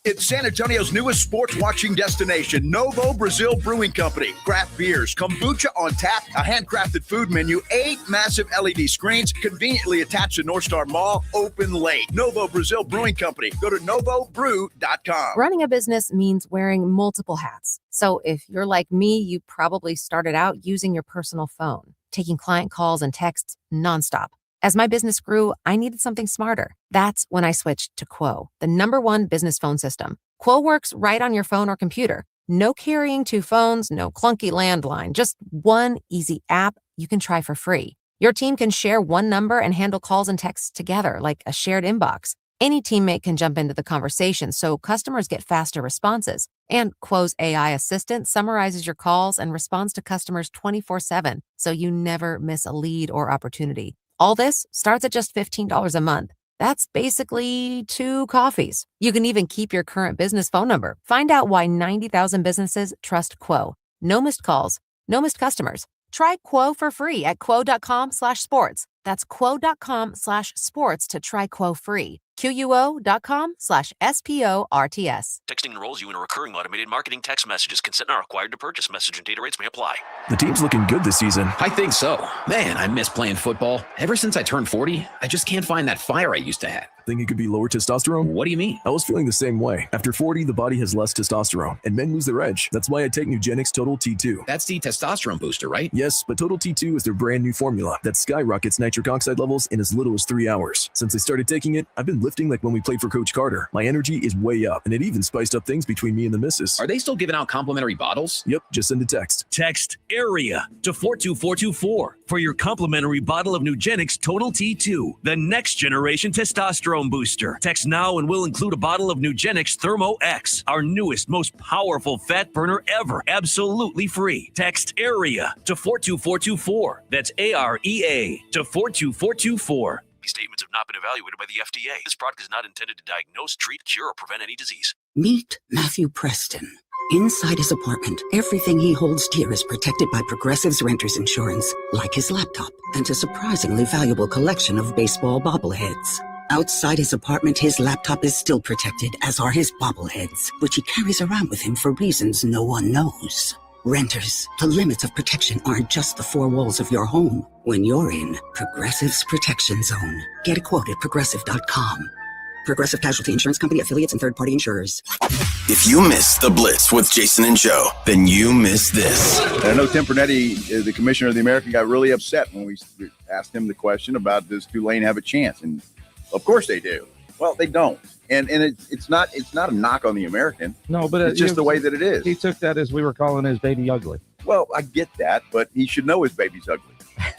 It's San Antonio's newest sports watching destination, Novo Brazil Brewing Company. Craft beers, kombucha on tap, a handcrafted food menu, 8 massive LED screens conveniently attached to North Star Mall, open late. Novo Brazil Brewing Company. Go to novobrew.com. Running a business means wearing multiple hats. So if you're like me, you probably started out using your personal phone, taking client calls and texts nonstop. As my business grew, I needed something smarter. That's when I switched to Quo, the #1 business phone system. Quo works right on your phone or computer. No carrying 2 phones, no clunky landline, just one easy app you can try for free. Your team can share one number and handle calls and texts together like a shared inbox. Any teammate can jump into the conversation so customers get faster responses. And Quo's AI assistant summarizes your calls and responds to customers 24/7, so you never miss a lead or opportunity. All this starts at just $15 a month. That's basically 2 coffees. You can even keep your current business phone number. Find out why 90,000 businesses trust Quo. No missed calls, no missed customers. Try Quo for free at quo.com/sports. That's quo.com/sports to try Quo free. QUO.com/SPORTS. Texting enrolls you in a recurring automated marketing text messages. Consent not required to purchase. Message and data rates may apply. The team's looking good this season. I think so. Man, I miss playing football. Ever since I turned 40, I just can't find that fire I used to have. Think it could be lower testosterone? What do you mean? I was feeling the same way. After 40, the body has less testosterone, and men lose their edge. That's why I take Nugenix Total T2. That's the testosterone booster, right? Yes, but Total T2 is their brand new formula that skyrockets nitric oxide levels in as little as 3 hours. Since I started taking it, I've been lifting like when we played for Coach Carter. My energy is way up, and it even spiced up things between me and the missus. Are they still giving out complimentary bottles? Yep, just send a text. Text AREA to 42424 for your complimentary bottle of Nugenix Total T2, the next generation testosterone booster. Text now and we'll include a bottle of Nugenix Thermo X, our newest, most powerful fat burner ever, absolutely free. Text AREA to 42424. That's AREA to 42424. These statements have not been evaluated by the FDA. This product is not intended to diagnose, treat, cure, or prevent any disease. Meet Matthew Preston. Inside his apartment, everything he holds dear is protected by Progressive's renter's insurance, like his laptop and a surprisingly valuable collection of baseball bobbleheads. Outside his apartment, his laptop is still protected, as are his bobbleheads, which he carries around with him for reasons no one knows. Renters, the limits of protection aren't just the four walls of your home. When you're in Progressive's Protection Zone, get a quote at Progressive.com. Progressive Casualty Insurance Company, affiliates, and third-party insurers. If you missed the Blitz with Jason and Joe, then you missed this. And I know Tim Pernetti, the commissioner of the American, got really upset when we asked him the question about does Tulane have a chance? And of course they do. Well, they don't. And it's not a knock on the American. No, but it's just the way that it is. He took that as we were calling his baby ugly. Well, I get that, but he should know his baby's ugly. I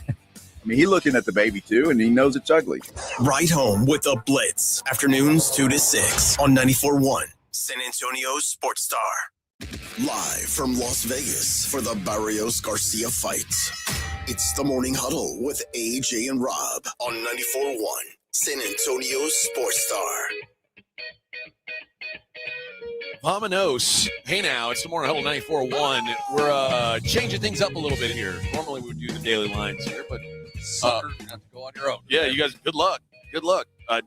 mean, he's looking at the baby too, and he knows it's ugly. Right home with the Blitz. Afternoons 2 to 6 on 94.1 San Antonio Sports Star. Live from Las Vegas for the Barrios Garcia fight. It's the Morning Huddle with AJ and Rob on 94.1 San Antonio Sports Star. Vamonos. Hey now, it's the Morning Huddle 94.1. We're changing things up a little bit here. Normally we would do the daily lines here, but Sucker, you have to go on your own. yeah, you guys, good luck. Good luck. There's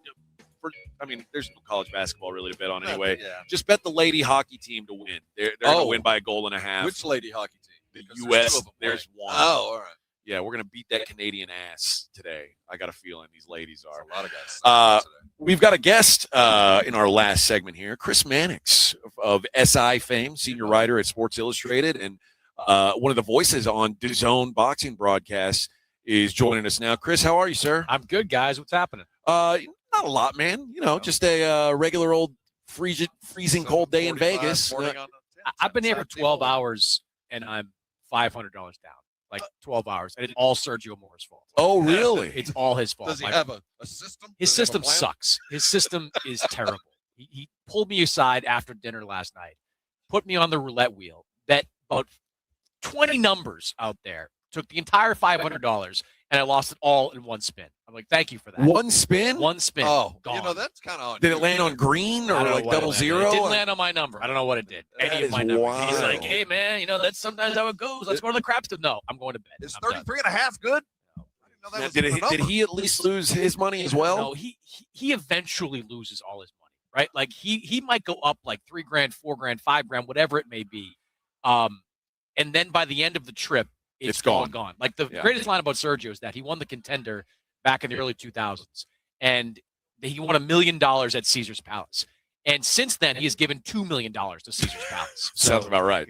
no college basketball really to bet on anyway. Yeah. Just bet the lady hockey team to win. They're going to win by a goal and a half. Which lady hockey team? The U.S. There's one. Oh, all right. Yeah, we're going to beat that Canadian ass today. I got a feeling these ladies are. A lot of guys. We've got a guest in our last segment here, Chris Mannix of SI fame, senior writer at Sports Illustrated, and one of the voices on DAZN boxing broadcasts is joining us now. Chris, how are you, sir? I'm good, guys. What's happening? Not a lot, man. Just a regular old freezing cold day in Vegas. I've been here for 12 hours, and I'm $500 down. Like 12 hours, and it's all Sergio Mora's fault. Oh, really? It's all his fault. Does he have a system? His system sucks. His system is terrible. He pulled me aside after dinner last night, put me on the roulette wheel, bet about 20 numbers out there, took the entire $500, and I lost it all in one spin. I'm like, thank you for that. One spin? One spin. Oh, gone. that's kind of. Did it land on green or like double zero? It didn't land on my number. I don't know what it did. Any of my numbers. He's like, hey, man, that's sometimes how it goes. Let's go to the craps. No, I'm going to bed. Is 33.5 good? Did he at least lose his money as well? No, he eventually loses all his money, right? Like he might go up like $3,000, $4,000, $5,000, whatever it may be. And then by the end of the trip, it's all gone. Like the greatest line about Sergio is that he won the Contender back in the early 2000s, and he won $1 million at Caesar's Palace. And since then, he has given $2 million to Caesar's Palace. Sounds about right.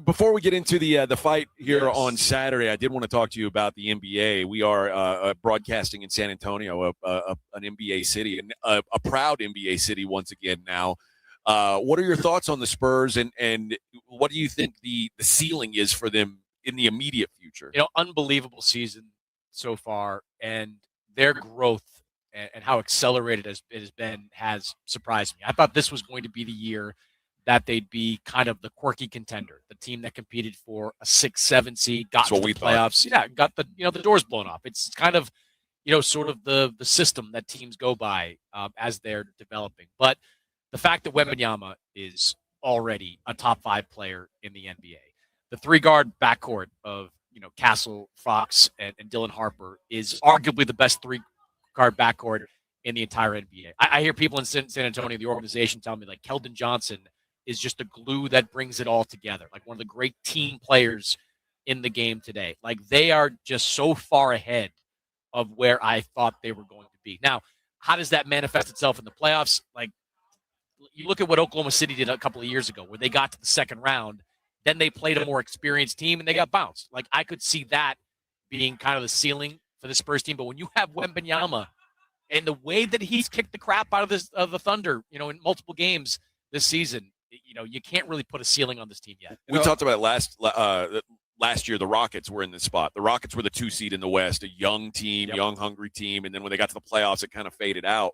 Before we get into the fight here on Saturday, I did want to talk to you about the NBA. We are broadcasting in San Antonio, an NBA city, a proud NBA city once again now. What are your thoughts on the Spurs, and what do you think the ceiling is for them in the immediate future? Unbelievable season so far, and their growth and how accelerated it has been has surprised me. I thought this was going to be the year that they'd be kind of the quirky contender, the team that competed for a 6-7 seed, got to the playoffs. Yeah, got the doors blown off. It's kind of sort of the system that teams go by as they're developing. But the fact that Wembanyama is already a top 5 player in the NBA, the 3-guard backcourt of Castle, Fox, and Dylan Harper is arguably the best three-card backcourt in the entire NBA. I hear people in San Antonio, the organization, tell me like Keldon Johnson is just the glue that brings it all together. Like one of the great team players in the game today. Like they are just so far ahead of where I thought they were going to be. Now, how does that manifest itself in the playoffs? Like you look at what Oklahoma City did a couple of years ago, where they got to the second round, then they played a more experienced team and they got bounced. Like I could see that being kind of the ceiling for the Spurs team. But when you have Wembanyama and the way that he's kicked the crap out of the Thunder, in multiple games this season, you can't really put a ceiling on this team yet. We talked about last year, the Rockets were in this spot. The Rockets were the 2 seed in the West, a young team, young, hungry team. And then when they got to the playoffs, it kind of faded out.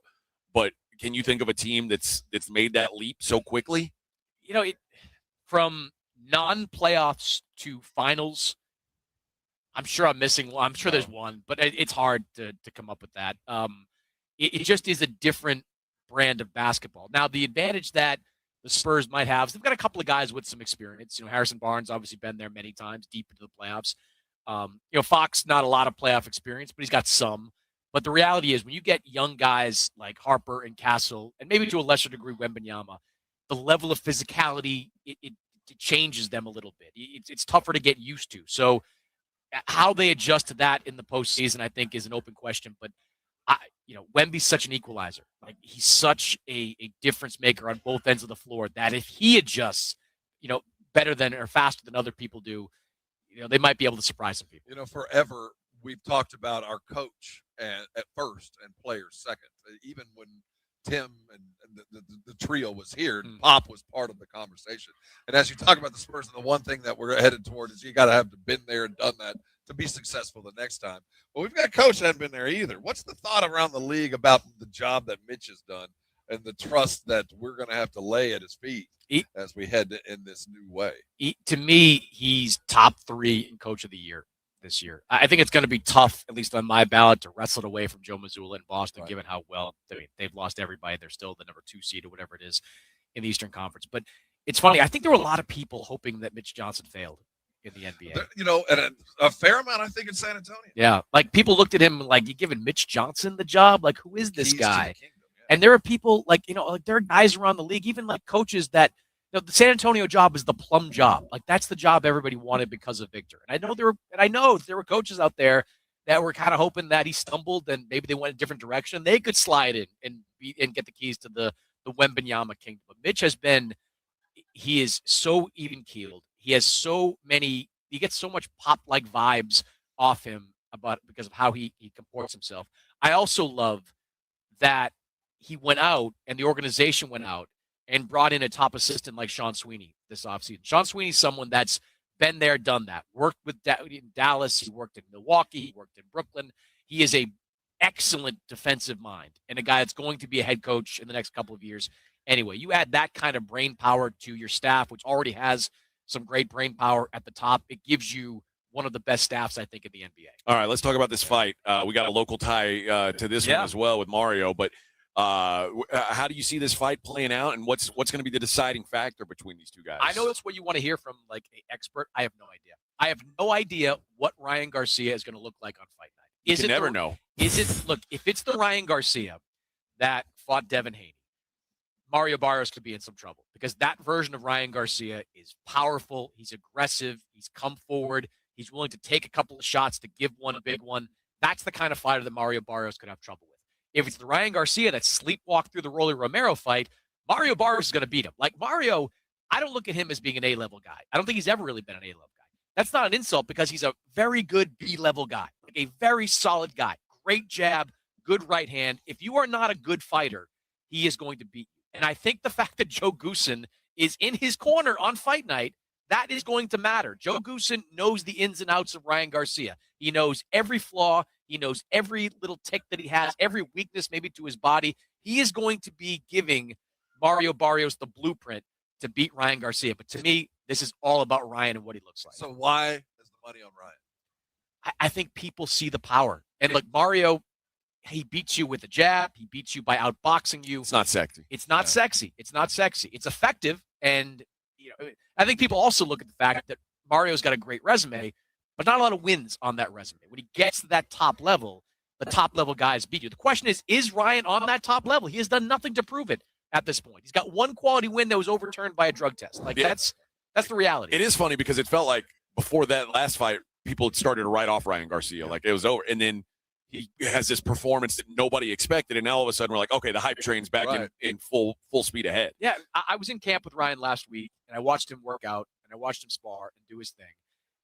But can you think of a team that's made that leap so quickly? From non-playoffs to finals, I'm sure I'm missing one. I'm sure there's one, but it's hard to come up with that. It just is a different brand of basketball. Now, the advantage that the Spurs might have is they've got a couple of guys with some experience. Harrison Barnes obviously been there many times, deep into the playoffs. Fox, not a lot of playoff experience, but he's got some. But the reality is when you get young guys like Harper and Castle, and maybe to a lesser degree Wembanyama, the level of physicality, it changes them a little bit. It's tougher to get used to. So how they adjust to that in the postseason, I think, is an open question. But Wemby's such an equalizer. Like he's such a difference maker on both ends of the floor that if he adjusts, better than or faster than other people do, they might be able to surprise some people. Forever we've talked about our coach at first and players second. Even when Tim and the trio was here, Pop was part of the conversation. And as you talk about the Spurs, the one thing that we're headed toward is you got to have been there and done that to be successful the next time. But we've got a coach that hasn't been there either. What's the thought around the league about the job that Mitch has done and the trust that we're going to have to lay at his feet as we head in this new way? To me, he's top 3 in Coach of the Year this year. I think it's going to be tough, at least on my ballot, to wrestle it away from Joe Mazzulla in Boston, given how well they've lost everybody. They're still the number 2 seed or whatever it is in the Eastern Conference. But it's funny. I think there were a lot of people hoping that Mitch Johnson failed in the NBA. And a fair amount, I think, in San Antonio. Yeah. Like people looked at him like, you giving Mitch Johnson the job? Like, who is this guy? And there are people like there are guys around the league, even like coaches that, the San Antonio job is the plum job. Like that's the job everybody wanted because of Victor. And I know there were coaches out there that were kind of hoping that he stumbled and maybe they went a different direction. They could slide in and get the keys to the Wembanyama kingdom. But Mitch he is so even keeled. He gets so much pop-like vibes off him because of how he comports himself. I also love that he went out and the organization went out and brought in a top assistant like Sean Sweeney this offseason. Sean Sweeney's someone that's been there, done that. Worked with in Dallas. He worked in Milwaukee. He worked in Brooklyn. He is a excellent defensive mind and a guy that's going to be a head coach in the next couple of years. Anyway, you add that kind of brain power to your staff, which already has some great brain power at the top. It gives you one of the best staffs, I think, in the NBA. All right, let's talk about this fight. We got a local tie to this one as well with Mario, but how do you see this fight playing out, and what's going to be the deciding factor between these two guys? I know that's what you want to hear from like an expert. I have no idea. I have no idea what Ryan Garcia is going to look like on fight night. You never know. If it's the Ryan Garcia that fought Devin Haney, Mario Barrios could be in some trouble because that version of Ryan Garcia is powerful. He's aggressive. He's come forward. He's willing to take a couple of shots to give one a big one. That's the kind of fighter that Mario Barrios could have trouble with. If it's the Ryan Garcia that sleepwalked through the Rolly Romero fight, Mario Barrios is going to beat him. Like Mario, I don't look at him as being an A-level guy. I don't think he's ever really been an A-level guy. That's not an insult because he's a very good B-level guy, like a very solid guy. Great jab, good right hand. If you are not a good fighter, he is going to beat you. And I think the fact that Joe Goosen is in his corner on fight night, that is going to matter. Joe Goosen knows the ins and outs of Ryan Garcia. He knows every flaw. He knows every little tick that he has, every weakness maybe to his body. He is going to be giving Mario Barrios the blueprint to beat Ryan Garcia. But to me, this is all about Ryan and what he looks like. So why is the money on Ryan? I think people see the power. And look, Mario, he beats you with a jab. He beats you by outboxing you. It's not sexy. It's not sexy. It's not sexy. It's effective. And I think people also look at the fact that Mario's got a great resume, but not a lot of wins on that resume. When he gets to that top level, the top level guys beat you. The question is Ryan on that top level? He has done nothing to prove it at this point. He's got one quality win that was overturned by a drug test. That's the reality. It is funny because it felt like before that last fight, people had started to write off Ryan Garcia. Like it was over. And then he has this performance that nobody expected. And now all of a sudden we're like, okay, the hype train's back in full speed ahead. Yeah. I was in camp with Ryan last week and I watched him work out and I watched him spar and do his thing.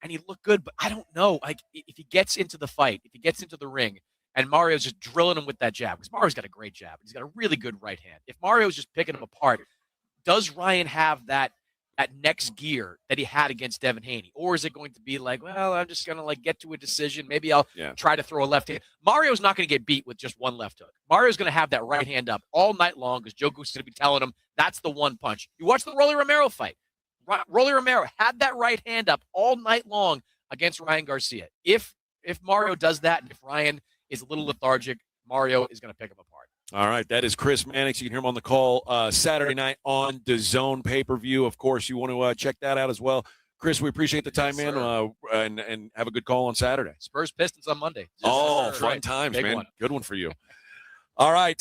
And he looked good, but I don't know. Like if he gets into the fight, if he gets into the ring and Mario's just drilling him with that jab, because Mario's got a great jab. He's got a really good right hand. If Mario's just picking him apart, does Ryan have that next gear that he had against Devin Haney? Or is it going to be like, well, I'm just going to get to a decision. Maybe I'll try to throw a left hand. Mario's not going to get beat with just one left hook. Mario's going to have that right hand up all night long because Joe Goose is going to be telling him that's the one punch. You watch the Rolly Romero fight. Rolly Romero had that right hand up all night long against Ryan Garcia. If Mario does that, and if Ryan is a little lethargic, Mario is going to pick him apart. All right, that is Chris Mannix. You can hear him on the call Saturday night on DAZN pay-per-view. Of course, you want to check that out as well. Chris, we appreciate the time, man, and have a good call on Saturday. Spurs Pistons on Monday. Fun times, Big man. one. Good one for you. All right,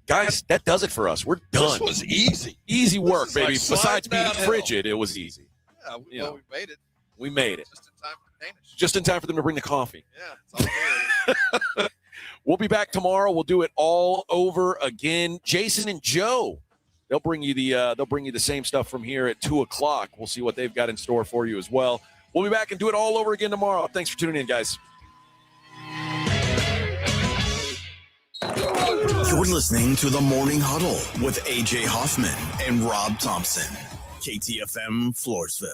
guys, that does it for us. We're done. This was easy. Easy work, baby. like Besides being sliding downhill. frigid, it was easy. Yeah, we made it. We made it. Just in time for Danish. Just in time for them to bring the coffee. Yeah, it's all good. We'll be back tomorrow. We'll do it all over again. Jason and Joe, they'll bring you the same stuff from here at 2:00. We'll see what they've got in store for you as well. We'll be back and do it all over again tomorrow. Thanks for tuning in, guys. You're listening to The Morning Huddle with A.J. Hoffman and Rob Thompson. KTFM Floresville.